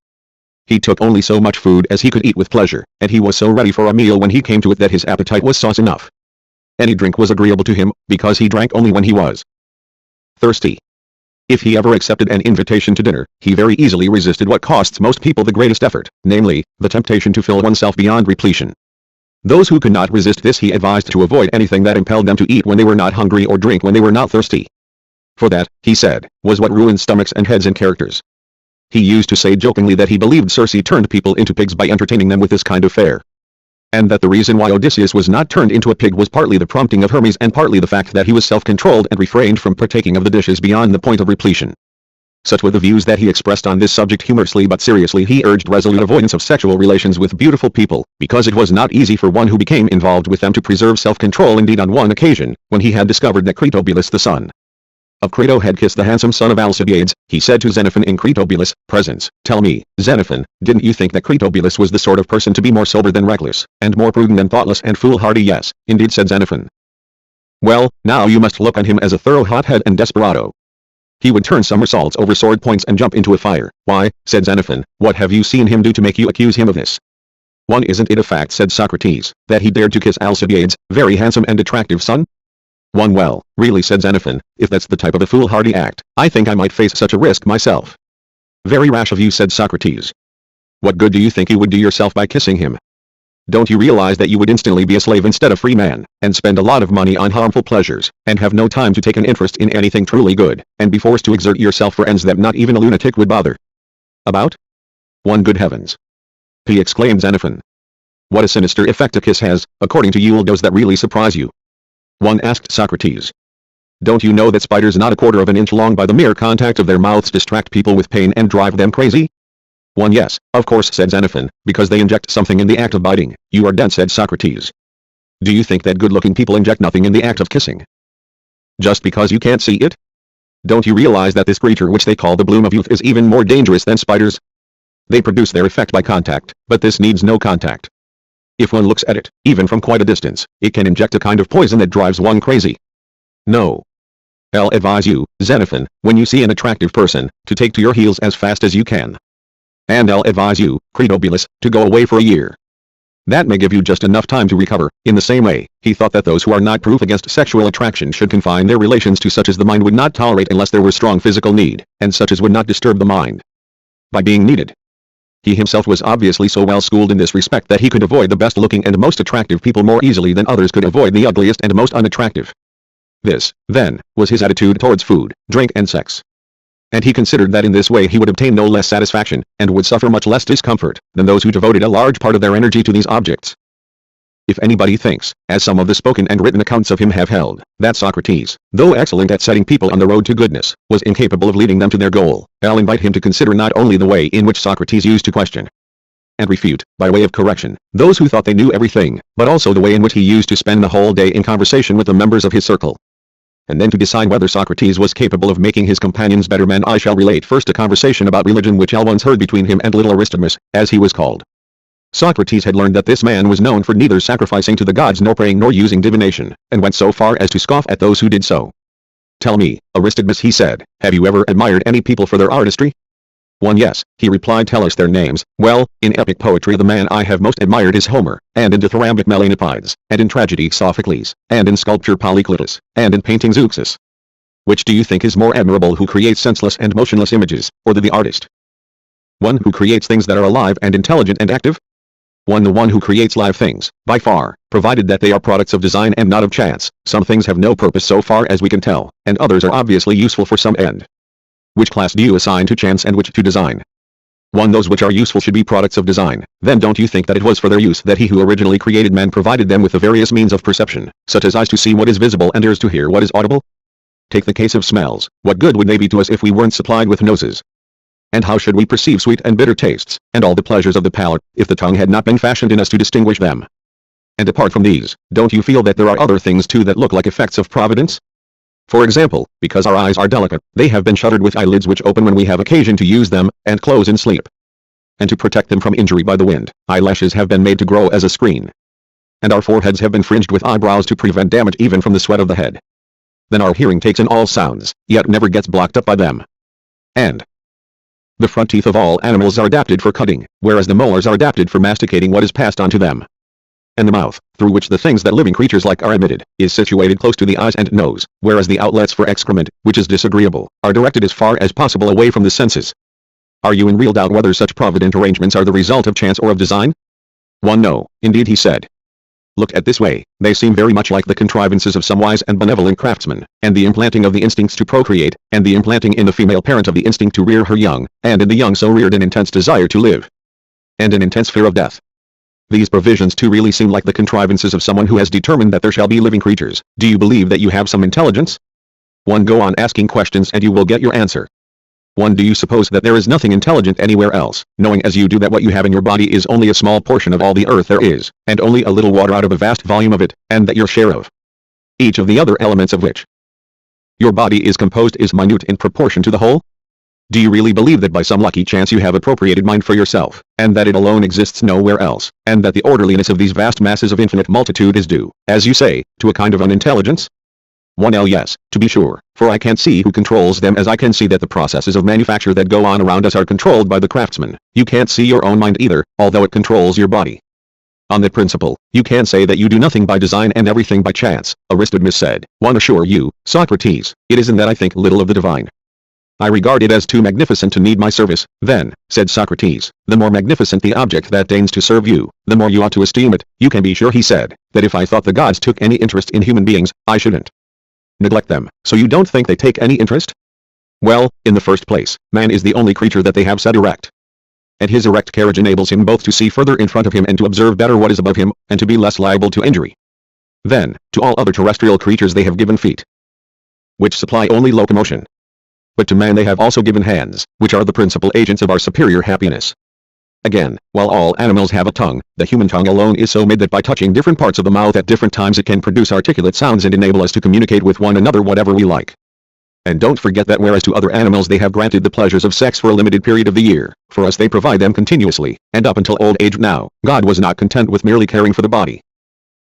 He took only so much food as he could eat with pleasure, and he was so ready for a meal when he came to it that his appetite was sauce enough. Any drink was agreeable to him, because he drank only when he was thirsty. If he ever accepted an invitation to dinner, he very easily resisted what costs most people the greatest effort, namely, the temptation to fill oneself beyond repletion. Those who could not resist this he advised to avoid anything that impelled them to eat when they were not hungry or drink when they were not thirsty. For that, he said, was what ruined stomachs and heads and characters. He used to say jokingly that he believed Circe turned people into pigs by entertaining them with this kind of fare. And that the reason why Odysseus was not turned into a pig was partly the prompting of Hermes and partly the fact that he was self-controlled and refrained from partaking of the dishes beyond the point of repletion. Such were the views that he expressed on this subject. Humorously but seriously he urged resolute avoidance of sexual relations with beautiful people, because it was not easy for one who became involved with them to preserve self-control. Indeed, on one occasion, when he had discovered that Critobulus the son of Crito had kissed the handsome son of Alcibiades, he said to Xenophon in Critobulus' presence, "Tell me, Xenophon, didn't you think that Critobulus was the sort of person to be more sober than reckless, and more prudent than thoughtless and foolhardy?" "Yes, indeed," said Xenophon. "Well, now you must look on him as a thorough hothead and desperado. He would turn somersaults over sword points and jump into a fire." "Why," said Xenophon, "what have you seen him do to make you accuse him of this?" "One, isn't it a fact," said Socrates, "that he dared to kiss Alcibiades' very handsome and attractive son?" "One, well, really," said Xenophon, "if that's the type of a foolhardy act, I think I might face such a risk myself." "Very rash of you," said Socrates. "What good do you think you would do yourself by kissing him? Don't you realize that you would instantly be a slave instead of free man, and spend a lot of money on harmful pleasures, and have no time to take an interest in anything truly good, and be forced to exert yourself for ends that not even a lunatic would bother about?" "One, good heavens!" exclaimed Xenophon. "What a sinister effect a kiss has, according to you. Does that really surprise you?" "One," asked Socrates. "Don't you know that spiders not a quarter of an inch long by the mere contact of their mouths distract people with pain and drive them crazy?" "One, yes, of course," said Xenophon, "because they inject something in the act of biting." "You are dead," said Socrates. "Do you think that good-looking people inject nothing in the act of kissing? Just because you can't see it? Don't you realize that this creature which they call the bloom of youth is even more dangerous than spiders? They produce their effect by contact, but this needs no contact. If one looks at it, even from quite a distance, it can inject a kind of poison that drives one crazy. No. I'll advise you, Xenophon, when you see an attractive person, to take to your heels as fast as you can. And I'll advise you, Critobulus, to go away for a year. That may give you just enough time to recover." In the same way, he thought that those who are not proof against sexual attraction should confine their relations to such as the mind would not tolerate unless there were strong physical need, and such as would not disturb the mind by being needed. He himself was obviously so well schooled in this respect that he could avoid the best-looking and most attractive people more easily than others could avoid the ugliest and most unattractive. This, then, was his attitude towards food, drink and sex. And he considered that in this way he would obtain no less satisfaction, and would suffer much less discomfort, than those who devoted a large part of their energy to these objects. If anybody thinks, as some of the spoken and written accounts of him have held, that Socrates, though excellent at setting people on the road to goodness, was incapable of leading them to their goal, I'll invite him to consider not only the way in which Socrates used to question and refute, by way of correction, those who thought they knew everything, but also the way in which he used to spend the whole day in conversation with the members of his circle. And then to decide whether Socrates was capable of making his companions better men. I shall relate first a conversation about religion which I once heard between him and little Aristodemus, as he was called. Socrates had learned that this man was known for neither sacrificing to the gods nor praying nor using divination, and went so far as to scoff at those who did so. "Tell me, Aristodemus," he said, "have you ever admired any people for their artistry?" "One, yes," he replied. "Tell us their names." "Well, in epic poetry the man I have most admired is Homer, and in dithyrambic Melanipides, and in tragedy Sophocles, and in sculpture Polycletus, and in painting Zeuxis. Which do you think is more admirable, who creates senseless and motionless images, or the artist? One who creates things that are alive and intelligent and active? One, the one who creates live things, by far, provided that they are products of design and not of chance. Some things have no purpose so far as we can tell, and others are obviously useful for some end. Which class do you assign to chance and which to design? One, those which are useful should be products of design. Then don't you think that it was for their use that he who originally created men provided them with the various means of perception, such as eyes to see what is visible and ears to hear what is audible? Take the case of smells. What good would they be to us if we weren't supplied with noses? And how should we perceive sweet and bitter tastes, and all the pleasures of the palate, if the tongue had not been fashioned in us to distinguish them? And apart from these, don't you feel that there are other things too that look like effects of providence? For example, because our eyes are delicate, they have been shuttered with eyelids which open when we have occasion to use them, and close in sleep. And to protect them from injury by the wind, eyelashes have been made to grow as a screen. And our foreheads have been fringed with eyebrows to prevent damage even from the sweat of the head. Then our hearing takes in all sounds, yet never gets blocked up by them. And the front teeth of all animals are adapted for cutting, whereas the molars are adapted for masticating what is passed on to them. And the mouth, through which the things that living creatures like are admitted, is situated close to the eyes and nose, whereas the outlets for excrement, which is disagreeable, are directed as far as possible away from the senses. Are you in real doubt whether such provident arrangements are the result of chance or of design? One no, indeed, he said. Look at this way, they seem very much like the contrivances of some wise and benevolent craftsman, and the implanting of the instincts to procreate, and the implanting in the female parent of the instinct to rear her young, and in the young so reared an intense desire to live, and an intense fear of death. These provisions too really seem like the contrivances of someone who has determined that there shall be living creatures. Do you believe that you have some intelligence? One, go on asking questions and you will get your answer. One, do you suppose that there is nothing intelligent anywhere else, knowing as you do that what you have in your body is only a small portion of all the earth there is, and only a little water out of a vast volume of it, and that your share of each of the other elements of which your body is composed is minute in proportion to the whole? Do you really believe that by some lucky chance you have appropriated mind for yourself, and that it alone exists nowhere else, and that the orderliness of these vast masses of infinite multitude is due, as you say, to a kind of unintelligence? 1L Yes, to be sure, for I can't see who controls them as I can see that the processes of manufacture that go on around us are controlled by the craftsman. You can't see your own mind either, although it controls your body. On that principle, you can say that you do nothing by design and everything by chance, Aristodemus said. One assure you, Socrates, it isn't that I think little of the divine. I regard it as too magnificent to need my service. Then, said Socrates, the more magnificent the object that deigns to serve you, the more you ought to esteem it. You can be sure, he said, that if I thought the gods took any interest in human beings, I shouldn't neglect them. So you don't think they take any interest? Well, in the first place, man is the only creature that they have set erect. And his erect carriage enables him both to see further in front of him and to observe better what is above him, and to be less liable to injury. Then, to all other terrestrial creatures they have given feet, which supply only locomotion. But to man they have also given hands, which are the principal agents of our superior happiness. Again, while all animals have a tongue, the human tongue alone is so made that by touching different parts of the mouth at different times it can produce articulate sounds and enable us to communicate with one another whatever we like. And don't forget that whereas to other animals they have granted the pleasures of sex for a limited period of the year, for us they provide them continuously, and up until old age. Now, God was not content with merely caring for the body.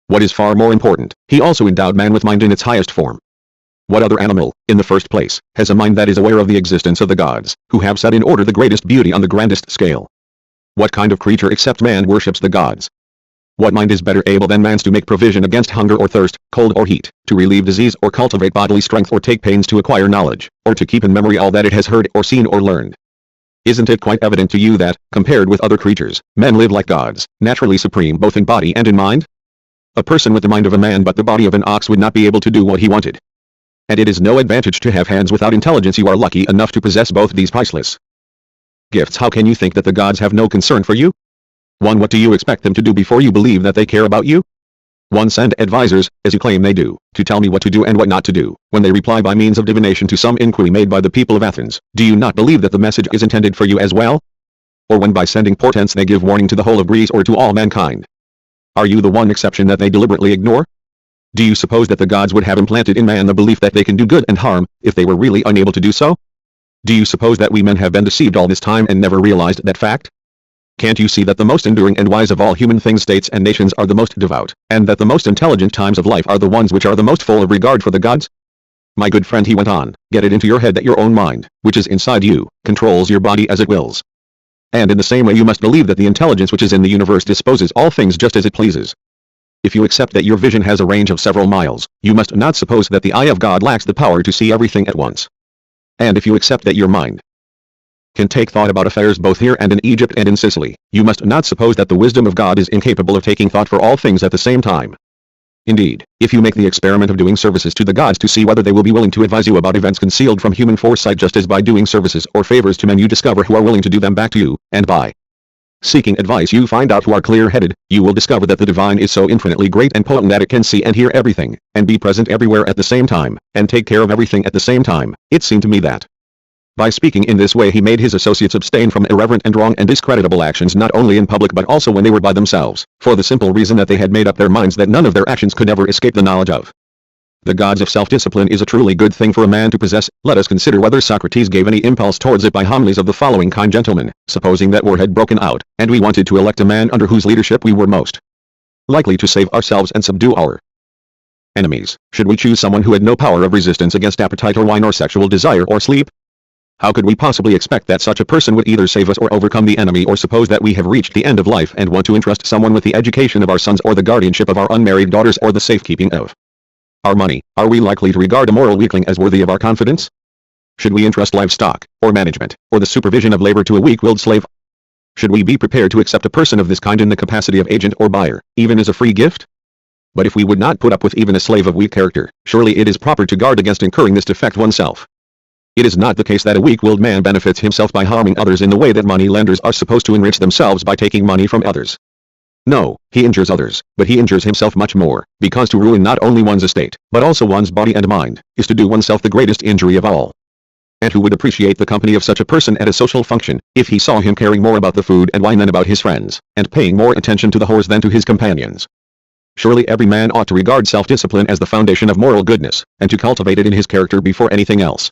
What is far more important, he also endowed man with mind in its highest form. What other animal, in the first place, has a mind that is aware of the existence of the gods, who have set in order the greatest beauty on the grandest scale? What kind of creature except man worships the gods? What mind is better able than man's to make provision against hunger or thirst, cold or heat, to relieve disease or cultivate bodily strength or take pains to acquire knowledge, or to keep in memory all that it has heard or seen or learned? Isn't it quite evident to you that, compared with other creatures, men live like gods, naturally supreme both in body and in mind? A person with the mind of a man but the body of an ox would not be able to do what he wanted. And it is no advantage to have hands without intelligence. You are lucky enough to possess both these priceless gifts. How can you think that the gods have no concern for you? One, what do you expect them to do before you believe that they care about you? One, send advisors, as you claim they do, to tell me what to do and what not to do, when they reply by means of divination to some inquiry made by the people of Athens. Do you not believe that the message is intended for you as well? Or when by sending portents they give warning to the whole of Greece or to all mankind? Are you the one exception that they deliberately ignore? Do you suppose that the gods would have implanted in man the belief that they can do good and harm, if they were really unable to do so? Do you suppose that we men have been deceived all this time and never realized that fact? Can't you see that the most enduring and wise of all human things, states and nations, are the most devout, and that the most intelligent times of life are the ones which are the most full of regard for the gods? My good friend, he went on, get it into your head that your own mind, which is inside you, controls your body as it wills. And in the same way you must believe that the intelligence which is in the universe disposes all things just as it pleases. If you accept that your vision has a range of several miles, you must not suppose that the eye of God lacks the power to see everything at once. And if you accept that your mind can take thought about affairs both here and in Egypt and in Sicily, you must not suppose that the wisdom of God is incapable of taking thought for all things at the same time. Indeed, if you make the experiment of doing services to the gods to see whether they will be willing to advise you about events concealed from human foresight, just as by doing services or favors to men you discover who are willing to do them back to you, and by Seeking advice, you find out who are clear-headed. You will discover that the divine is so infinitely great and potent that it can see and hear everything, and be present everywhere at the same time, and take care of everything at the same time. It seemed to me that by speaking in this way he made his associates abstain from irreverent and wrong and discreditable actions not only in public but also when they were by themselves, for the simple reason that they had made up their minds that none of their actions could ever escape the knowledge of the gods. If self-discipline is a truly good thing for a man to possess, let us consider whether Socrates gave any impulse towards it by homilies of the following kind. Gentlemen, supposing that war had broken out, and we wanted to elect a man under whose leadership we were most likely to save ourselves and subdue our enemies, should we choose someone who had no power of resistance against appetite or wine or sexual desire or sleep? How could we possibly expect that such a person would either save us or overcome the enemy? Or suppose that we have reached the end of life and want to entrust someone with the education of our sons or the guardianship of our unmarried daughters or the safekeeping of our money, are we likely to regard a moral weakling as worthy of our confidence? Should we entrust livestock, or management, or the supervision of labor to a weak-willed slave? Should we be prepared to accept a person of this kind in the capacity of agent or buyer, even as a free gift? But if we would not put up with even a slave of weak character, surely it is proper to guard against incurring this defect oneself. It is not the case that a weak-willed man benefits himself by harming others in the way that money lenders are supposed to enrich themselves by taking money from others. No, he injures others, but he injures himself much more, because to ruin not only one's estate, but also one's body and mind, is to do oneself the greatest injury of all. And who would appreciate the company of such a person at a social function, if he saw him caring more about the food and wine than about his friends, and paying more attention to the whores than to his companions? Surely every man ought to regard self-discipline as the foundation of moral goodness, and to cultivate it in his character before anything else.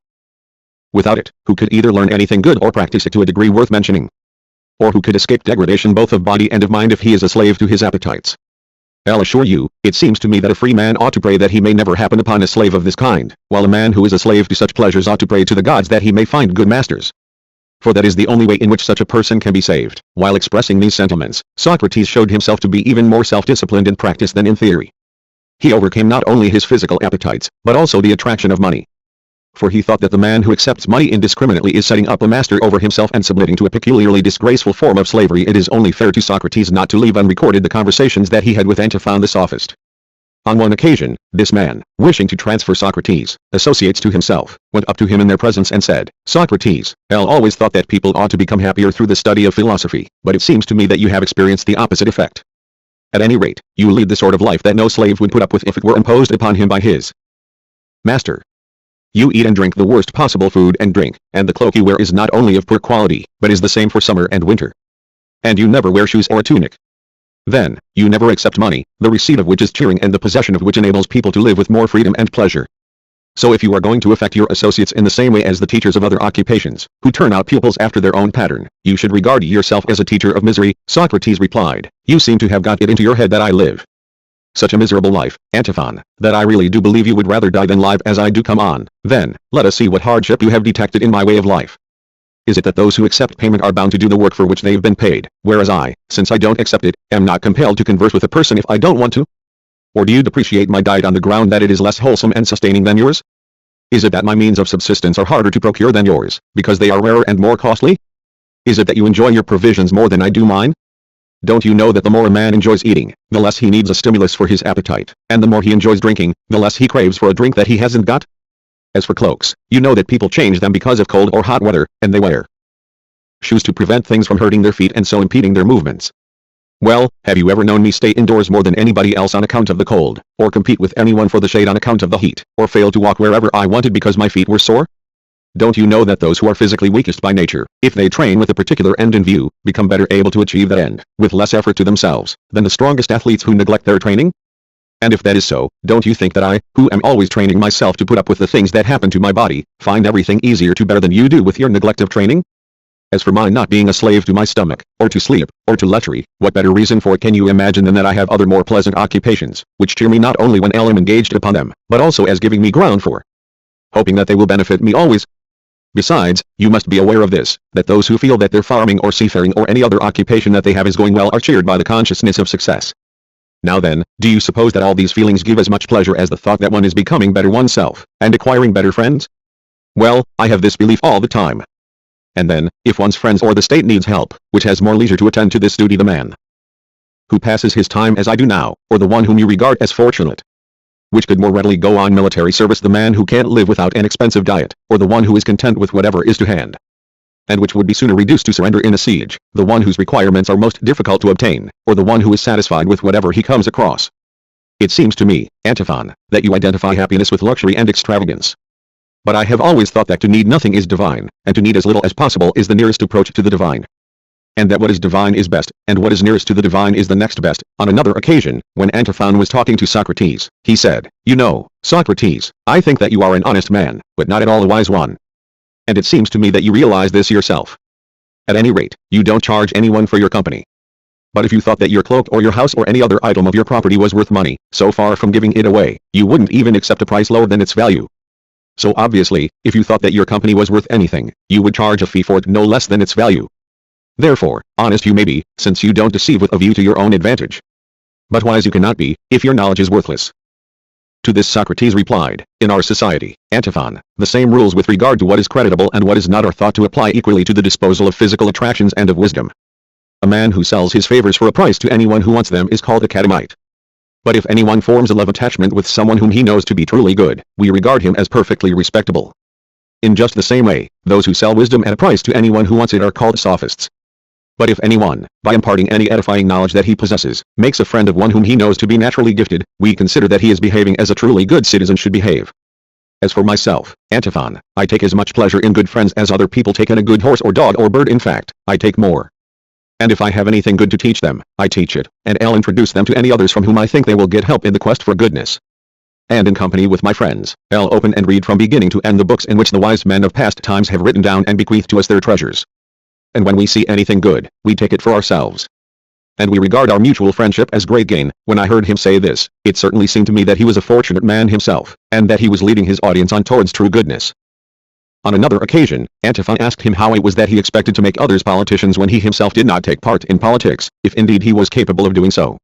Without it, who could either learn anything good or practice it to a degree worth mentioning? Or who could escape degradation both of body and of mind if he is a slave to his appetites? I'll assure you, it seems to me that a free man ought to pray that he may never happen upon a slave of this kind, while a man who is a slave to such pleasures ought to pray to the gods that he may find good masters. For that is the only way in which such a person can be saved. While expressing these sentiments, Socrates showed himself to be even more self-disciplined in practice than in theory. He overcame not only his physical appetites, but also the attraction of money. For he thought that the man who accepts money indiscriminately is setting up a master over himself and submitting to a peculiarly disgraceful form of slavery. It is only fair to Socrates not to leave unrecorded the conversations that he had with Xenophon the sophist. On one occasion, this man, wishing to transfer Socrates' associates to himself, went up to him in their presence and said, "Socrates, I always thought that people ought to become happier through the study of philosophy, but it seems to me that you have experienced the opposite effect. At any rate, you lead the sort of life that no slave would put up with if it were imposed upon him by his master. You eat and drink the worst possible food and drink, and the cloak you wear is not only of poor quality, but is the same for summer and winter. And you never wear shoes or a tunic. Then, you never accept money, the receipt of which is cheering and the possession of which enables people to live with more freedom and pleasure. So if you are going to affect your associates in the same way as the teachers of other occupations, who turn out pupils after their own pattern, you should regard yourself as a teacher of misery." Socrates replied, "You seem to have got it into your head that I live such a miserable life, Xenophon, that I really do believe you would rather die than live as I do. Come on, then, let us see what hardship you have detected in my way of life. Is it that those who accept payment are bound to do the work for which they've been paid, whereas I, since I don't accept it, am not compelled to converse with a person if I don't want to? Or do you depreciate my diet on the ground that it is less wholesome and sustaining than yours? Is it that my means of subsistence are harder to procure than yours, because they are rarer and more costly? Is it that you enjoy your provisions more than I do mine? Don't you know that the more a man enjoys eating, the less he needs a stimulus for his appetite, and the more he enjoys drinking, the less he craves for a drink that he hasn't got? As for cloaks, you know that people change them because of cold or hot weather, and they wear shoes to prevent things from hurting their feet and so impeding their movements. Well, have you ever known me stay indoors more than anybody else on account of the cold, or compete with anyone for the shade on account of the heat, or fail to walk wherever I wanted because my feet were sore? Don't you know that those who are physically weakest by nature, if they train with a particular end in view, become better able to achieve that end, with less effort to themselves, than the strongest athletes who neglect their training? And if that is so, don't you think that I, who am always training myself to put up with the things that happen to my body, find everything easier to bear than you do with your neglect of training? As for my not being a slave to my stomach, or to sleep, or to lechery, what better reason for it can you imagine than that I have other more pleasant occupations, which cheer me not only when I am engaged upon them, but also as giving me ground for hoping that they will benefit me always? Besides, you must be aware of this, that those who feel that their farming or seafaring or any other occupation that they have is going well are cheered by the consciousness of success. Now then, do you suppose that all these feelings give as much pleasure as the thought that one is becoming better oneself, and acquiring better friends? Well, I have this belief all the time. And then, if one's friends or the state needs help, which has more leisure to attend to this duty, the man who passes his time as I do now, or the one whom you regard as fortunate, which could more readily go on military service, the man who can't live without an expensive diet, or the one who is content with whatever is to hand? and which would be sooner reduced to surrender in a siege, the one whose requirements are most difficult to obtain, or the one who is satisfied with whatever he comes across? It seems to me, Xenophon, that you identify happiness with luxury and extravagance. But I have always thought that to need nothing is divine, and to need as little as possible is the nearest approach to the divine. And that what is divine is best, and what is nearest to the divine is the next best. On another occasion, when Xenophon was talking to Socrates, he said, "You know, Socrates, I think that you are an honest man, but not at all a wise one. And it seems to me that you realize this yourself. At any rate, you don't charge anyone for your company. But if you thought that your cloak or your house or any other item of your property was worth money, so far from giving it away, you wouldn't even accept a price lower than its value. So obviously, if you thought that your company was worth anything, you would charge a fee for it no less than its value. Therefore, honest you may be, since you don't deceive with a view to your own advantage. But wise you cannot be, if your knowledge is worthless." To this Socrates replied, "In our society, Xenophon, the same rules with regard to what is creditable and what is not are thought to apply equally to the disposal of physical attractions and of wisdom. A man who sells his favors for a price to anyone who wants them is called a catamite. But if anyone forms a love attachment with someone whom he knows to be truly good, we regard him as perfectly respectable. In just the same way, those who sell wisdom at a price to anyone who wants it are called sophists. But if anyone, by imparting any edifying knowledge that he possesses, makes a friend of one whom he knows to be naturally gifted, we consider that he is behaving as a truly good citizen should behave. As for myself, Xenophon, I take as much pleasure in good friends as other people take in a good horse or dog or bird. In fact, I take more. And if I have anything good to teach them, I teach it, and I'll introduce them to any others from whom I think they will get help in the quest for goodness. And in company with my friends, I'll open and read from beginning to end the books in which the wise men of past times have written down and bequeathed to us their treasures. And when we see anything good, we take it for ourselves. And we regard our mutual friendship as great gain." When I heard him say this, it certainly seemed to me that he was a fortunate man himself, and that he was leading his audience on towards true goodness. On another occasion, Xenophon asked him how it was that he expected to make others politicians when he himself did not take part in politics, if indeed he was capable of doing so.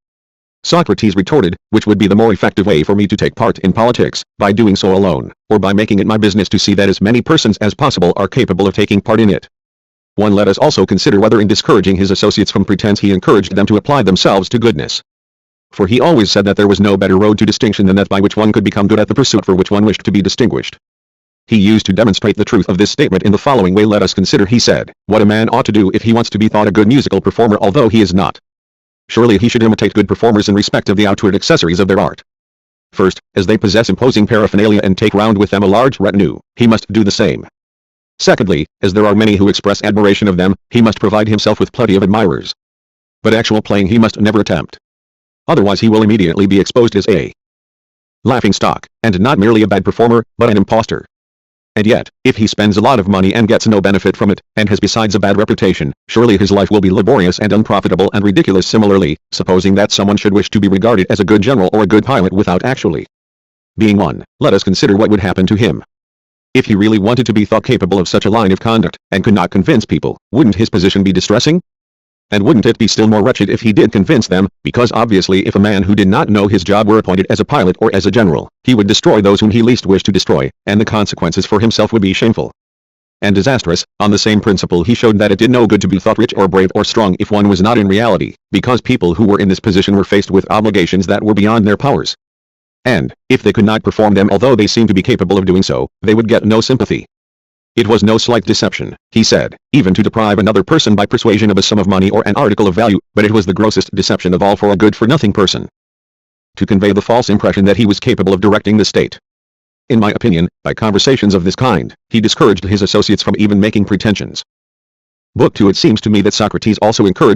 Socrates retorted, "Which would be the more effective way for me to take part in politics, by doing so alone, or by making it my business to see that as many persons as possible are capable of taking part in it?" One, let us also consider whether in discouraging his associates from pretense he encouraged them to apply themselves to goodness. For he always said that there was no better road to distinction than that by which one could become good at the pursuit for which one wished to be distinguished. He used to demonstrate the truth of this statement in the following way. Let us consider, he said, what a man ought to do if he wants to be thought a good musical performer although he is not. Surely he should imitate good performers in respect of the outward accessories of their art. First, as they possess imposing paraphernalia and take round with them a large retinue, he must do the same. Secondly, as there are many who express admiration of them, he must provide himself with plenty of admirers. But actual playing he must never attempt. Otherwise he will immediately be exposed as a laughing-stock, and not merely a bad performer, but an impostor. And yet, if he spends a lot of money and gets no benefit from it, and has besides a bad reputation, surely his life will be laborious and unprofitable and ridiculous. Similarly, supposing that someone should wish to be regarded as a good general or a good pilot without actually being one, let us consider what would happen to him. If he really wanted to be thought capable of such a line of conduct, and could not convince people, wouldn't his position be distressing? And wouldn't it be still more wretched if he did convince them, because obviously if a man who did not know his job were appointed as a pilot or as a general, he would destroy those whom he least wished to destroy, and the consequences for himself would be shameful and disastrous. On the same principle he showed that it did no good to be thought rich or brave or strong if one was not in reality, because people who were in this position were faced with obligations that were beyond their powers. And, if they could not perform them although they seemed to be capable of doing so, they would get no sympathy. It was no slight deception, he said, even to deprive another person by persuasion of a sum of money or an article of value, but it was the grossest deception of all for a good-for-nothing person to convey the false impression that he was capable of directing the state. In my opinion, by conversations of this kind, he discouraged his associates from even making pretensions. Book 2. It seems to me that Socrates also encouraged